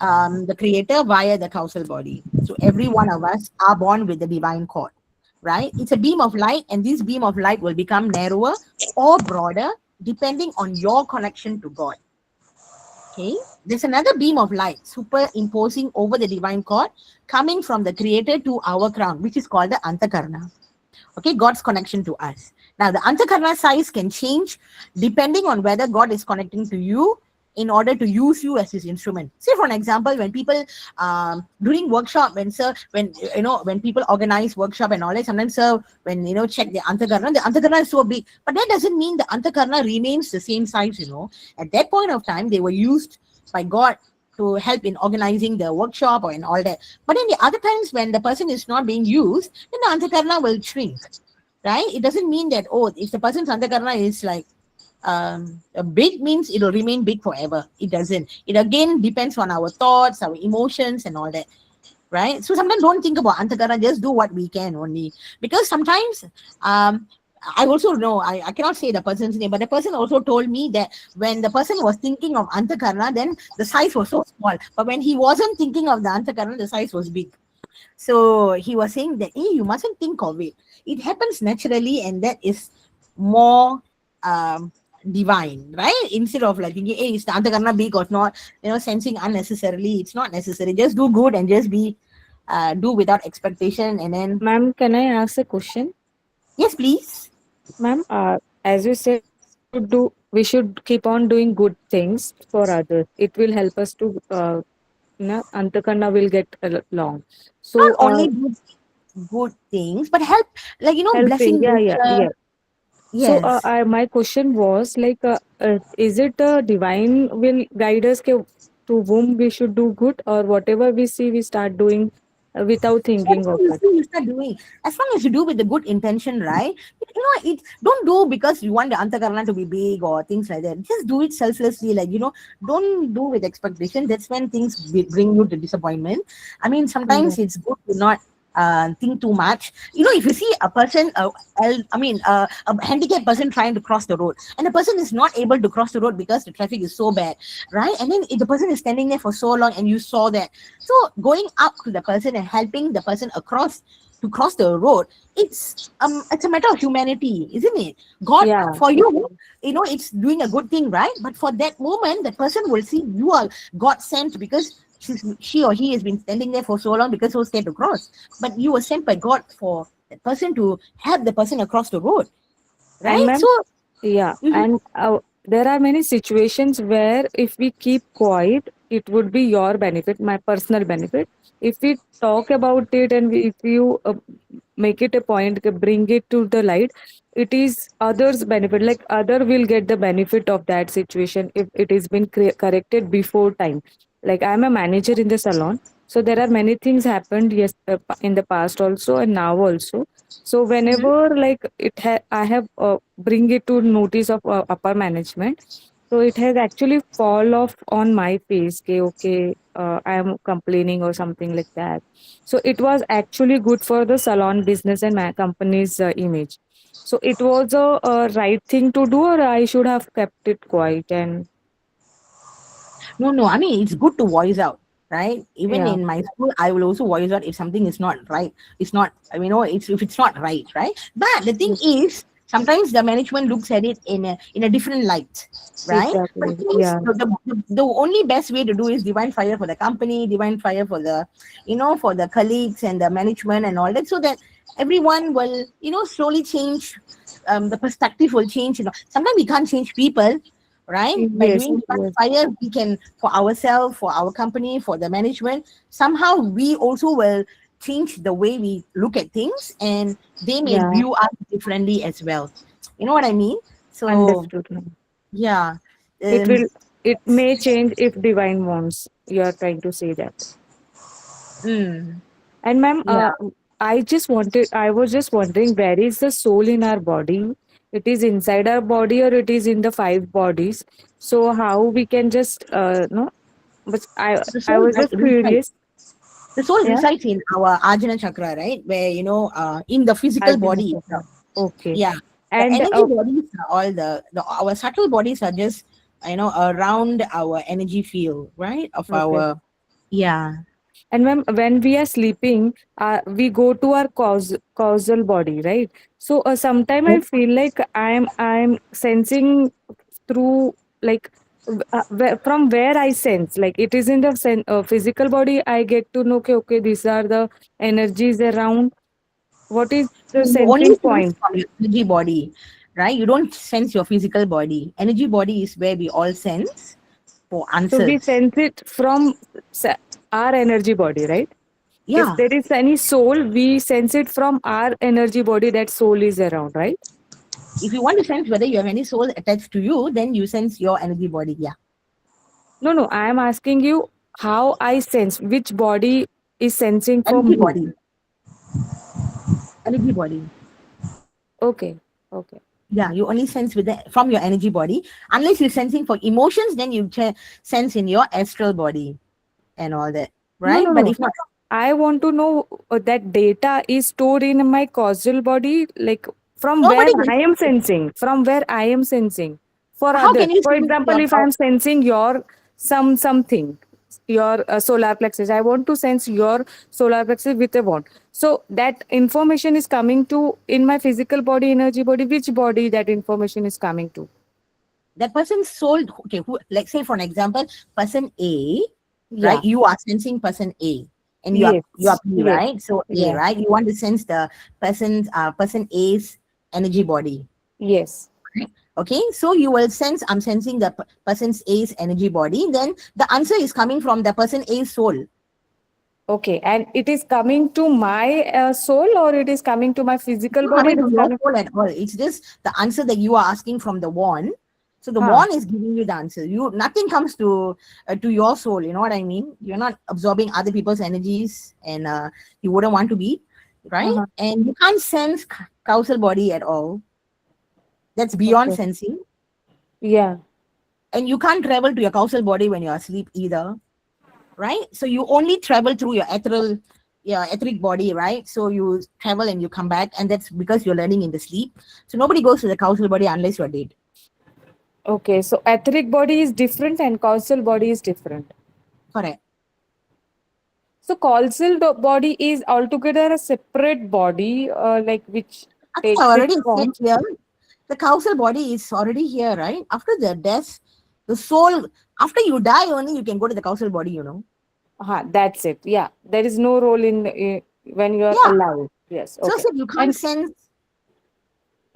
the creator, via the causal body. So every one of us are born with the divine cord, right? It's a beam of light, and this beam of light will become narrower or broader depending on your connection to God. Okay, there's another beam of light superimposing over the divine cord coming from the creator to our crown, which is called the Antakarna. Okay, God's connection to us. Now, the Antakarna size can change depending on whether God is connecting to you in order to use you as his instrument. Say, for an example, when people during workshop, when people organize workshop and all that, sometimes when check the Antakarna is so big, but that doesn't mean the Antakarna remains the same size. At that point of time, they were used by God to help in organizing the workshop or in all that. But in the other times when the person is not being used, then the Antakarna will shrink, right? It doesn't mean that, if the person's Antakarna is like big, means it will remain big forever. It doesn't. It again depends on our thoughts, our emotions and all that, right? So sometimes don't think about Antakarna, just do what we can only. Because sometimes, I also know, I cannot say the person's name, but the person also told me that when the person was thinking of Antakarna, then the size was so small. But when he wasn't thinking of the Antakarna, the size was big. So he was saying that, you mustn't think of it. It happens naturally, and that is more divine, right? Instead of like thinking, hey, is the antakarna big or not? Sensing unnecessarily. It's not necessary. Just do good and just be do without expectation, and then Ma'am, can I ask a question? yes, please. Ma'am, as you said, we should keep on doing good things for others. It will help us to, Antakarna will get along. Not So, only do good things, but help, like helping, blessing yeah, yeah, nature. yeah. So, Yes. my question was like, is it divine will guide us to whom we should do good, or whatever we see, we start doing without thinking Whatever of you it? see, you start doing. As long as you do with the good intention, right? It don't do because you want the antakarna to be big or things like that. Just do it selflessly, like don't do with expectation. That's when things bring you to disappointment. I mean, Yeah. sometimes it's good to not think too much. If you see a person, a handicapped person trying to cross the road, and the person is not able to cross the road because the traffic is so bad, right? And then if the person is standing there for so long, and you saw that, so going up to the person and helping the person across to cross the road, it's a matter of humanity, isn't it? God Yeah. for you, it's doing a good thing, right? But for that moment, the person will see you are God sent because she or he has been standing there for so long because so scared to cross. But you were sent by God for that person to help the person across the road, And right? ma'am, So yeah, mhm. and there are many situations where if we keep quiet, it would be your benefit, my personal benefit. If we talk about it and if you make it a point, bring it to the light, it is others' benefit. Like other will get the benefit of that situation if it is been corrected before time. Like I'm a manager in the salon, so there are many things happened yes in the past also and now also. So Mhm. whenever like I have bring it to notice of upper management, so it has actually fall off on my face. Okay, I am complaining or something like that. So it was actually good for the salon business and my company's image. So it was a right thing to do, or I should have kept it quiet and No, I mean, it's good to voice out, right? Even yeah, in my school, I will also voice out if something is not right. It's not, I mean, it's if it's not right, right? But the thing is, sometimes the management looks at it in a different light, right? But exactly, things, yeah, the only best way to do is divine fire for the company, divine fire for the, for the colleagues and the management and all that, so that everyone will, slowly change. The perspective will change. Sometimes we can't change people, right? By yes, doing divine yes, fire, we can, for ourselves, for our company, for the management, somehow we also will change the way we look at things, and they may yeah, view us differently as well. You know what I mean? So understood, ma'am. yeah. It um, will, it may change if divine wants. You are trying to say that. mm, And ma'am, yeah. I was just wondering, where is the soul in our body? It is inside our body or it is in the five bodies? So how we can just, no, but the I soul was right, just resides curious. the soul Yeah, resides in our ajna chakra, right, where in the physical Ajna body Chakra. itself. Okay. Yeah. The And energy bodies are all our subtle bodies are just around our energy field, right, of okay. our. Yeah. And when we are sleeping, we go to our causal body, right? So sometimes I feel like I'm sensing through like from where I sense, like it is in the physical body. I get to know, okay, these are the energies around. What is the You only sensing sense point? from your energy body, right? You don't sense your physical body. Energy body is where we all sense for So we answers. sense it from se- our energy body, right? If Yeah. there is any soul, we sense it from our energy body that soul is around, right? If you want to sense whether you have any soul attached to you, then you sense your energy body. Yeah. No, no, I am asking you how I sense which body is sensing for Energy me. body. Energy body. Okay, okay. Yeah, you only sense from your energy body. Unless you're sensing for emotions, then you sense in your astral body and all that, No, right? no, But no. if not, I want to know that data is stored in my causal body, like from where nobody will I am sense it. sensing, from where I am sensing for How others. can you For sense example, your if I am sensing your something, your solar plexus, I want to sense your solar plexus with a wand. So that information is coming to in my physical body, energy body. Which body that information is coming to? that person's soul, okay, who, let's say for an example, person A, Yeah. right? You are sensing person A, and you are Yes. B, Yes. right? So A, Yeah. right? You want to sense the person A's energy body. Yes. Okay, so you will sense, I'm sensing the person's A's energy body. Then the answer is coming from the person A's soul. Okay, and it is coming to my soul, or it is coming to my physical Not body? coming It to is your coming. soul at all. It's just the answer that you are asking from the wand. So the Huh. wand is giving you the answer. You nothing comes to your soul. You know what I mean? You're not absorbing other people's energies, and you wouldn't want to be, right? Uh-huh. And you can't sense causal body at all. That's beyond Okay. sensing. Yeah. And you can't travel to your causal body when you're asleep either, right? So you only travel through your etheric body, right? So you travel and you come back, and that's because you're learning in the sleep. So nobody goes to the causal body unless you're dead. Okay, so etheric body is different and causal body is different. Correct. So causal body is altogether a separate body, like which I think I takes its already said form. here, the causal body is already here, right? After the death, the soul, after you die only, you can go to the causal body, you know. That's it. Yeah, there is no role in when you are Yeah. alive. Yes. So I Okay. said you can't sense.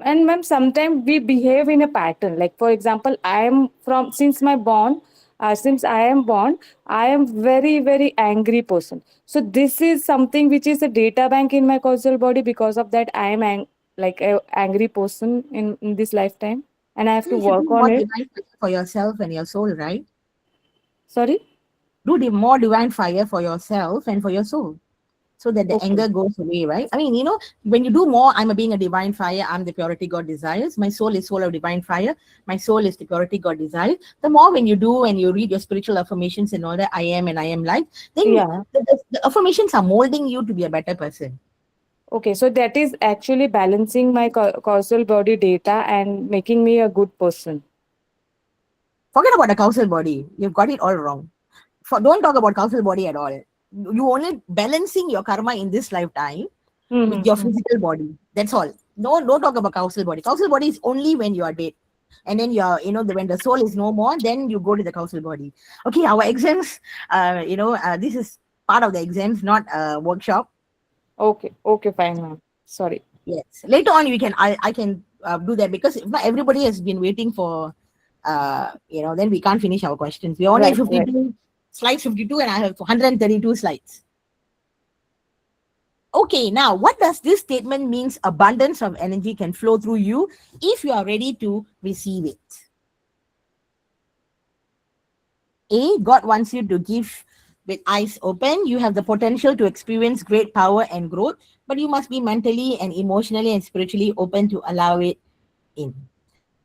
And ma'am, sometimes we behave in a pattern. Like for example, I am from since I am born, I am very angry person. So this is something which is a data bank in my causal body. Because of that, I am like a angry person in this lifetime, and I have to You should do work on more it. divine fire for yourself and your soul, right? Sorry. Do the more divine fire for yourself and for your soul, so that the Okay. anger goes away, right? I mean, you know, when you do more, I'm a being a divine fire, I'm the purity God desires. My soul is soul of divine fire. My soul is the purity God desires. The more when you do and you read your spiritual affirmations and all that, I am and I am light, then Yeah. the affirmations are molding you to be a better person. Okay. So that is actually balancing my causal body data and making me a good person. Forget about the causal body. You've got it all wrong. Don't talk about causal body at all. You only balancing your karma in this lifetime with your physical body. That's all. Don't talk about causal body. Causal body is only when you are dead. And then you're, when the soul is no more, then you go to the causal body. Okay, our exams, this is part of the exams, not a workshop. Okay. Okay. Fine, ma'am. Sorry. Yes. Later on, I can do that, because if not, everybody has been waiting for, then we can't finish our questions. We only have Right. 52 slides, 52, and I have 132 slides. Okay, now what does this statement means? Abundance of energy can flow through you if you are ready to receive it. A, God wants you to give with eyes open. You have the potential to experience great power and growth, but you must be mentally and emotionally and spiritually open to allow it in.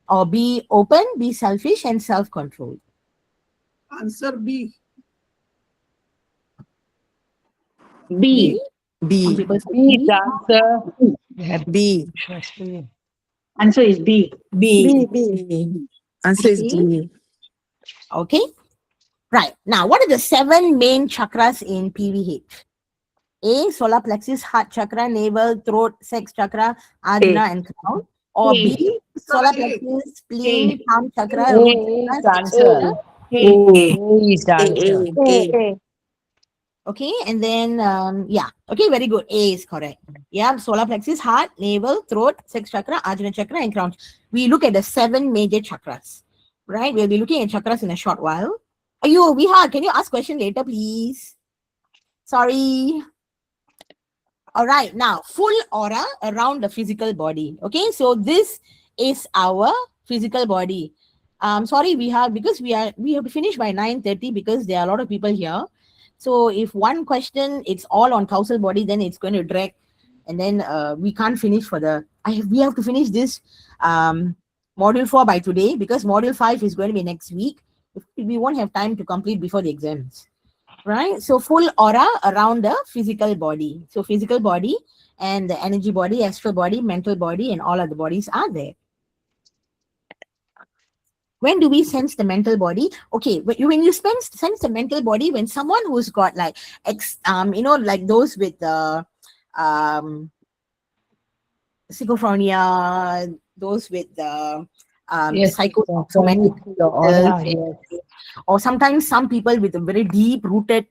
Or be open, be selfish and self-controlled. Answer B. B. Some B. people say B is B. the answer. B. Answer is B. B. B. Answer is B. Okay. Right. Now, what are the 7 main chakras in PVH? A, solar plexus, heart chakra, navel, throat, sex chakra, ajna, and crown. Or B, solar plexus, spleen, palm chakra, root A is chakra, the sex answer. chakra. A is the answer. Okay. Okay, and then okay, very good. A is correct. Yeah, solar plexus, heart, navel, throat, sex chakra, ajna chakra, and crown. We look at the 7 major chakras, right? We'll be looking at chakras in a short while. Viha, can you ask question later, please? Sorry. All right, now full aura around the physical body. Okay, so this is our physical body. Sorry, because we have to finish by 9:30, because there are a lot of people here. So if one question it's all on causal body, then it's going to drag, and then we can't finish we have to finish this module 4 by today, because module 5 is going to be next week. We won't have time to complete before the exams. Right? So full aura around the physical body. So physical body and the energy body, astral body, mental body, and all other bodies are there. When do we sense the mental body? Okay, when you sense the mental body, when someone who's got like like those with the schizophrenia, those with the Yes, psychosomatic your aura, yes. or sometimes some people with a very deep rooted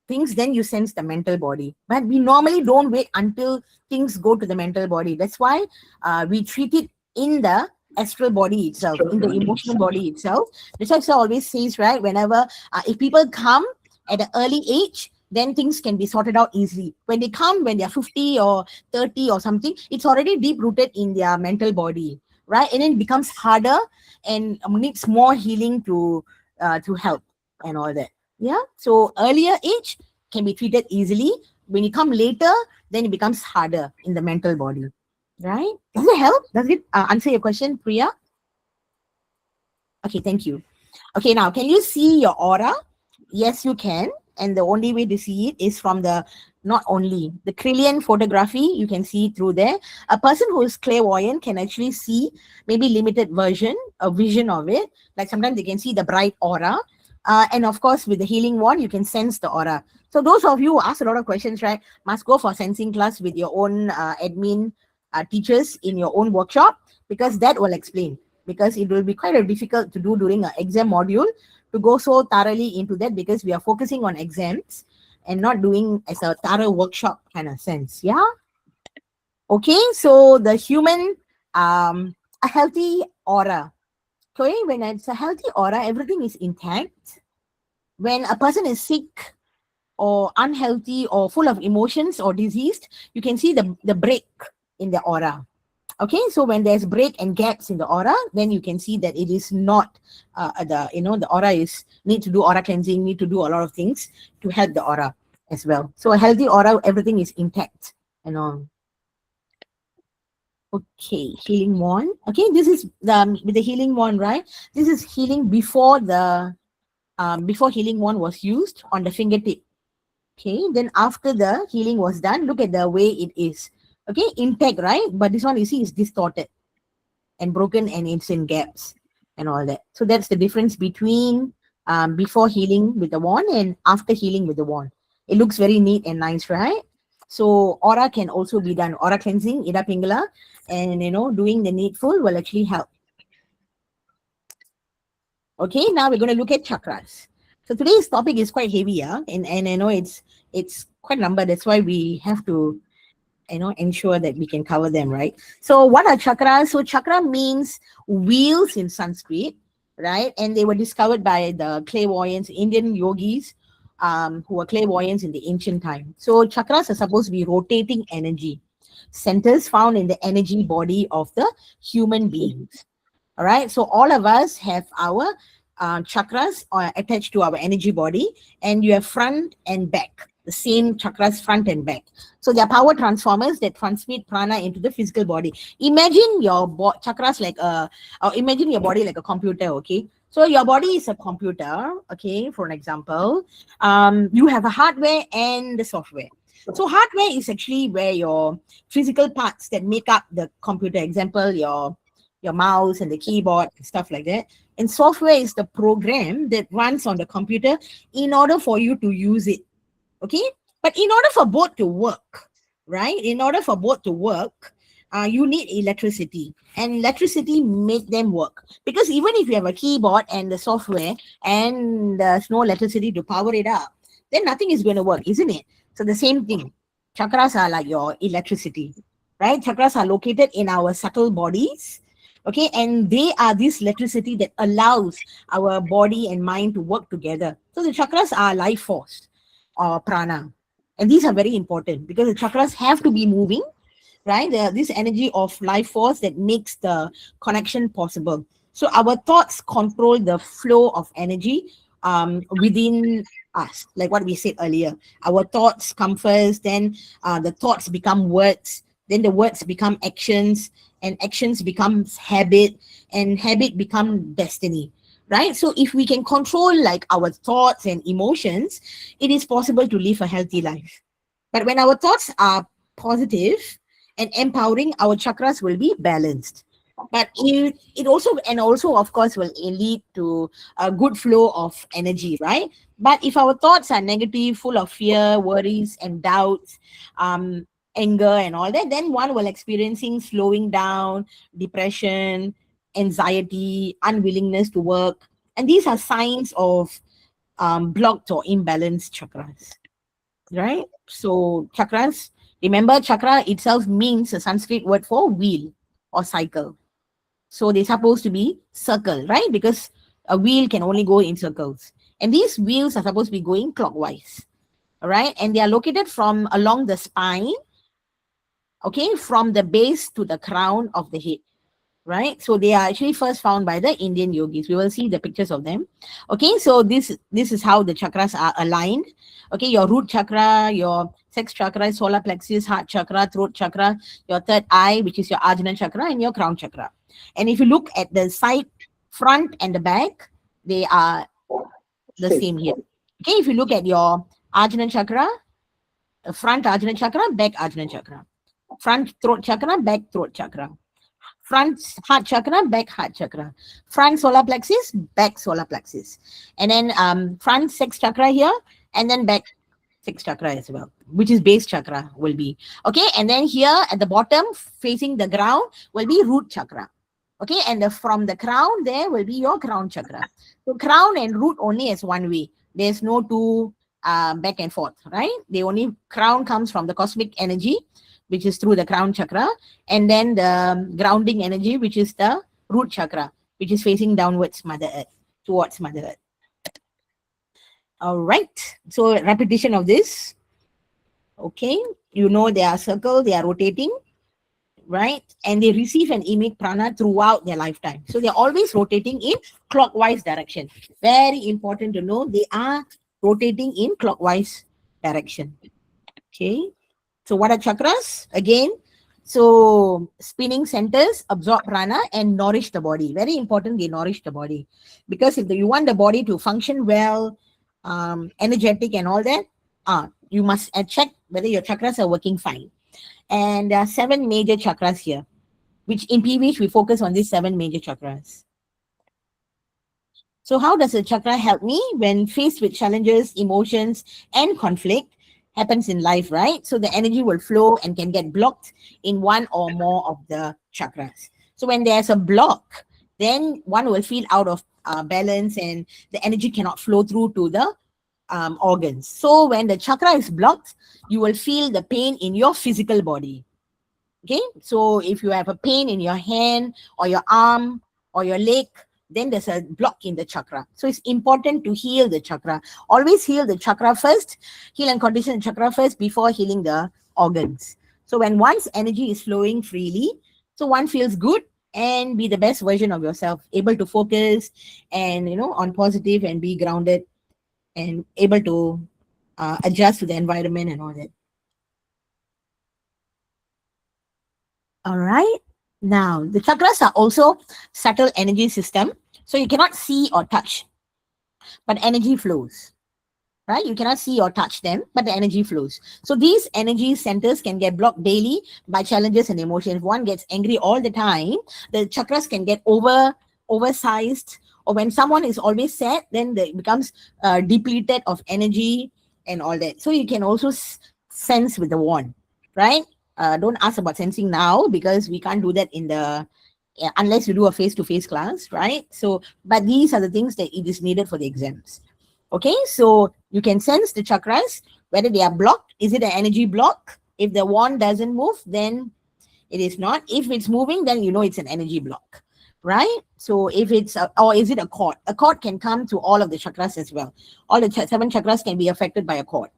things, then you sense the mental body. But we normally don't wait until things go to the mental body. That's why we treat it in the astral body itself, in the emotional body itself. That's why I always says, right, whenever if people come at an early age, then things can be sorted out easily. When they come when they're 50 or 30 or something, it's already deep rooted in their mental body, right? And then it becomes harder and needs more healing to help and all that. Yeah. So earlier age can be treated easily. When you come later, then it becomes harder in the mental body. Right? Does it help? Does it answer your question, Priya? Okay, thank you. Okay, now can you see your aura? Yes, you can. And the only way to see it is from the not only the Krillian photography, you can see through there. A person who is clairvoyant can actually see maybe limited a vision of it. Like sometimes they can see the bright aura. And of course, with the healing wand, you can sense the aura. So those of you who ask a lot of questions, right, must go for sensing class with your own admin teachers in your own workshop, because that will explain. Because it will be quite difficult to do during an exam module to go so thoroughly into that, because we are focusing on exams and not doing as a thorough workshop kind of sense. Yeah. Okay. So the human, a healthy aura. Okay. When it's a healthy aura, everything is intact. When a person is sick or unhealthy or full of emotions or diseased, you can see the break in the aura. Okay, so when there's break and gaps in the aura, then you can see that it is not the aura is need to do aura cleansing, need to do a lot of things to help the aura as well. So a healthy aura, everything is intact and all. Okay, healing wand. Okay, this is with the healing wand, right? This is healing before the before healing wand was used on the fingertip. Okay, then after the healing was done, look at the way it is. Okay, intact, right? But this one you see is distorted and broken and it's in gaps and all that. So that's the difference between before healing with the wand and after healing with the wand. It looks very neat and nice, right? So aura can also be done. Aura cleansing, Ida Pingala, and doing the needful will actually help. Okay, now we're going to look at chakras. So today's topic is quite heavy, yeah, and I know it's quite a number. That's why we have to ensure that we can cover them, right? So what are chakras? So chakra means wheels in Sanskrit, right? And they were discovered by the clairvoyants, Indian yogis, who were clairvoyants in the ancient time. So chakras are supposed to be rotating energy centers found in the energy body of the human beings. All right. So all of us have our chakras attached to our energy body, and you have front and back, the same chakras front and back. So they are power transformers that transmit prana into the physical body. Imagine your chakras like or imagine your body like a computer. Okay. So your body is a computer. Okay. For an example, you have a hardware and the software. So hardware is actually where your physical parts that make up the computer, example, your mouse and the keyboard and stuff like that. And software is the program that runs on the computer in order for you to use it. Okay. But in order for both to work, right? In order for both to work, you need electricity, and electricity make them work. Because even if you have a keyboard and the software and there's no electricity to power it up, then nothing is going to work, isn't it? So the same thing. Chakras are like your electricity, right? Chakras are located in our subtle bodies. Okay, and they are this electricity that allows our body and mind to work together. So the chakras are life force or prana. And these are very important because the chakras have to be moving, right? This energy of life force that makes the connection possible. So our thoughts control the flow of energy within us, like what we said earlier. Our thoughts come first, then the thoughts become words, then the words become actions, and actions becomes habit, and habit become destiny, right? So if we can control like our thoughts and emotions, it is possible to live a healthy life. But when our thoughts are positive and empowering, our chakras will be balanced. But it also of course will lead to a good flow of energy, right? But if our thoughts are negative, full of fear, worries and doubts, anger and all that, then one will experiencing slowing down, depression, anxiety, unwillingness to work. And these are signs of blocked or imbalanced chakras, right? So chakras, remember chakra itself means a Sanskrit word for wheel or cycle. So they're supposed to be circle, right? Because a wheel can only go in circles. And these wheels are supposed to be going clockwise, all right? And they are located from along the spine, okay, from the base to the crown of the head, right? So they are actually first found by the Indian yogis. We will see the pictures of them. Okay, so this is how the chakras are aligned. Okay, your root chakra, your sex chakra, solar plexus, heart chakra, throat chakra, your third eye, which is your Ajna chakra, and your crown chakra. And if you look at the side, front and the back, they are the same here. Okay, if you look at your Ajna chakra, front Ajna chakra, back Ajna chakra, front throat chakra, back throat chakra, front heart chakra, back heart chakra, front solar plexus, back solar plexus, and then front sex chakra here, and then back sex chakra as well, which is base chakra will be. Okay, and then here at the bottom facing the ground will be root chakra. Okay, and from the crown there will be your crown chakra. So crown and root only as one way. There's no two back and forth, right? The only crown comes from the cosmic energy, which is through the crown chakra, and then the grounding energy, which is the root chakra, which is facing downwards Mother Earth, towards Mother Earth. All right, so repetition of this. Okay, you know they are circle, they are rotating, right? And they receive and emit prana throughout their lifetime. So they're always rotating in clockwise direction. Very important to know they are rotating in clockwise direction. Okay. So what are chakras? Again, so spinning centers absorb prana and nourish the body. Very important, they nourish the body. Because if you want the body to function well, energetic and all that, you must check whether your chakras are working fine. And there are 7 major chakras here, which in PVH we focus on these 7 major chakras. So how does a chakra help me when faced with challenges, emotions, and conflict? Happens in life, right? So the energy will flow and can get blocked in one or more of the chakras. So when there's a block, then one will feel out of balance and the energy cannot flow through to the organs. So when the chakra is blocked, you will feel the pain in your physical body. Okay, so if you have a pain in your hand or your arm or your leg, then there's a block in the chakra. So it's important to heal the chakra. Always heal the chakra first, heal and condition the chakra first before healing the organs. So when one's energy is flowing freely, so one feels good and be the best version of yourself, able to focus and, on positive and be grounded and able to adjust to the environment and all that. All right. Now, the chakras are also subtle energy system. So you cannot see or touch, but energy flows, right? You cannot see or touch them, but the energy flows. So these energy centers can get blocked daily by challenges and emotions. If one gets angry all the time, the chakras can get oversized. Or when someone is always sad, then it becomes depleted of energy and all that. So you can also sense with the wand, right? Don't ask about sensing now because we can't do that unless you do a face-to-face class, right? So, but these are the things that it is needed for the exams. Okay, so you can sense the chakras, whether they are blocked. Is it an energy block? If the wand doesn't move, then it is not. If it's moving, then you know it's an energy block, right? So if it's, or is it a cord? A cord can come to all of the chakras as well. All the 7 chakras can be affected by a cord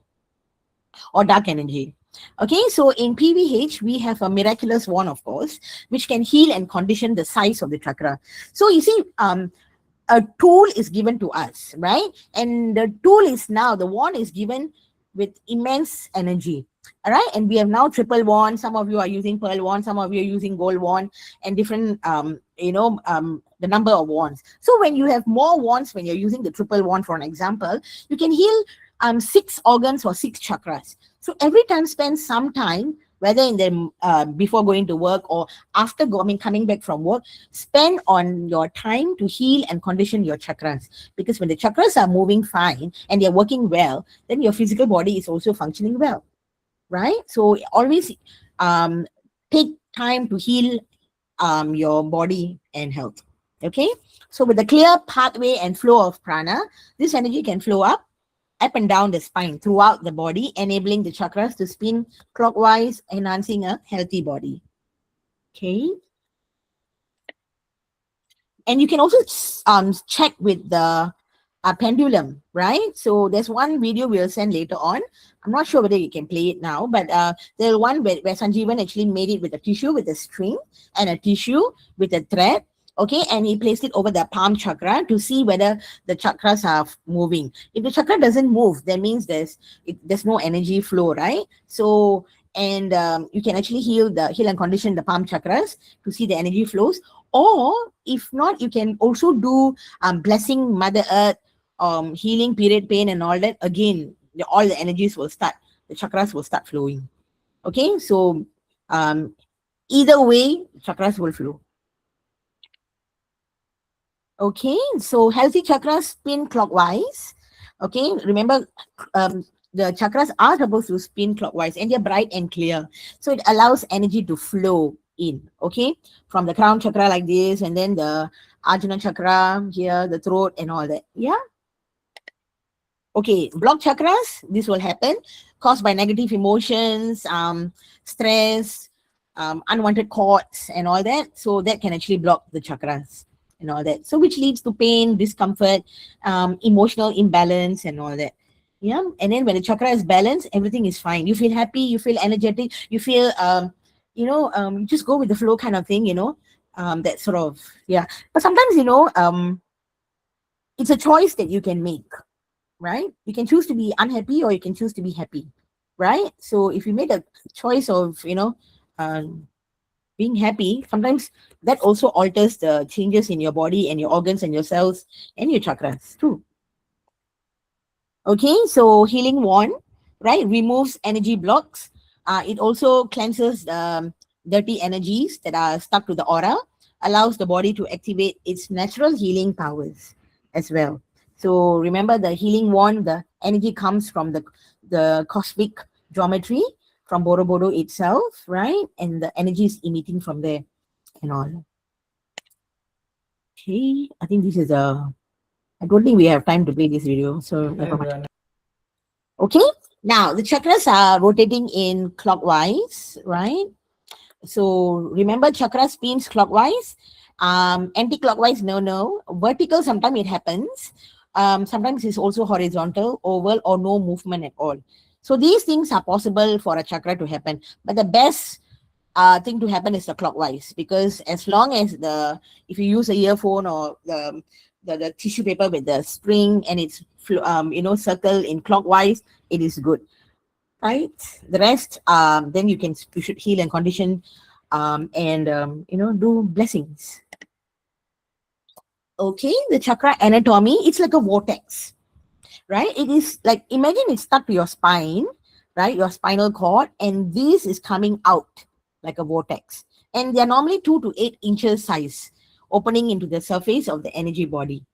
or dark energy. Okay, so in PVH, we have a miraculous wand, of course, which can heal and condition the size of the chakra. So you see, a tool is given to us, right? And the tool is now, the wand is given with immense energy, all right? And we have now triple wand. Some of you are using pearl wand, some of you are using gold wand, and different, the number of wands. So when you have more wands, when you're using the triple wand, for an example, you can heal 6 organs or 6 chakras. So every time spend some time, whether in the before going to work or after coming back from work, spend on your time to heal and condition your chakras. Because when the chakras are moving fine and they're working well, then your physical body is also functioning well, right? So always take time to heal your body and health. Okay, so with the clear pathway and flow of prana, this energy can flow up and down the spine throughout the body, enabling the chakras to spin clockwise, enhancing a healthy body. Okay, and you can also check with the pendulum, right? So there's one video we'll send later on. I'm not sure whether you can play it now, but there's one where Sanjeevan actually made it with a tissue with a string and a tissue with a thread. Okay, and he placed it over the palm chakra to see whether the chakras are moving. If the chakra doesn't move, that means there's no energy flow, right? So and you can actually heal and condition the palm chakras to see the energy flows. Or if not, you can also do blessing Mother Earth, healing period pain and all that. Again, all the energies will start, the chakras will start flowing. Okay, so either way, chakras will flow. Okay, so healthy chakras spin clockwise. Okay, remember the chakras are supposed to spin clockwise and they're bright and clear. So it allows energy to flow in, okay, from the crown chakra like this, and then the Ajna chakra here, the throat and all that. Yeah. Okay, blocked chakras, this will happen caused by negative emotions, stress, unwanted thoughts and all that. So that can actually block the chakras and all that. So which leads to pain, discomfort, emotional imbalance and all that. Yeah. And then when the chakra is balanced, everything is fine. You feel happy, you feel energetic, you feel, you just go with the flow kind of thing, that sort of, yeah. But sometimes, it's a choice that you can make, right? You can choose to be unhappy or you can choose to be happy, right? So if you made a choice of, being happy, sometimes that also alters the changes in your body and your organs and your cells and your chakras too. Okay, so healing wand, right, removes energy blocks. It also cleanses dirty energies that are stuck to the aura, allows the body to activate its natural healing powers as well. So remember, the healing wand, the energy comes from the cosmic geometry, from Borobudur itself, right? And the energy is emitting from there and all. Okay, I think this is I don't think we have time to play this video, so never mind. Okay, now the chakras are rotating in clockwise, right? So remember, chakra spins clockwise, anti-clockwise, no. Vertical, sometimes it happens. Sometimes it's also horizontal, oval, or no movement at all. So these things are possible for a chakra to happen, but the best thing to happen is the clockwise, because as long as if you use a earphone or the tissue paper with the spring and it's circle in clockwise, it is good, right? The rest, then you should heal and condition, and do blessings. Okay, the chakra anatomy, it's like a vortex, right? It is like, imagine it's stuck to your spine, right? Your spinal cord, and this is coming out like a vortex. And they're normally 2 to 8 inches size, opening into the surface of the energy body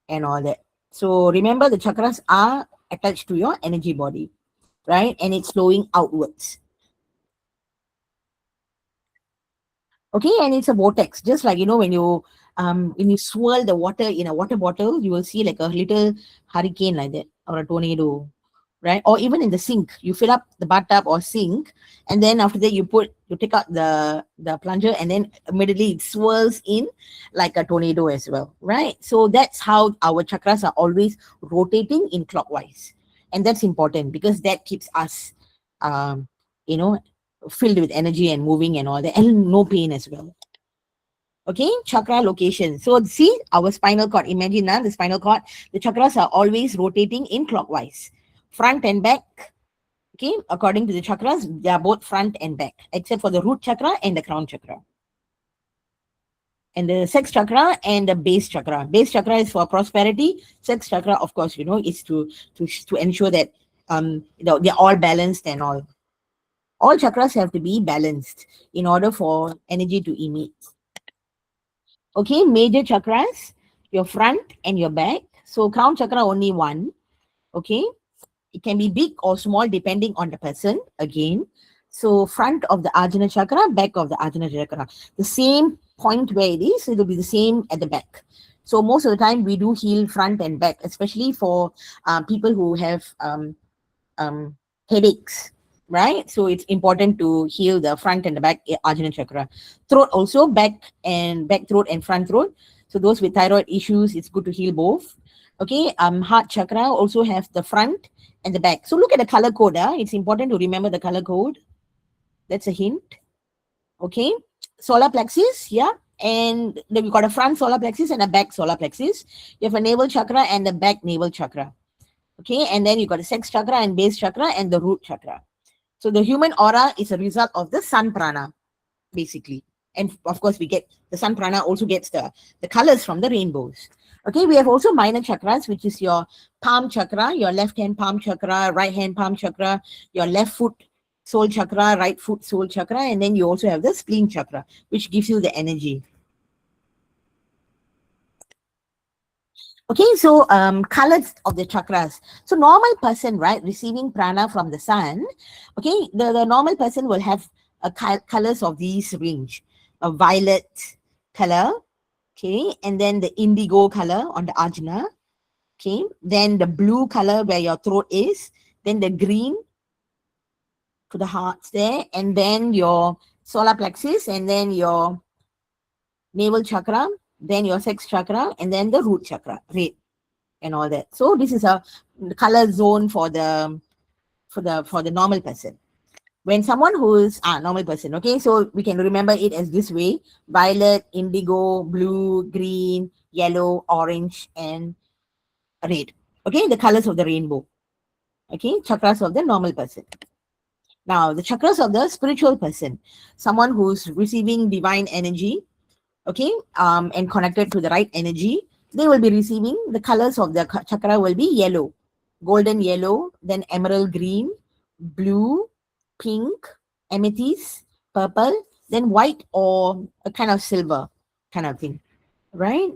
and all that. So remember, the chakras are attached to your energy body, right? And it's flowing outwards. Okay, and it's a vortex, just like, when you swirl the water in a water bottle, you will see like a little hurricane like that, or a tornado, right? Or even in the sink, you fill up the bathtub or sink, and then after that you take out the plunger, and then immediately it swirls in like a tornado as well, right? So that's how our chakras are always rotating in clockwise, and that's important because that keeps us filled with energy and moving and all that, and no pain as well. Okay, chakra location. So see our spinal cord. Imagine now the spinal cord, the chakras are always rotating in clockwise, front and back. Okay, according to the chakras, they are both front and back, except for the root chakra and the crown chakra. And the sex chakra and the base chakra. Base chakra is for prosperity. Sex chakra, of course, is to ensure that they're all balanced and all. All chakras have to be balanced in order for energy to emit. Okay, major chakras, your front and your back. So crown chakra only one. Okay, it can be big or small depending on the person again. So front of the Ajna chakra, back of the Ajna chakra. The same point where it is, it will be the same at the back. So most of the time we do heal front and back, especially for people who have headaches, right? So it's important to heal the front and the back Ajna chakra. Throat also, back throat and front throat. So those with thyroid issues, it's good to heal both. Okay, heart chakra also have the front and the back. So look at the color code. It's important to remember the color code. That's a hint. Okay, solar plexus, yeah. And then we got a front solar plexus and a back solar plexus. You have a navel chakra and the back navel chakra. Okay, and then you got a sex chakra and base chakra and the root chakra. So the human aura is a result of the sun prana, basically. And of course, we get the sun prana also gets the colors from the rainbows. Okay, we have also minor chakras, which is your palm chakra, your left hand palm chakra, right hand palm chakra, your left foot soul chakra, right foot soul chakra, and then you also have the spleen chakra, which gives you the energy. Okay, so colors of the chakras. So normal person, right, receiving prana from the sun, okay, the normal person will have colors of these range. A violet color, okay, and then the indigo color on the ajna, okay, then the blue color where your throat is, then the green to the hearts there, and then your solar plexus, and then your navel chakra, then your sex chakra, and then the root chakra, red, and all that. So this is a color zone for the normal person. When someone who is normal person, okay, so we can remember it as this way: violet, indigo, blue, green, yellow, orange, and red. Okay, the colors of the rainbow. Okay, chakras of the normal person. Now, the chakras of the spiritual person, someone who's receiving divine energy, okay, and connected to the right energy, they will be receiving the colors of the chakra will be yellow, golden yellow, then emerald green, blue, pink, amethyst, purple, then white or a kind of silver kind of thing, right?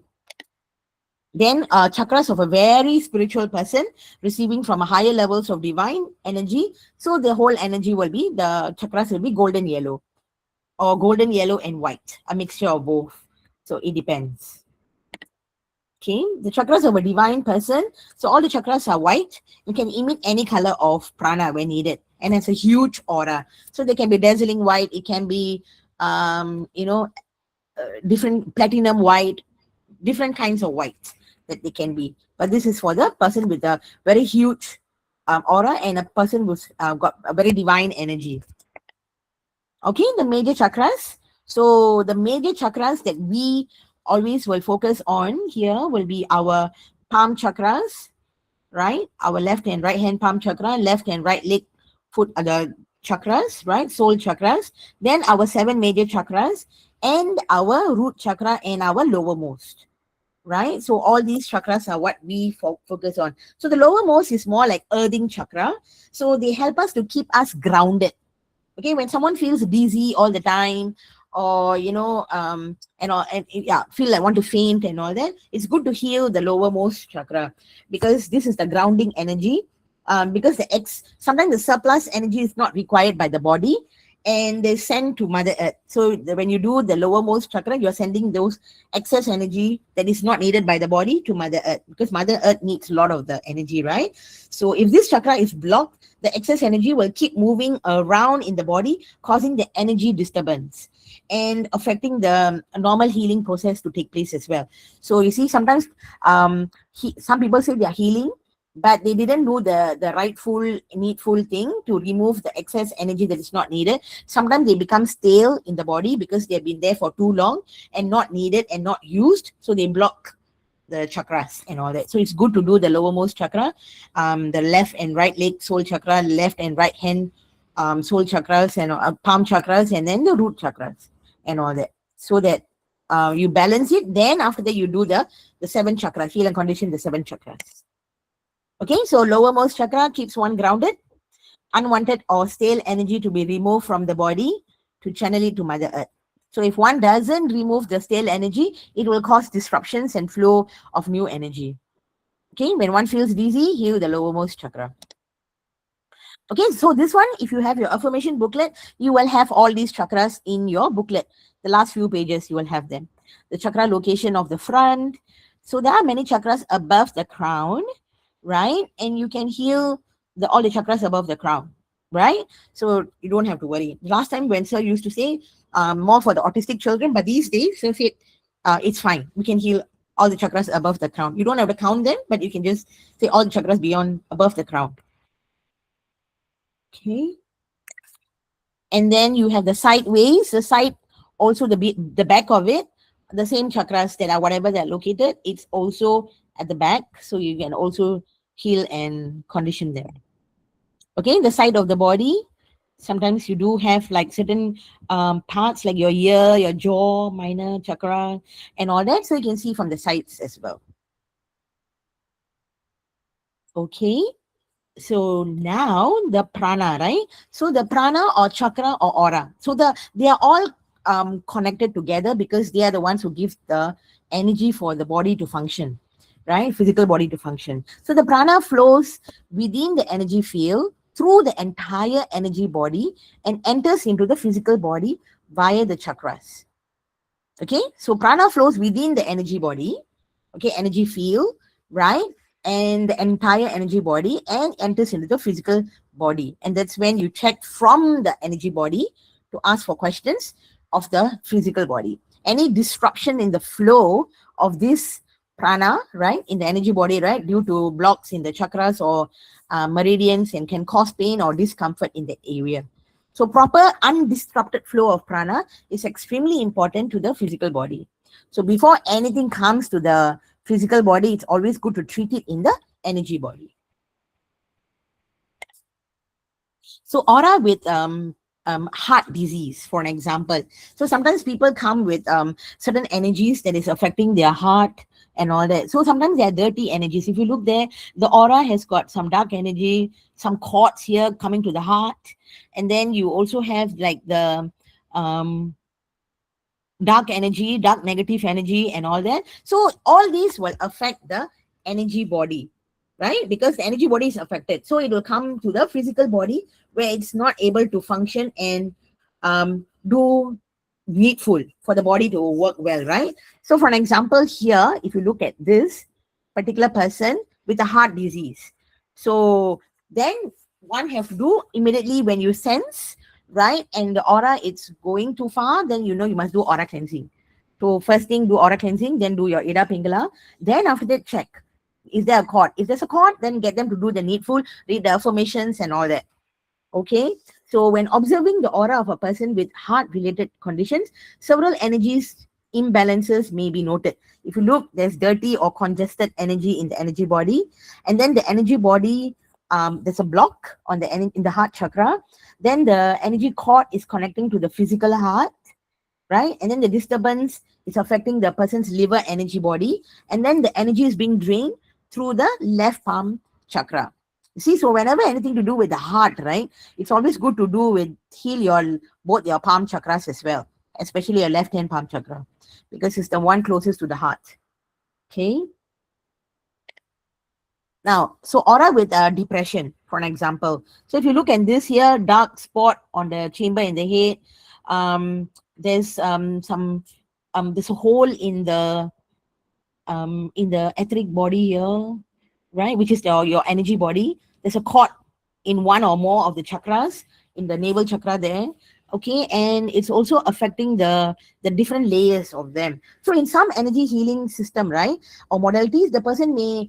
Then chakras of a very spiritual person receiving from a higher levels of divine energy. So the whole energy will be, the chakras will be golden yellow or golden yellow and white, a mixture of both. So it depends. Okay, the chakras of a divine person. So all the chakras are white. You can emit any color of prana when needed. And it's a huge aura. So they can be dazzling white. It can be, different platinum white, different kinds of white that they can be. But this is for the person with a very huge aura and a person who's got a very divine energy. Okay, the major chakras. So the major chakras that we always will focus on here will be our palm chakras, right? Our left and right hand palm chakra, left and right leg, foot, the chakras, right? Soul chakras. Then our 7 major chakras and our root chakra and our lowermost, right? So all these chakras are what we focus on. So the lowermost is more like earthing chakra. So they help us to keep us grounded. Okay, when someone feels dizzy all the time, or feel like want to faint and all that, it's good to heal the lowermost chakra, because this is the grounding energy. Because sometimes the surplus energy is not required by the body, and they send to Mother Earth. So when you do the lowermost chakra, you're sending those excess energy that is not needed by the body to Mother Earth, because Mother Earth needs a lot of the energy, right? So if this chakra is blocked, the excess energy will keep moving around in the body, causing the energy disturbance and affecting the normal healing process to take place as well. So you see, sometimes some people say they are healing, but they didn't do the rightful, needful thing to remove the excess energy that is not needed. Sometimes they become stale in the body because they've been there for too long and not needed and not used. So they block the chakras and all that. So it's good to do the lowermost chakra, the left and right leg soul chakra, left and right hand soul chakras and palm chakras, and then the root chakras and all that. So that you balance it. Then after that, you do the 7 chakras, heal and condition the 7 chakras. Okay, so lowermost chakra keeps one grounded, unwanted or stale energy to be removed from the body to channel it to Mother Earth. So if one doesn't remove the stale energy, it will cause disruptions and flow of new energy. Okay, when one feels dizzy, heal the lowermost chakra. Okay, so this one, if you have your affirmation booklet, you will have all these chakras in your booklet. The last few pages, you will have them. The chakra location of the front. So there are many chakras above the crown, right? And you can heal all the chakras above the crown, right? So you don't have to worry. Last time when sir used to say more for the autistic children, but these days, sir said it's fine. We can heal all the chakras above the crown. You don't have to count them, but you can just say all the chakras beyond, above the crown. Okay. And then you have the sideways, the side, also the back of it, the same chakras that are whatever they're located, it's also at the back. So you can also heal and condition them. Okay, the side of the body, sometimes you do have like certain parts like your ear, your jaw, minor chakra, and all that. So you can see from the sides as well. Okay. So now the prana, right? So the prana or chakra or aura. So they are all connected together because they are the ones who give the energy for the body to function, right? Physical body to function. So the prana flows within the energy field through the entire energy body and enters into the physical body via the chakras. Okay, so prana flows within the energy body, okay, energy field, right? And the entire energy body and enters into the physical body. And that's when you check from the energy body to ask for questions of the physical body. Any disruption in the flow of this prana, right, in the energy body, right, due to blocks in the chakras or meridians, and can cause pain or discomfort in the area. So proper undisrupted flow of prana is extremely important to the physical body. So before anything comes to the physical body, it's always good to treat it in the energy body. So aura with heart disease, for an example. So sometimes people come with certain energies that is affecting their heart and all that. So sometimes they are dirty energies. If you look there, the aura has got some dark energy, some cords here coming to the heart. And then you also have like the dark energy, dark negative energy and all that. So all these will affect the energy body, right? Because the energy body is affected. So it will come to the physical body where it's not able to function and do needful for the body to work well, right? So for an example here, if you look at this particular person with a heart disease, so then one have to do immediately when you sense, right, and the aura it's going too far, then you know you must do aura cleansing. So first thing, do aura cleansing, then do your Ida Pingala. Then after that, check, is there a cord? If there's a cord, then get them to do the needful, read the affirmations and all that. Okay, so when observing the aura of a person with heart-related conditions, several energies imbalances may be noted. If you look, there's dirty or congested energy in the energy body, and then the energy body, there's a block on the in the heart chakra. Then the energy cord is connecting to the physical heart, right? And then the disturbance is affecting the person's liver energy body, and then the energy is being drained through the left palm chakra. See, so whenever anything to do with the heart, right, it's always good to do with heal both your palm chakras as well, especially your left hand palm chakra, because it's the one closest to the heart. Okay. Now, so aura with depression, for an example. So if you look at this here, dark spot on the chamber in the head, there's there's a hole in the etheric body here, right, which is your energy body. There's a cord in one or more of the chakras, in the navel chakra there. Okay, and it's also affecting the different layers of them. So in some energy healing system, right, or modalities, the person may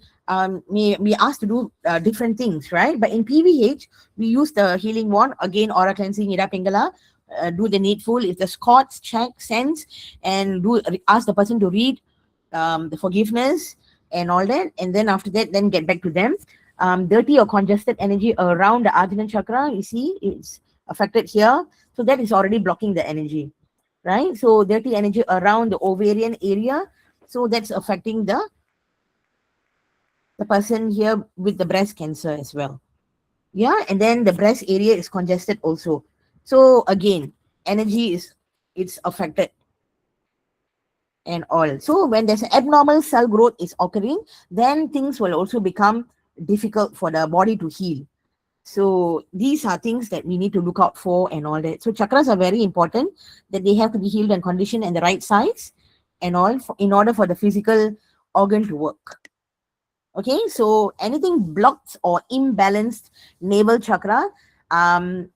be asked to do different things, right? But in PVH, we use the healing wand, again, aura cleansing, Ida Pingala, do the needful. If the Scots check, sense, and ask the person to read the forgiveness and all that, and then after that, then get back to them. Dirty or congested energy around the Ajna chakra, you see, it's affected here. So that is already blocking the energy, right? So dirty energy around the ovarian area, so that's affecting the person here with the breast cancer as well. Yeah, and then the breast area is congested also. So again, energy it's affected and all. So when there's an abnormal cell growth is occurring, then things will also become difficult for the body to heal. So these are things that we need to look out for and all that. So chakras are very important, that they have to be healed and conditioned and the right size and all in order for the physical organ to work. Okay, so anything blocked or imbalanced navel chakra,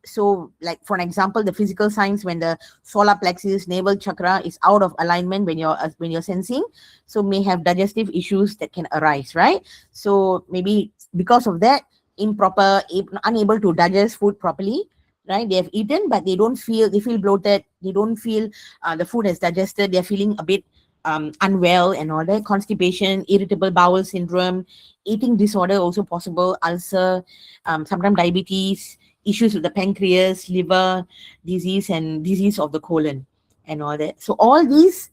so like for an example, the physical signs when the solar plexus navel chakra is out of alignment when you're sensing, so may have digestive issues that can arise, right? So maybe because of that, unable to digest food properly, right? They have eaten but they feel bloated, they don't feel the food has digested, they're feeling a bit unwell and all that, constipation, irritable bowel syndrome, eating disorder also possible, ulcer, sometimes diabetes, issues with the pancreas, liver disease, and disease of the colon and all that. So all these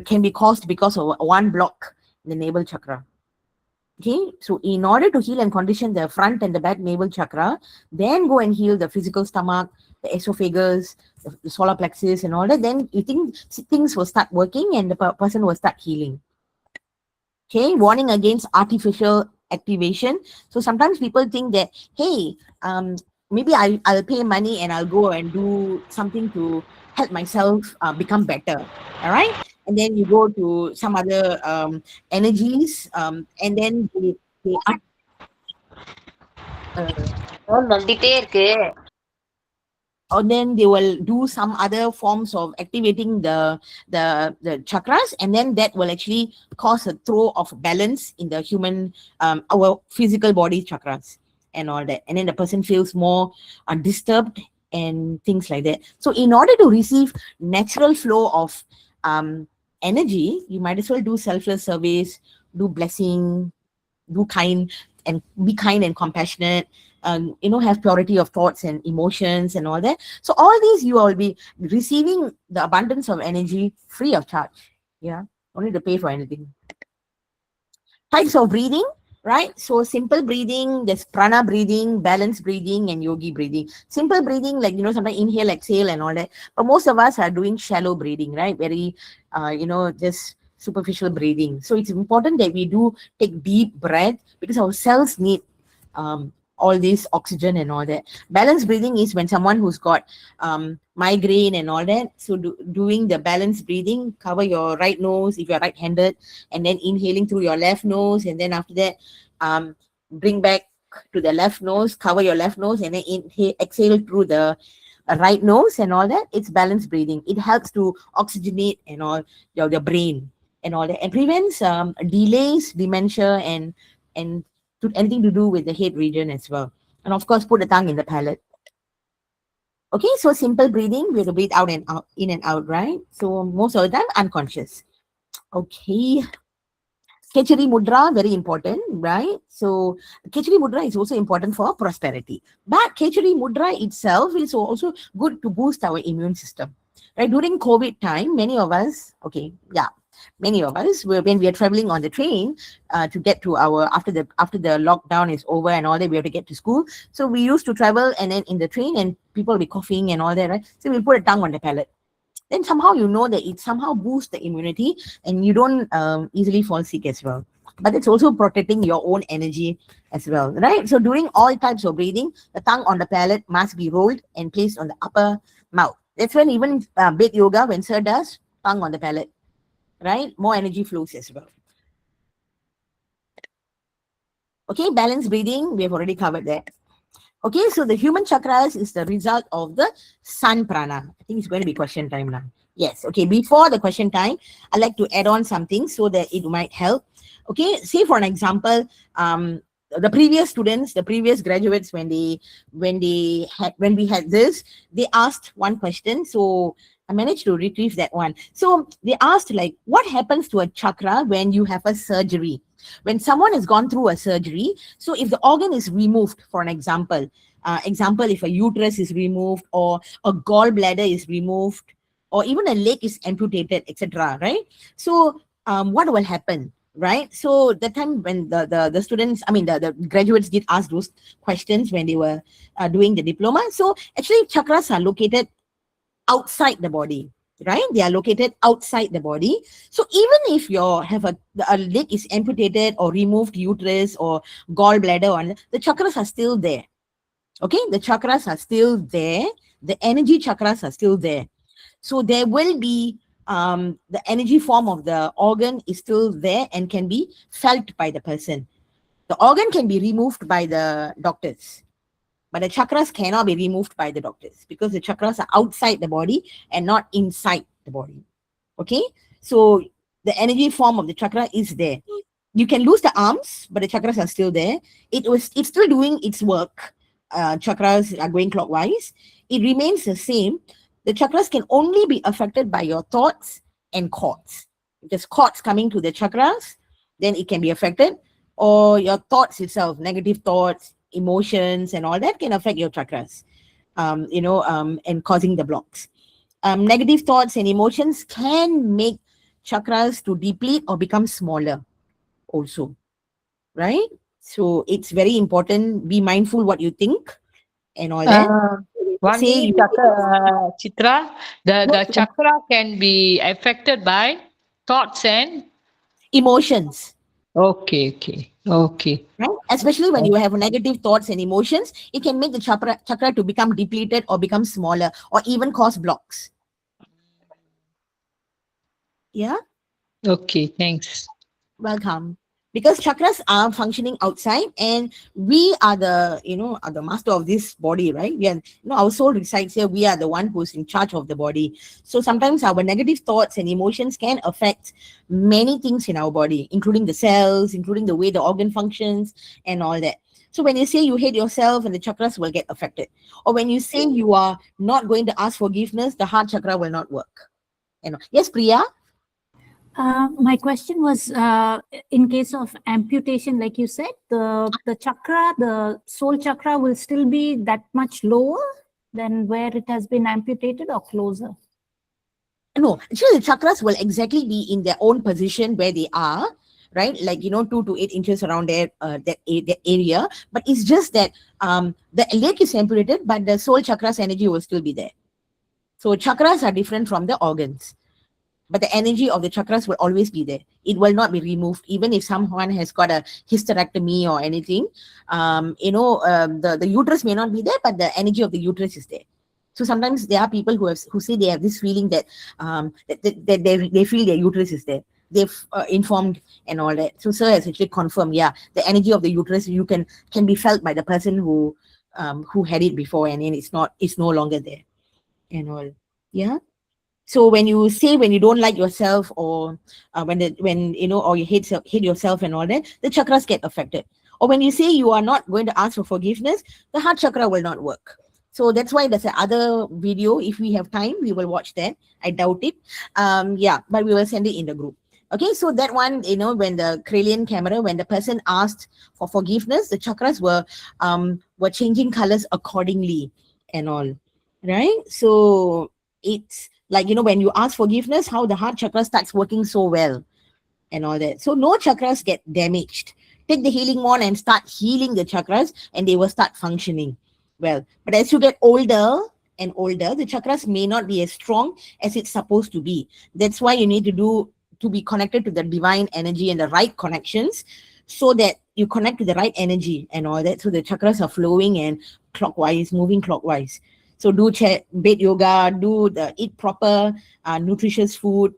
can be caused because of one block in the navel chakra. Okay, so in order to heal and condition the front and the back navel chakra, then go and heal the physical stomach, the esophagus, the solar plexus and all that, then you think things will start working and the person will start healing. Okay, warning against artificial activation. So sometimes people think that, hey, maybe I'll pay money and I'll go and do something to help myself become better. All right. And then you go to some other energies and then they வந்துட்டே இருக்கு. or then they will do some other forms of activating the chakras, and then that will actually cause a throw of balance in the human our physical body chakras and all that, and then the person feels more disturbed and things like that. So in order to receive natural flow of energy, you might as well do selfless service, do blessing, do kind and be kind and compassionate, have purity of thoughts and emotions and all that. So all these you will be receiving the abundance of energy free of charge. Yeah, don't need to pay for anything. Types of breathing, right? So simple breathing, there's prana breathing, balanced breathing, and yogi breathing. Simple breathing, like, sometimes inhale, exhale and all that. But most of us are doing shallow breathing, right? Very, just superficial breathing. So it's important that we do take deep breath because our cells need all this oxygen and all that. Balanced breathing is when someone who's got migraine and all that. So doing the balanced breathing, cover your right nose if you're right-handed, and then inhaling through your left nose, and then after that, bring back to the left nose, cover your left nose, and then exhale through the right nose and all that. It's balanced breathing. It helps to oxygenate and all your brain and all that, and prevents delays, dementia, and anything to do with the head region as well. And of course, put the tongue in the palate. Okay, so simple breathing, we have to breathe out and out, in and out, right? So most of the time, unconscious. Okay. Kechari mudra, very important, right? So Kechari mudra is also important for prosperity. But Kechari mudra itself is also good to boost our immune system. Right? During COVID time, many of us, when we are traveling on the train to get to after the lockdown is over and all that, we have to get to school. So we used to travel, and then in the train, and people will be coughing and all that, right? So we put a tongue on the palate. Then somehow that it somehow boosts the immunity and you don't easily fall sick as well. But it's also protecting your own energy as well, right? So during all types of breathing, the tongue on the palate must be rolled and placed on the upper mouth. That's when even bed yoga, when sir does, tongue on the palate, right? More energy flows as well. Okay, balanced breathing, we have already covered that. Okay, so the human chakras is the result of the sun prana. I think it's going to be question time now. Yes, okay, before the question time, I'd like to add on something so that it might help. Okay, say for an example, the previous students, the previous graduates, when we had this, they asked one question. So I managed to retrieve that one. So they asked, like, what happens to a chakra when you have a surgery? When someone has gone through a surgery, so if the organ is removed, for an example, if a uterus is removed, or a gallbladder is removed, or even a leg is amputated, etc., right? So what will happen, right? So the time when the students, the graduates did ask those questions when they were doing the diploma. So actually chakras are located outside the body, right? They are located outside the body. So even if a leg is amputated or removed uterus or gallbladder, the chakras are still there. Okay, the chakras are still there. The energy chakras are still there. So there will be the energy form of the organ is still there and can be felt by the person. The organ can be removed by the doctors, but the chakras cannot be removed by the doctors because the chakras are outside the body and not inside the body. Okay, so the energy form of the chakra is there. You can lose the arms, but the chakras are still there. It's still doing its work. Chakras are going clockwise. It remains the same. The chakras can only be affected by your thoughts and chords. If there's chords coming to the chakras, then it can be affected, or your thoughts itself, negative thoughts, emotions, and all that can affect your chakras, and causing the blocks. Negative thoughts and emotions can make chakras to deplete or become smaller also, right? So it's very important. Be mindful what you think and all that. One Say minute, you Chitra. The chakra can be affected by thoughts and emotions, okay. right? Especially when you have negative thoughts and emotions, it can make the chakra to become depleted or become smaller or even cause blocks. Yeah, Okay, thanks. welcome. Because chakras are functioning outside, and we are the master of this body, right? We are, our soul resides here. We are the one who's in charge of the body. So sometimes our negative thoughts and emotions can affect many things in our body, including the cells, including the way the organ functions and all that. So when you say you hate yourself, and the chakras will get affected, or when you say you are not going to ask forgiveness, the heart chakra will not work. Yes, Priya. My question was, in case of amputation, like you said, the chakra, the soul chakra, will still be that much lower than where it has been amputated, or closer? No, actually the chakras will exactly be in their own position where they are, right? Like 2 to 8 inches around there, that area. But it's just that the leg is amputated, but the soul chakras energy will still be there. So chakras are different from the organs, but the energy of the chakras will always be there. It will not be removed, even if someone has got a hysterectomy or anything. The uterus may not be there, but the energy of the uterus is there. So sometimes there are people who say they have this feeling that that they feel their uterus is there. They've informed and all that. So sir has actually confirmed, yeah, the energy of the uterus can be felt by the person who had it before, and then it's no longer there and all. Yeah. So when you don't like yourself, or or you hate yourself and all that, the chakras get affected. Or when you say you are not going to ask for forgiveness, the heart chakra will not work. So that's why there's another video. If we have time, we will watch that. I doubt it. But we will send it in the group. Okay, so that one, when the Kralian camera, when the person asked for forgiveness, the chakras were changing colors accordingly and all, right? So it's like, when you ask forgiveness, how the heart chakra starts working so well and all that. So no chakras get damaged. Take the healing wand and start healing the chakras, and they will start functioning well. But as you get older and older, the chakras may not be as strong as it's supposed to be. That's why you need to be connected to the divine energy and the right connections, so that you connect to the right energy and all that. So the chakras are flowing and moving clockwise. So do bed yoga, eat proper, nutritious food.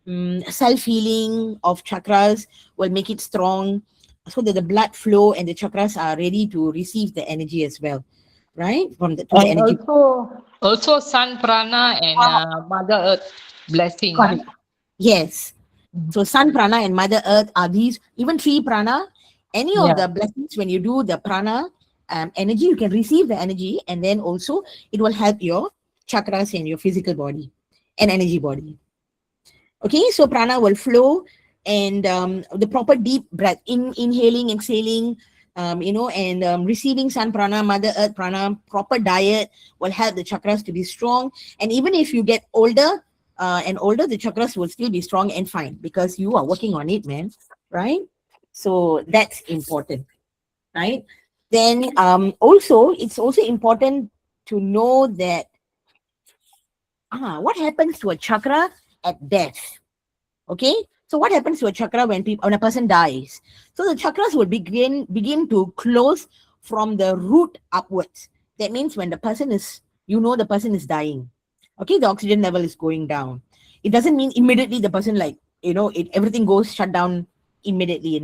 Self-healing of chakras will make it strong, so that the blood flow and the chakras are ready to receive the energy as well, right? From the energy. Also sun prana and Mother Earth blessing. Correct. Yes. So sun prana and Mother Earth are these, even tree prana, any of the blessings. When you do the prana energy, you can receive the energy, and then also it will help your chakras and your physical body and energy body. Okay, so prana will flow, and the proper deep breath, inhaling, exhaling, receiving sun prana, Mother Earth prana, proper diet will help the chakras to be strong. And even if you get older and older, the chakras will still be strong and fine, because you are working on it, man, right? So that's important, right? Then also, it's also important to know that what happens to a chakra at death. Okay, so what happens to a chakra when a person dies? So the chakras will begin to close from the root upwards. That means when the person is, the person is dying. Okay, the oxygen level is going down. It doesn't mean immediately the person everything goes shut down immediately,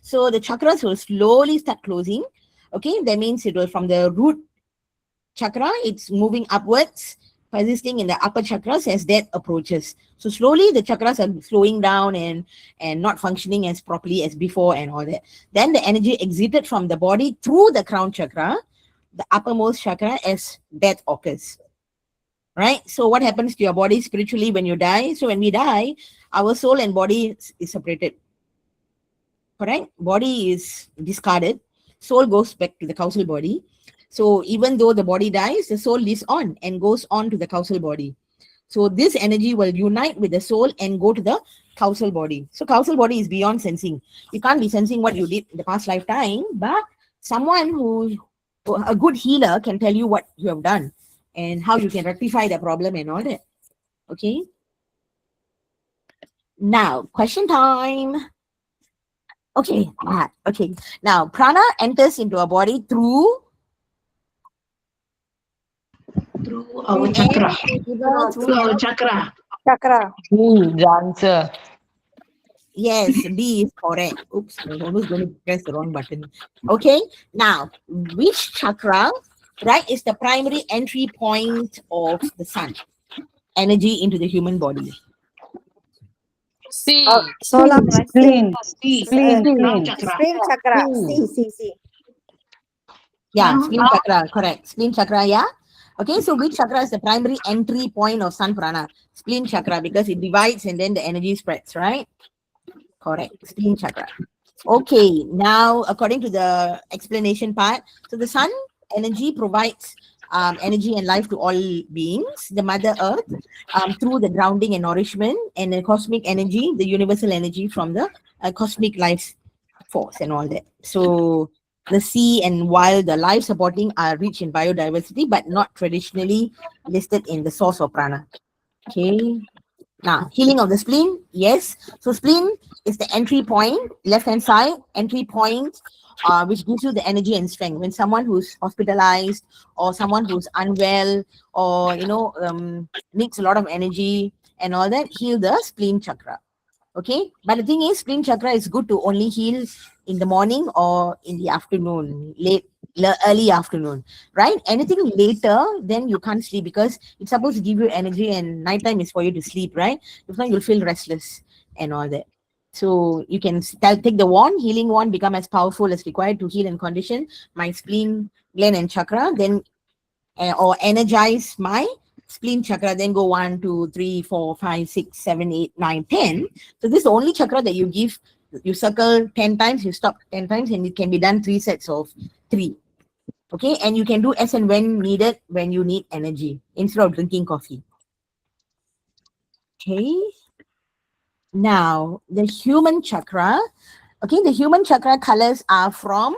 So the chakras will slowly start closing. Okay, that means it will from the root chakra, it's moving upwards, persisting in the upper chakras as death approaches. So slowly the chakras are slowing down and not functioning as properly as before and all that. Then the energy exited from the body through the crown chakra, the uppermost chakra, as death occurs. Right? So what happens to your body spiritually when you die? So when we die, our soul and body is separated. Correct? Body is discarded. Soul goes back to the causal body. So even though the body dies, the soul lives on and goes on to the causal body. So this energy will unite with the soul and go to the causal body. So causal body is beyond sensing. You can't be sensing what you did in the past lifetime, but someone a good healer can tell you what you have done and how you can rectify the problem and all that. Okay. Now, question time. Okay. Okay. Now, prana enters into our body through our chakra. Through our chakra. Chakra. The answer. Yes, B is correct. Oops, I was almost going to press the wrong button. Okay, now, which chakra, right, is the primary entry point of the sun? Energy into the human body. C. Solar plexus. Crown chakra. Spleen chakra. C. Yeah, spleen chakra, correct. Spleen chakra, yeah. Okay, so which chakra is the primary entry point of sun prana? Spleen chakra, because it divides and then the energy spreads, right? Correct. Spleen chakra. Okay, now according to the explanation part, so the sun energy provides energy and life to all beings, the Mother Earth, through the grounding and nourishment, and the cosmic energy, the universal energy from the cosmic life force and all that. So the sea and wild, the life supporting are rich in biodiversity, but not traditionally listed in the source of prana. Okay. Now, healing of the spleen, yes. So spleen is the entry point, left-hand side, entry point, which gives you the energy and strength. When someone who's hospitalized or someone who's unwell or, needs a lot of energy and all that, heal the spleen chakra. Okay. But the thing is, spleen chakra is good to only heal in the morning or in the afternoon, early afternoon, right? Anything later, then you can't sleep because it's supposed to give you energy and nighttime is for you to sleep, right? If not, you'll feel restless and all that. So you can take the wand, healing wand, become as powerful as required to heal and condition my spleen, gland and chakra, then or energize my spleen chakra, then go 1, 2, 3, 4, 5, 6, 7, 8, 9, 10. So this is the only chakra that you give, you circle 10 times, you stop 10 times, and it can be done 3 sets of 3. Okay, and you can do as and when needed when you need energy instead of drinking coffee. Okay. Now, the human chakra. Okay, the human chakra colors are from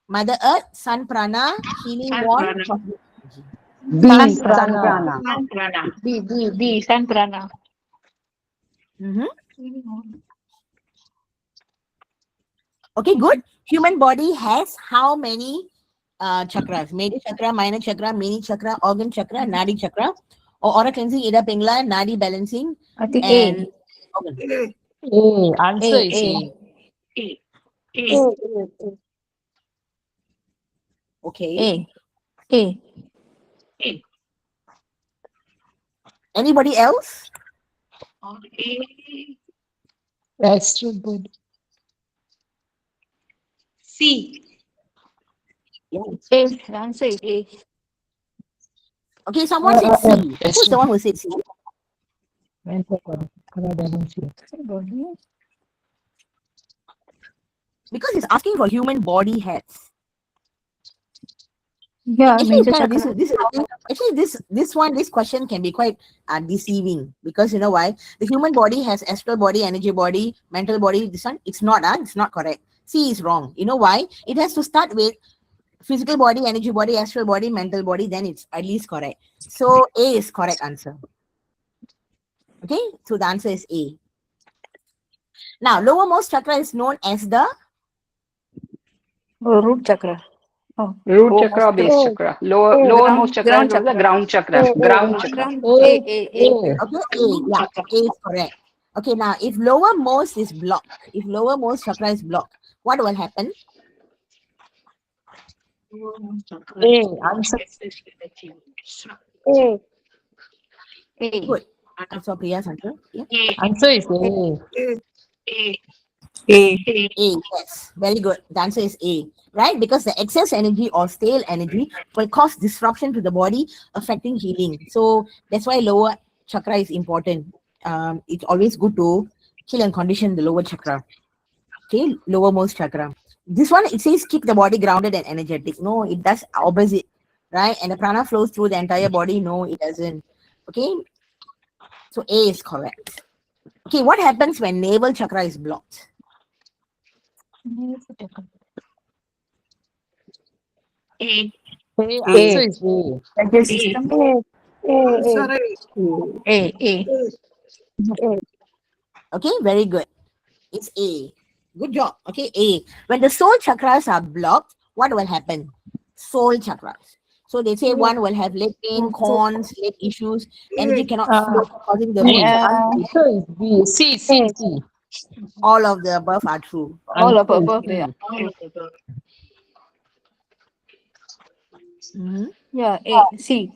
Mother Earth, Sun Prana, Healing Wand, B. Prana. B. Sun prana. Okay, good. Human body has how many chakras? Major chakra, minor chakra, mini chakra, organ chakra, nadi chakra, or aura cleansing, ida pingla, nadi balancing, I think and A. organ. A. Answer is A. Okay. A. Anybody else? That's too good. C. Yes. A. The answer is A. Okay, someone said C. Yes. Who's the one who said C? Because it's asking for human body heads. Yeah, major chakra. This question can be quite deceiving because you know why? The human body has astral body, energy body, mental body. This one, it's not correct. C is wrong. You know why? It has to start with physical body, energy body, astral body, mental body. Then it's at least correct. So A is correct answer. Okay, so the answer is A. Now, lowermost chakra is known as the Root chakra. Root chakra or base chakra? Lowermost chakra is the ground chakra. Ground chakra. Okay, A, yeah, A is correct. Okay, now if lowermost is blocked, if lowermost chakra is blocked, what will happen? Answer. Good. I saw Priya's answer. Yeah. Answer is A. A, yes. Very good. The answer is A, right? Because the excess energy or stale energy will cause disruption to the body, affecting healing. So that's why lower chakra is important. It's always good to heal and condition the lower chakra. Okay, lowermost chakra. This one, it says keep the body grounded and energetic. No, it does opposite, right? And the prana flows through the entire body. No, it doesn't. Okay, so A is correct. Okay, what happens when navel chakra is blocked? Answer is A. Okay, very good. It's A. Good job. Okay, A. When the soul chakras are blocked, what will happen? Soul chakras. So they say one will have leg pain, corns, leg issues, energy cannot flow, causing the root chakra. Answer is B. C. All of the above are true. All of above, yeah. Yeah, A, C.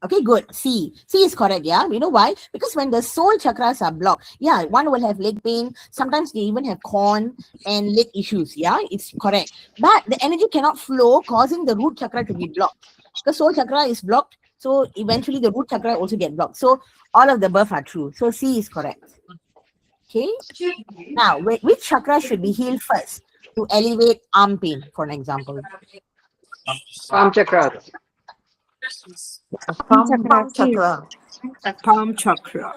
Okay, good. C. C is correct, yeah. You know why? Because when the soul chakras are blocked, yeah, one will have leg pain. Sometimes they even have corn and leg issues. Yeah, it's correct. But the energy cannot flow, causing the root chakra to be blocked. Because soul chakra is blocked, so eventually the root chakra also get blocked. So all of the above are true. So C is correct. Okay. Now, which chakra should be healed first to elevate arm pain, for an example? Palm chakra. Palm chakra. Palm chakra.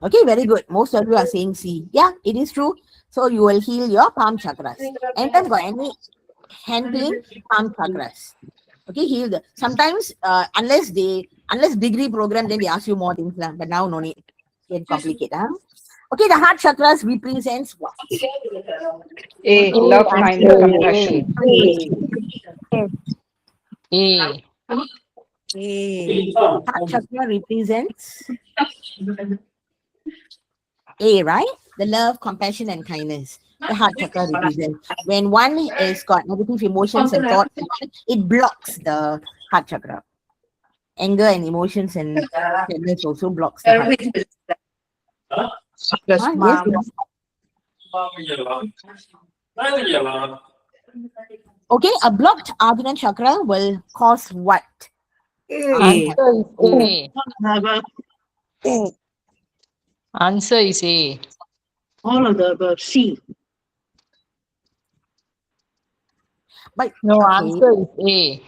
Okay, very good. Most of you are saying C. Yeah, it is true. So you will heal your palm chakras. Anytime got any hand pain, palm chakras. Okay, heal the. Sometimes, unless degree program, then they ask you more things, but now no need. Get complicated, huh? Okay, the heart chakras represents what? A, love, kindness, compassion. A. Heart chakra represents A, right? The love, compassion, and kindness. The heart chakra represents. When one is got negative emotions and thoughts, it blocks the heart chakra. Anger and emotions and sadness also blocks the heart. Yes, Yes, yes. Okay, a blocked Ajna chakra will cause what? Answer is A. Answer is A. All of the above. C. But No, okay, answer is A.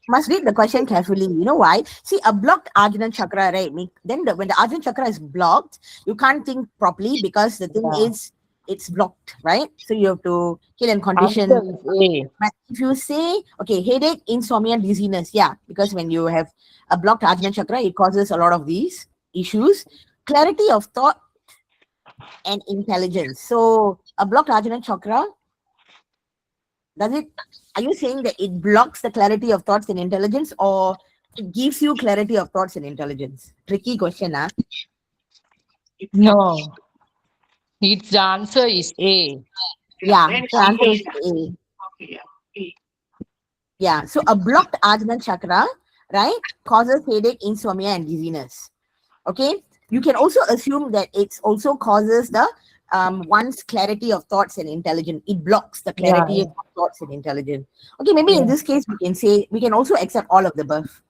must read the question carefully. You know why? See, a blocked Ajna chakra, right? Then when the Ajna chakra is blocked, you can't think properly because the thing is it's blocked, right? So you have to heal and condition. Answer is A. But if you say, okay, headache, insomnia, dizziness, yeah, because when you have a blocked Ajna chakra, it causes a lot of these issues. Clarity of thought and intelligence. So a blocked Ajna chakra, are you saying that it blocks the clarity of thoughts and intelligence, or it gives you clarity of thoughts and intelligence? Tricky question, huh? No. Its answer is A. Yeah, the answer is A. Yeah, so a blocked Ajna chakra, right, causes headache, insomnia, and dizziness. Okay, you can also assume that it also causes the one's clarity of thoughts and intelligence. It blocks the clarity of thoughts and intelligence. Okay, maybe in this case we can also accept all of the above.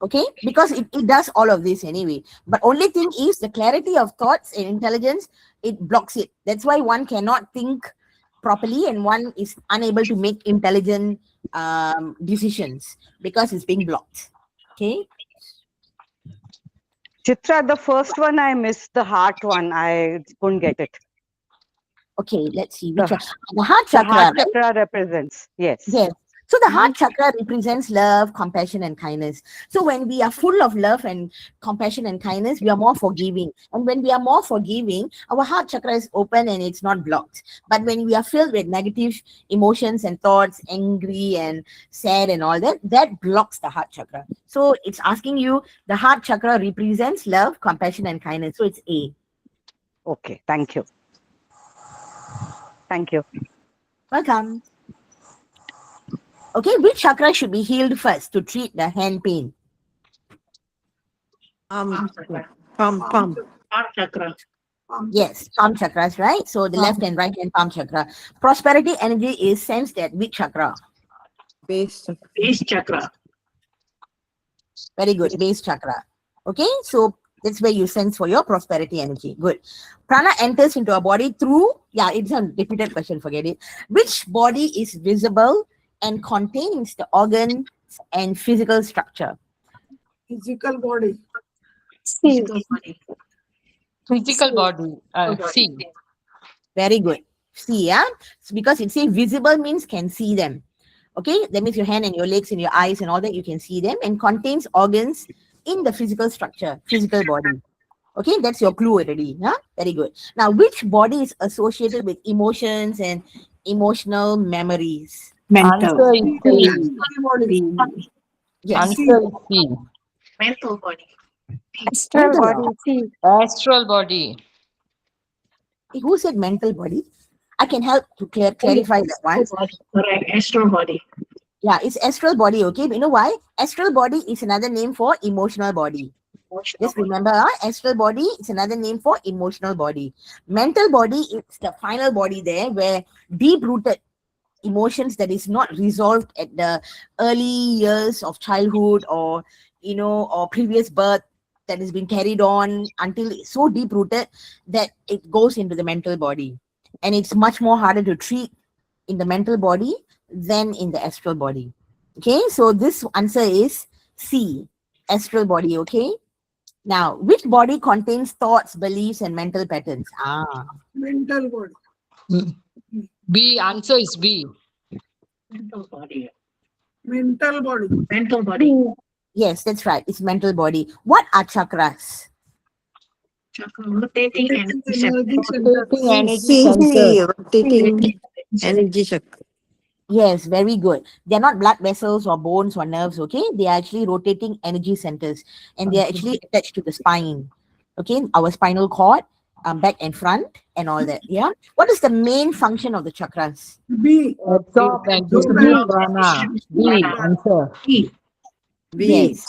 Okay, because it does all of this anyway. But only thing is the clarity of thoughts and intelligence, it blocks it. That's why one cannot think properly and one is unable to make intelligent decisions because it's being blocked. Okay. Chitra, the first one I missed, the heart one. I couldn't get it. Okay, let's see. Which one? The heart chakra. The heart chakra represents. Yes. Yes. So the heart chakra represents love, compassion, and kindness. So when we are full of love and compassion and kindness, we are more forgiving. And when we are more forgiving, our heart chakra is open and it's not blocked. But when we are filled with negative emotions and thoughts, angry and sad and all that, that blocks the heart chakra. So it's asking you, the heart chakra represents love, compassion, and kindness. So it's A. Okay, thank you. Thank you. Welcome. Okay, which chakra should be healed first to treat the hand pain? Palm chakra. Yes, palm chakras, right? So the left and right hand palm chakra. Prosperity energy is sensed at which chakra? Base chakra. Very good, base chakra. Okay, so that's where you sense for your prosperity energy. Good. Prana enters into a body through, it's a repeated question, forget it. Which body is visible and contains the organs and physical structure? Physical body. Physical body. C. Very good. See, yeah? So because it says visible means can see them. Okay, that means your hand and your legs and your eyes and all that, you can see them, and contains organs in the physical structure, physical body. Okay, that's your clue already. Huh? Very good. Now, which body is associated with emotions and emotional memories? Answer is C. Yes. Answer is C. Mental body. Astral body. C. Astral body. Who said mental body? I can help to clarify that one. Correct. Astral body. Yeah, it's astral body, okay? But you know why? Astral body is another name for emotional body. Just remember, astral body is another name for emotional body. Mental body is the final body there where deep-rooted emotions that is not resolved at the early years of childhood or, or previous birth that has been carried on until it's so deep-rooted that it goes into the mental body. And it's much more harder to treat in the mental body than in the astral body. Okay, so this answer is C, astral body. Okay, now which body contains thoughts, beliefs, and mental patterns? Mental body. B. Answer is B. Mental body. Mental body. Mental body. Yes, that's right. It's mental body. What are chakras? Chakra. Rotating energy Rotating energy C. center. Energy chakra. Yes, very good. They're not blood vessels or bones or nerves, okay? They are actually rotating energy centers and they are actually attached to the spine, okay? Our spinal cord, back and front and all that, yeah? What is the main function of the chakras? B. Absorb and distribute prana. B. Answer. B. Yes.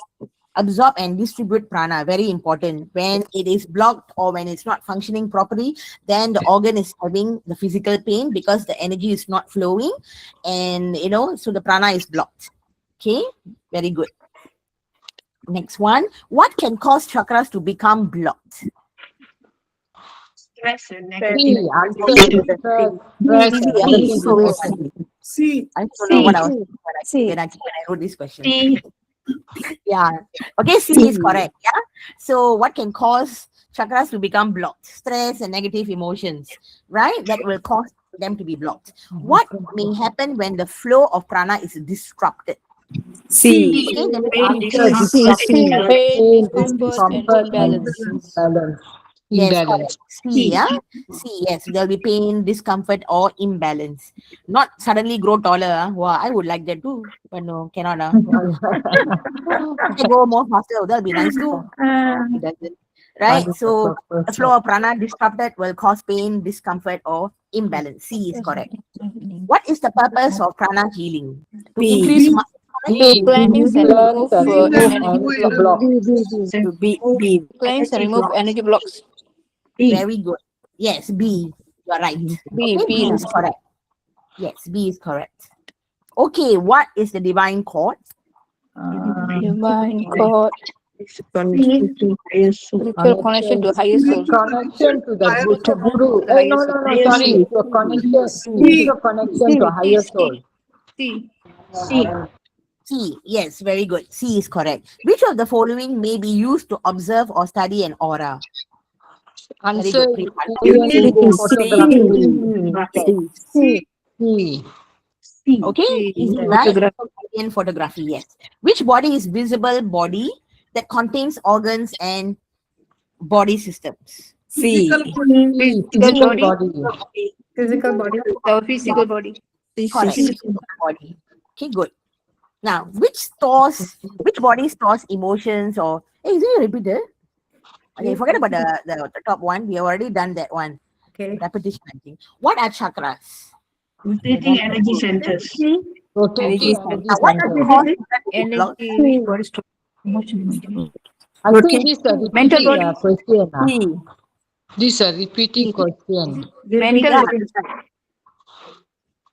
Absorb and distribute prana, very important. When it is blocked or when it's not functioning properly, then the organ is having the physical pain because the energy is not flowing and so the prana is blocked. Okay, very good. Next one, what can cause chakras to become blocked? Stress and C. negative. C. I don't know what I was when I wrote this question. C. Yeah. Okay, C is correct. Yeah. So what can cause chakras to become blocked? Stress and negative emotions, right? That will cause them to be blocked. What may happen when the flow of prana is disrupted? C. Okay, then Pain, Pain, discomfort, and imbalance. yes, correct. C, yeah. C, yes. There'll be pain, discomfort, or imbalance. Not suddenly grow taller. Wow, I would like that too, but no, cannot. If they go more faster, that'll be nice too. It doesn't. Right? So the flow of prana disrupted will cause pain, discomfort, or imbalance. C is correct. What is the purpose of prana healing? To increase to cleanse and remove energy blocks. Cleanse and remove energy blocks. Very good. Yes, B. You are right. B. Okay, B is correct. Yes, B is correct. Okay, what is the divine cord? Divine cord. Spiritual connection to higher soul. Connection to the Guru. Sorry. Spiritual connection to higher soul. C. C. Yes, very good. C is correct. Which of the following may be used to observe or study an aura? Answer C. Okay, easy, right? In photography, yes. Which body is visible body that contains organs and body systems? C. Physical body. Physical body. The physical body. Correct. Physical body. Okay, good. Now, which body stores emotions or is it repeated? Okay, forget about the top one. We have already done that one. Okay. Repetition, I think. What are chakras? Rotating energy centers. Rotating energy What are center. Energy. What is emotion? I think this is a Mental repeating body. question. This is a repeating question. Mental Yeah. body.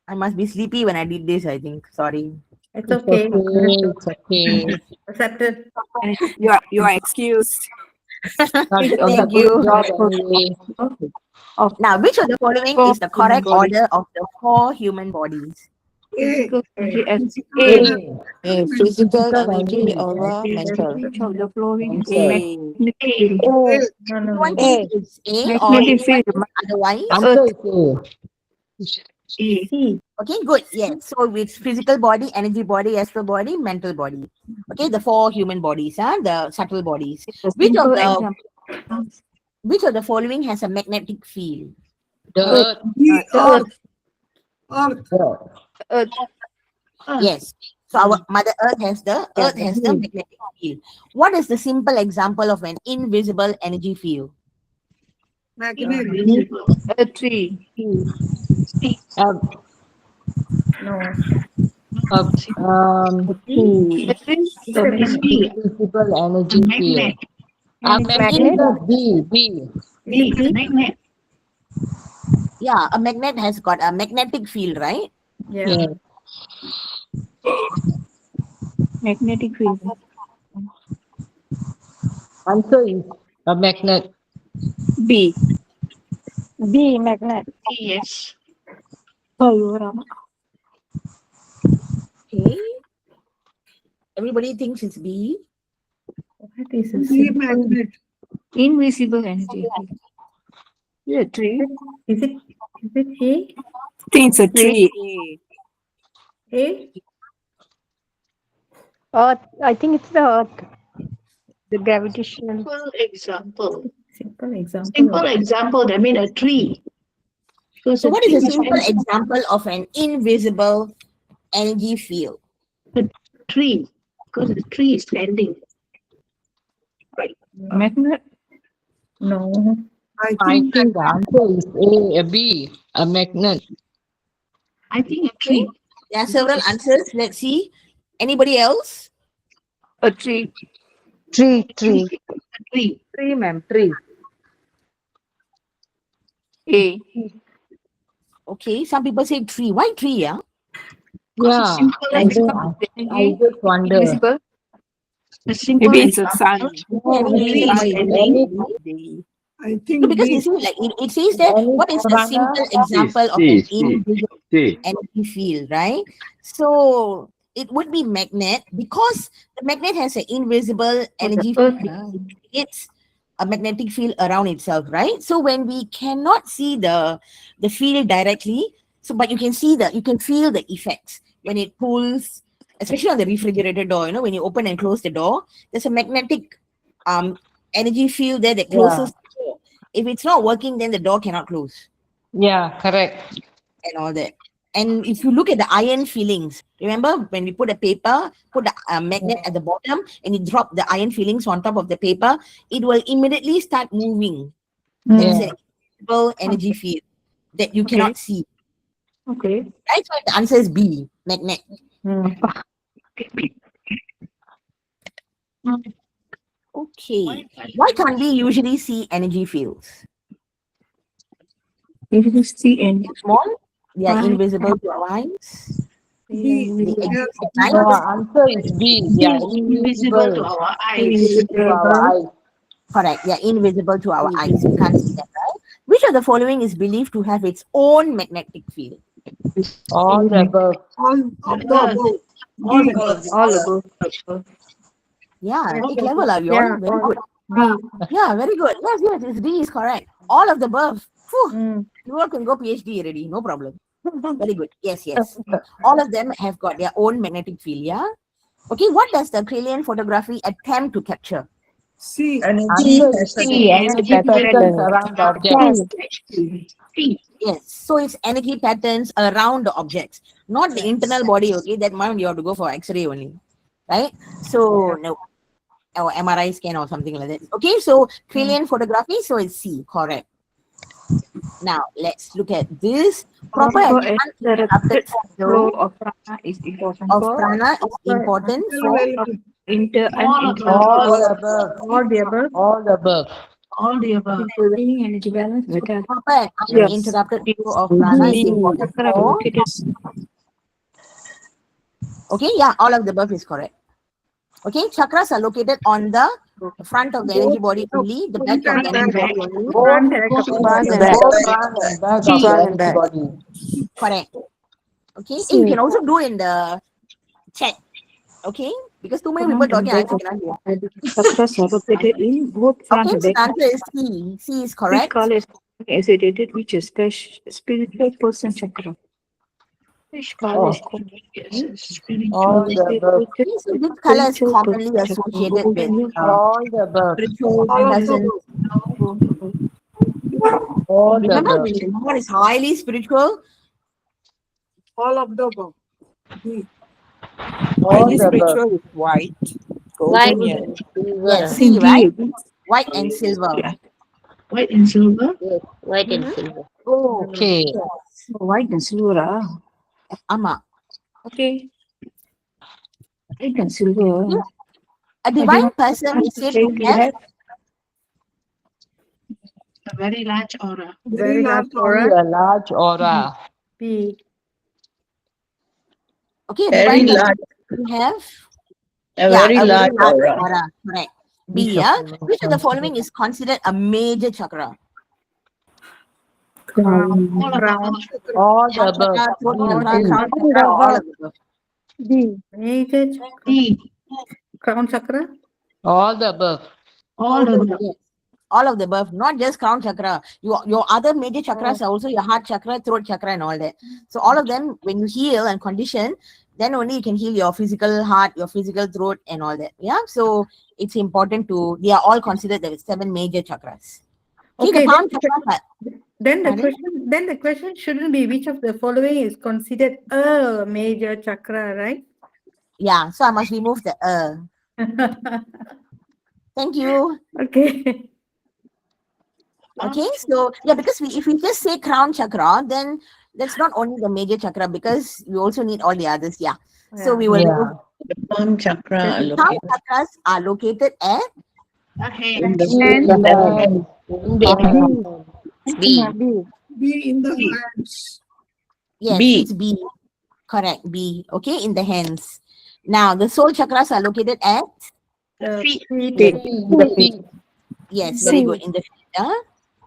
I must be sleepy when I did this, I think. Sorry. It's It's okay. okay. Accepted. You are excused. Thank you. Anyway. Now, which of the following is the correct order of the 4 human bodies? Physical energy as A. Physical, energy, aura, mental. Which of the following is A. No. One thing is A or magnetic field? otherwise? Answer is A. Okay, good. Yes. So it's physical body, energy body, astral body, mental body. Okay, the 4 human bodies, the subtle bodies. Which of the following has a magnetic field? The Earth. Yes. So our Mother Earth has the magnetic field. What is the simple example of an invisible energy field? A tree. Invisible energy field. Magnet. B. Magnet. Yeah, a magnet has got a magnetic field, right? Yeah. Magnetic field. Answer is a magnet. B. B, magnet. Yes. Okay. Everybody thinks it's B. What is a magnet? Invisible energy field. Yeah, tree. Is it A? I think it's a tree. A? Earth. I think it's the Earth. The gravitational. Simple example. That means a tree. So what is a simple example of an invisible energy field? Tree? Because the tree is standing. Right. Magnet. No. I think the answer is A, B, a magnet. I think a tree. There are several answers. Let's see. Anybody else? A tree. Tree. A tree. Tree, ma'am. Tree. A. Okay, some people say tree. Why tree? Yeah. Yeah, I just wonder. Invisible. A simple Maybe it's a example. sun. I think No, because you see, like it says that what is a simple example of an invisible energy field, right? So it would be magnet because the magnet has an invisible energy field. It's a magnetic field around itself, right? So when we cannot see the field directly, so but you can feel the effects when it pulls, especially on the refrigerator door. You know, when you open and close the door, there's a magnetic energy field there that closes the door. If it's not working, then the door cannot close. Yeah, correct. And all that. And if you look at the iron fillings, remember when we put a paper, put a magnet at the bottom and you drop the iron fillings on top of the paper, it will immediately start moving. It's an invisible energy field that you cannot see. Okay. Right? So the answer is B, magnet. Okay. Why can't we usually see energy fields? You see and Small? They are invisible to our eyes. They exist at night. Answer is B. Yeah, invisible to our eyes. Correct. They are invisible to our eyes. We can't see them, right? Which of the following is believed to have its own magnetic field? All the above. all above. Yeah, take level are you all? Very good. Yeah, very good. Yes, it's D is correct. All of the above. Phew. You all can go PhD already, no problem. Very good. Yes, yes. All of them have got their own magnetic field. Yeah. Okay. What does the Cranian photography attempt to capture? Energy patterns around objects. Yes. So it's energy patterns around the objects, not the internal body. Okay. That one you have to go for X-ray only, right? So no, or MRI scan or something like that. Okay. So Cranian photography. So it's C. Correct. Now let's look at this. Proper and uninterrupted flow of prana is important of prana is important for All the above. All the above. All the above. All the above. improving energy balance. proper and uninterrupted flow of prana is important for. Okay, yeah, all of the above is correct. Okay, chakras are located on the front of the energy body only, the back of the energy body only. Correct. Okay, you can also do in the chat. Okay, because too many people talking, I cannot hear. Chakras are located in both front Okay, and so the back. answer is C. C is correct. Call is associated with a spiritual person chakra. Which call is All the above. So this color is commonly associated with All the above. spiritual person. All the Remember, above. when someone is highly spiritual, All of the above. All the above. Spiritual is white, golden yellow. yes, C, right? White and silver. White and silver. White and silver. Okay. white and silver. Ama. Okay. White and silver. A divine person is said to have A very large aura. Very large aura. A large aura. B. okay, a divine person to have A very large aura. Correct. B, yeah. Which of the following is considered a major chakra? All around. All the Heart above. chakra, throat chakra, D. crown chakra, all of the above. D. Major D. crown chakra. All the above. All of them. Yes. All of the above, not just crown chakra. Your other major chakras are also your heart chakra, throat chakra, and all that. So all of them, when you heal and condition, then only you can heal your physical heart, your physical throat, and all that. Yeah. So it's important to. They are all considered the 7 major chakras. Okay, the palm chakras are, Then the Pardon? question shouldn't be which of the following is considered a major chakra, right? yeah. So I must remove the. Thank you. Okay. Okay, so yeah, because if we just say crown chakra, then that's not only the major chakra because we also need all the others. Yeah. So we will remove. The palm chakra. The palm chakras are located at In the B in the hands. yes, B. it's B. Correct, B. Okay, in the hands. Now the soul chakras are located at feet. yes, very good in the feet. Yeah?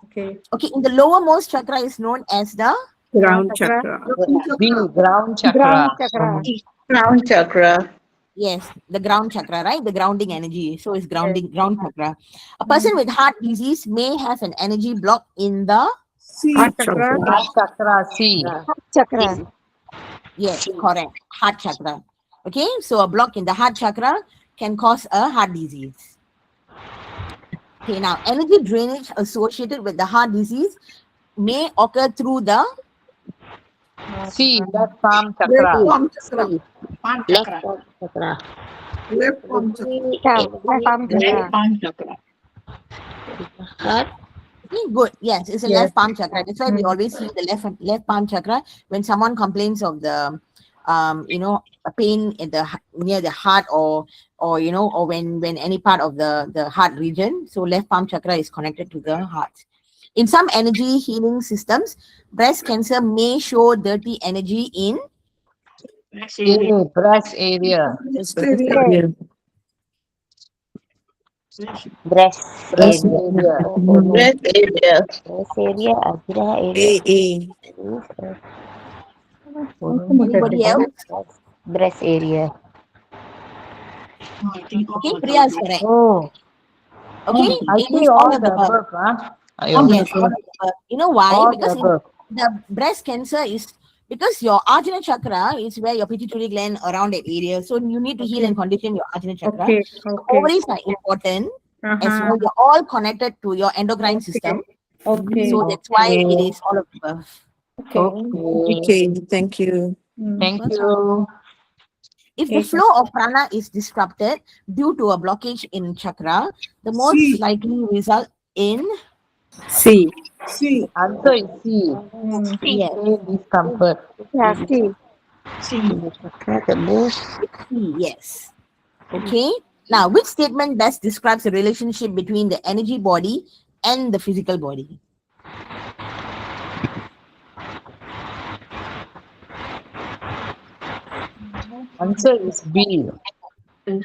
Okay. Okay, in the lowermost chakra is known as the Ground chakra. B. Ground chakra. Crown chakra. yes, the ground chakra, right? The grounding energy. So it's ground chakra. A person with heart disease may have an energy block in the Heart chakra. Heart chakra. C. yes, correct. Heart chakra. Okay, so a block in the heart chakra can cause a heart disease. Okay, now energy drainage associated with the heart disease may occur through the C. Left palm chakra. Palm chakra. Left palm chakra. Okay, good. Yes, it's a left palm chakra. That's why we always see the left palm chakra when someone complains of the a pain in the near the heart or when any part of the heart region. So left palm chakra is connected to the heart. In some energy healing systems, breast cancer may show dirty energy in Breast area. Breast area. Anybody else? Breast area. Okay, Priya is correct. Oh. Okay, I it see is all of the above. above, huh? Yes, all of the above. You know why? All Because the above. the breast cancer is because your Ajna chakra is where your pituitary gland around that area. So you need to heal and condition your Ajna chakra. Okay. Ovaries are important as well. You're all connected to your endocrine system. Okay. So that's why it is all of the above. Okay, thank you. Thank you. If the flow of prana is disrupted due to a blockage in chakra, the most likely result in C. Answer is C. yes. Pain, discomfort. Yes. Okay. Now, which statement best describes the relationship between the energy body and the physical body? Answer is B. Answer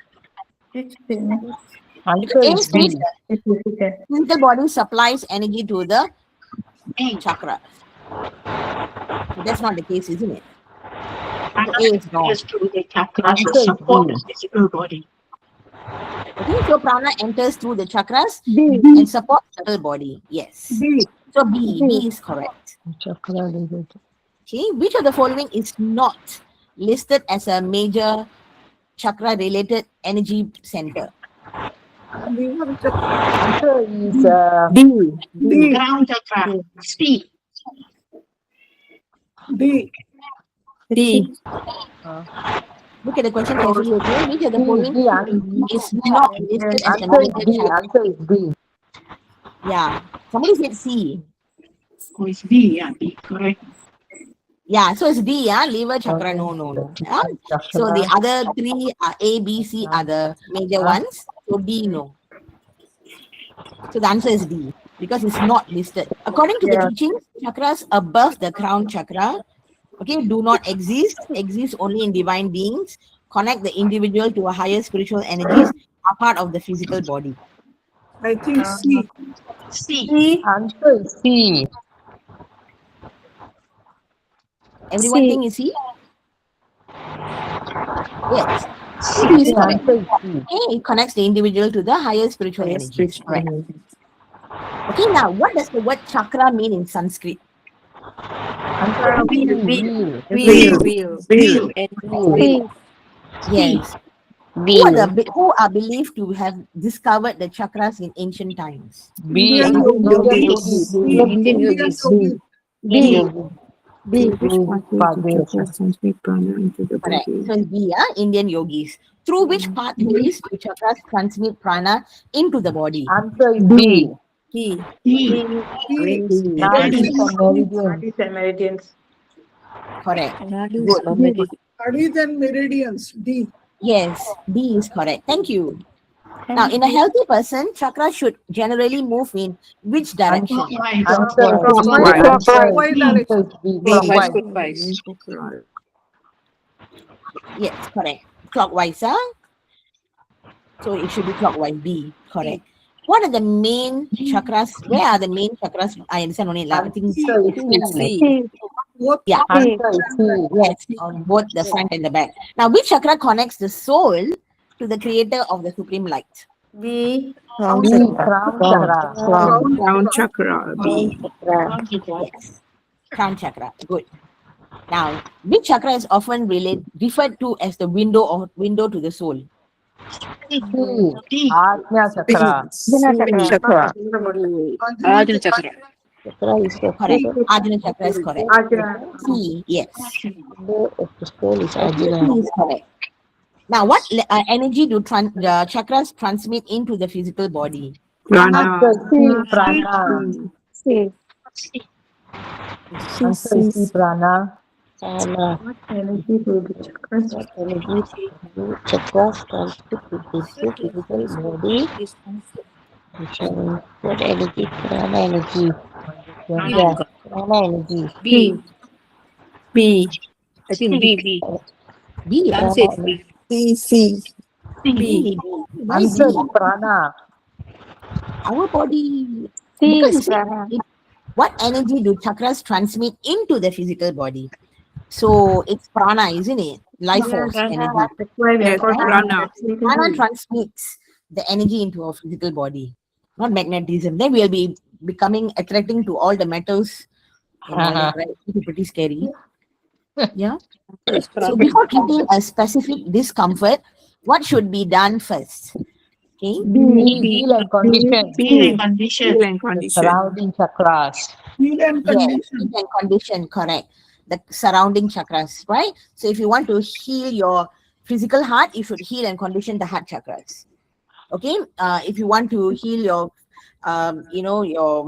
A is says B. the physical body supplies energy to the chakra. That's not the case, isn't it? So A is wrong. Answer is B. Okay, so prana enters through the chakras and supports the whole body. Yes. So B is correct. Okay, which of the following is not listed as a major chakra related energy center? Answer is D. Ground chakra. C. D. Look at the question carefully, okay? Which of the following is D. not listed as a Answer is major D. chakra? Answer is D. Yeah. Somebody said C. Oh, it's D. Yeah, D. Correct. Yeah, so it's D, yeah, liver chakra, no. Yeah? So the other three are A, B, C are the major ones. So D, no. So the answer is D because it's not listed. According to the teachings, chakras above the crown chakra, okay, do not exist only in divine beings, connect the individual to a higher spiritual energies, are part of the physical body. I think C. C. Answer is C. Everyone think is C? Yes. C is correct. Answer is C. Okay, it connects the individual to the higher spiritual energies. Correct. Okay, now what does the word chakra mean in Sanskrit? Answer is Wheel. Yes. Who are believed to have discovered the chakras in ancient times? B. Indian yogis. Transmit prana into the Correct. body. So it's B, Indian yogis. Through which pathways do chakras transmit prana into the body? Answer is B. D. Nadis and meridians. Correct. Good. Nadis and meridians. D. Yes, D is correct. Thank you. Now, in a healthy person, chakra should generally move in which direction? Yes, correct. Clockwise, so it should be clockwise. B, correct. What are the main chakras? Where are the main chakras? I understand only. I think C. Yeah. Yes, on both the front and the back. Now, which chakra connects the soul to the creator of the supreme light? Crown chakra. B. Yes. Crown chakra. Good. Now, which chakra is often referred to as the window to the soul? Ajna chakra. Correct. Ajna chakra is correct. C, yes. C is correct. Now, what energy do the chakras transmit into the physical body? Prana. Prana. What energy do the chakras transmit to the physical body? What energy? Prana energy. Yeah. Prana energy. B. I think B. B. C. B. Answer is prana. Our body. Because what energy do chakras transmit into the physical body? So it's prana, isn't it? Life force energy. Prana transmits the energy into our physical body, not magnetism. Then we'll be attracting to all the metals and all that, right? It's pretty scary. Yeah. So before treating a specific discomfort, what should be done first? Okay. Heal and condition Feel and condition. Heal and the condition. surrounding chakras. Feel and Yes, condition. heal and condition, correct. The surrounding chakras, right? So if you want to heal your physical heart, you should heal and condition the heart chakras. Okay. If you want to heal your, your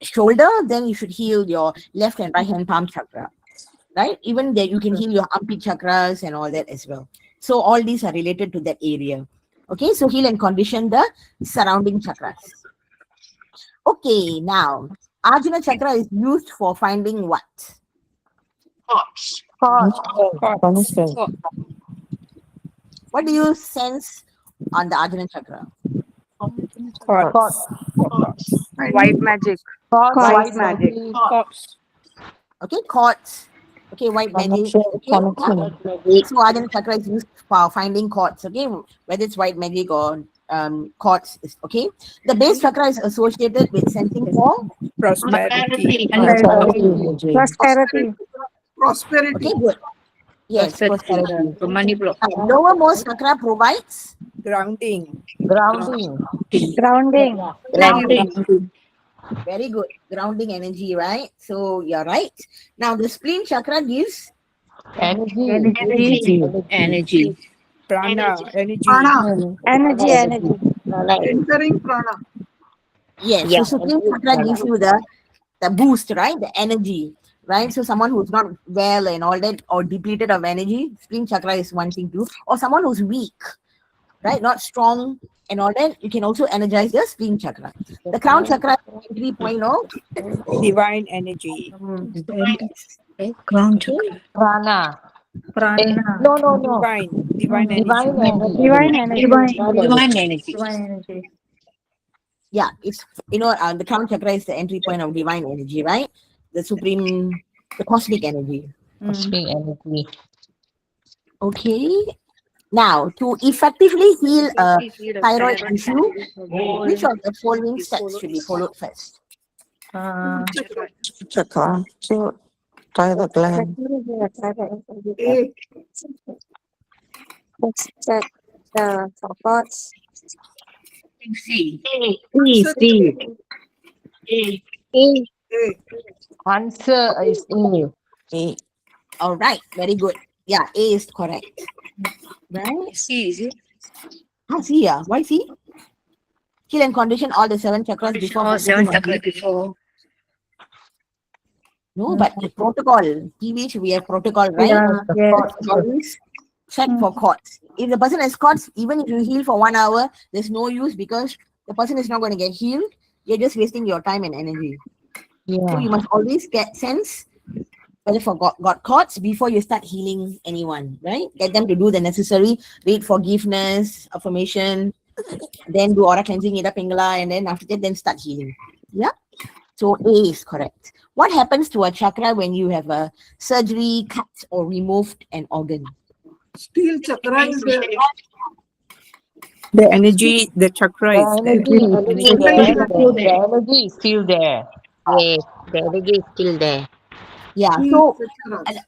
shoulder, then you should heal your left and right hand palm chakra, right? Even there, you can heal your armpit chakras and all that as well. So all these are related to that area. Okay, so heal and condition the surrounding chakras. Okay, now Arjuna chakra is used for finding what? Thoughts. What do you sense on the Arjuna chakra? Thoughts. White magic. White magic. Thoughts. Okay, chords. Okay, white magic. Okay, so Arjuna chakra is used for finding chords. Okay, whether it's white magic or chords. Okay, the base chakra is associated with sensing for Prosperity. Prosperity. Prosperity. Okay, good. Yes, prosperity. So money block. Lowermost chakra provides Grounding. Grounding. Grounding. very good grounding energy, right? So you're right. Now the spleen chakra gives Energy. Prana. Energy. Prana. Energy. Entering prana. yes. So spleen chakra gives you the boost, right? The energy, right? So someone who's not well and all that, or depleted of energy, spleen chakra is one thing too. Or someone who's weak, right? Not strong and all that, you can also energize the spleen chakra. The crown chakra is entry point of Divine energy. Crown chakra. Prana. Prana. No. Divine energy. Divine energy. Divine energy. yeah, it's the crown chakra is the entry point of divine energy, right? The supreme, the cosmic energy. Cosmic energy. Okay. Now, to effectively heal a thyroid issue, which of the following steps should be followed first? Chakra. So, thyroid gland. A. Check the thoughts. C. A. Answer is A. All right, very good. Yeah, A is correct. Right? C is it? C, yeah. Why C? Heal and condition all the 7 chakras before. Oh, 7 focusing on chakras before. No, but the protocol, PVH, we have protocol, right? Always check for COTS. If the person has COTS, even if you heal for 1 hour, there's no use because the person is not going to get healed. You're just wasting your time and energy. So you must always get sense whether for got COTS before you start healing anyone, right? Get them to do the necessary, read forgiveness, affirmation, then do aura cleansing, Ida Pingala, and then after that, then start healing. Yeah. So A is correct. What happens to a chakra when you have a surgery, cut, or removed an organ? Steel chakra is there. The energy, the chakra is there. The energy is still there. Yes, the energy is still there. Yeah. So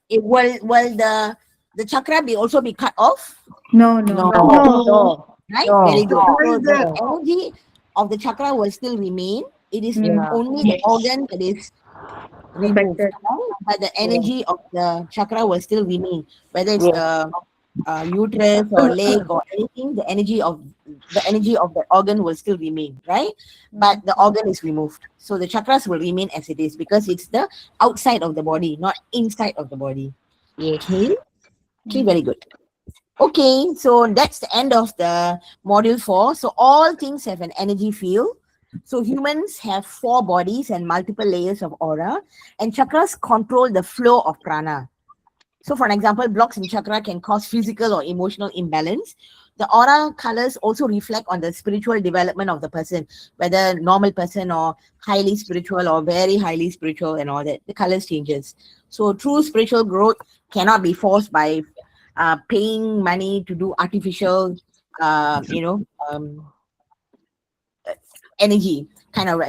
will the chakra also be cut off? No. Right? Very good. So the energy of the chakra will still remain. It is only the organ that is removed, but the energy of the chakra will still remain. Whether it's the uterus or leg or anything, the energy of the organ will still remain, right? But the organ is removed. So the chakras will remain as it is because it's the outside of the body, not inside of the body. Okay, very good. Okay, so that's the end of the module 4. So all things have an energy field. So humans have 4 bodies and multiple layers of aura, and chakras control the flow of prana. So for an example, blocks in chakra can cause physical or emotional imbalance. The aura colors also reflect on the spiritual development of the person, whether normal person or highly spiritual or very highly spiritual and all that. The colors changes. So true spiritual growth cannot be forced by paying money to do artificial, energy, kind of,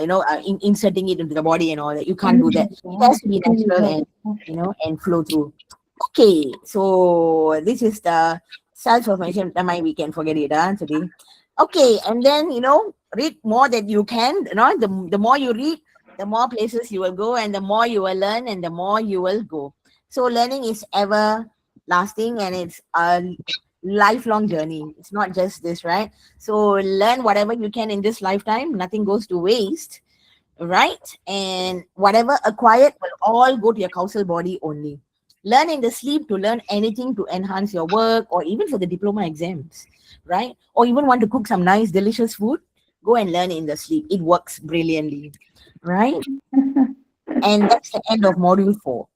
inserting it into the body and all that. You can't do that. It has to be natural and flow through. Okay, so this is the self-affirmation. We can forget it today. Okay, and then, read more that you can. The more you read, the more places you will go, and the more you will learn, and the more you will go. So learning is ever lasting, and it's a lifelong journey. It's not just this, right? So learn whatever you can in this lifetime. Nothing goes to waste, right? And whatever acquired will all go to your causal body only. Learn in the sleep to learn anything to enhance your work, or even for the diploma exams, right? Or even want to cook some nice, delicious food, go and learn in the sleep. It works brilliantly, right? And that's the end of module 4.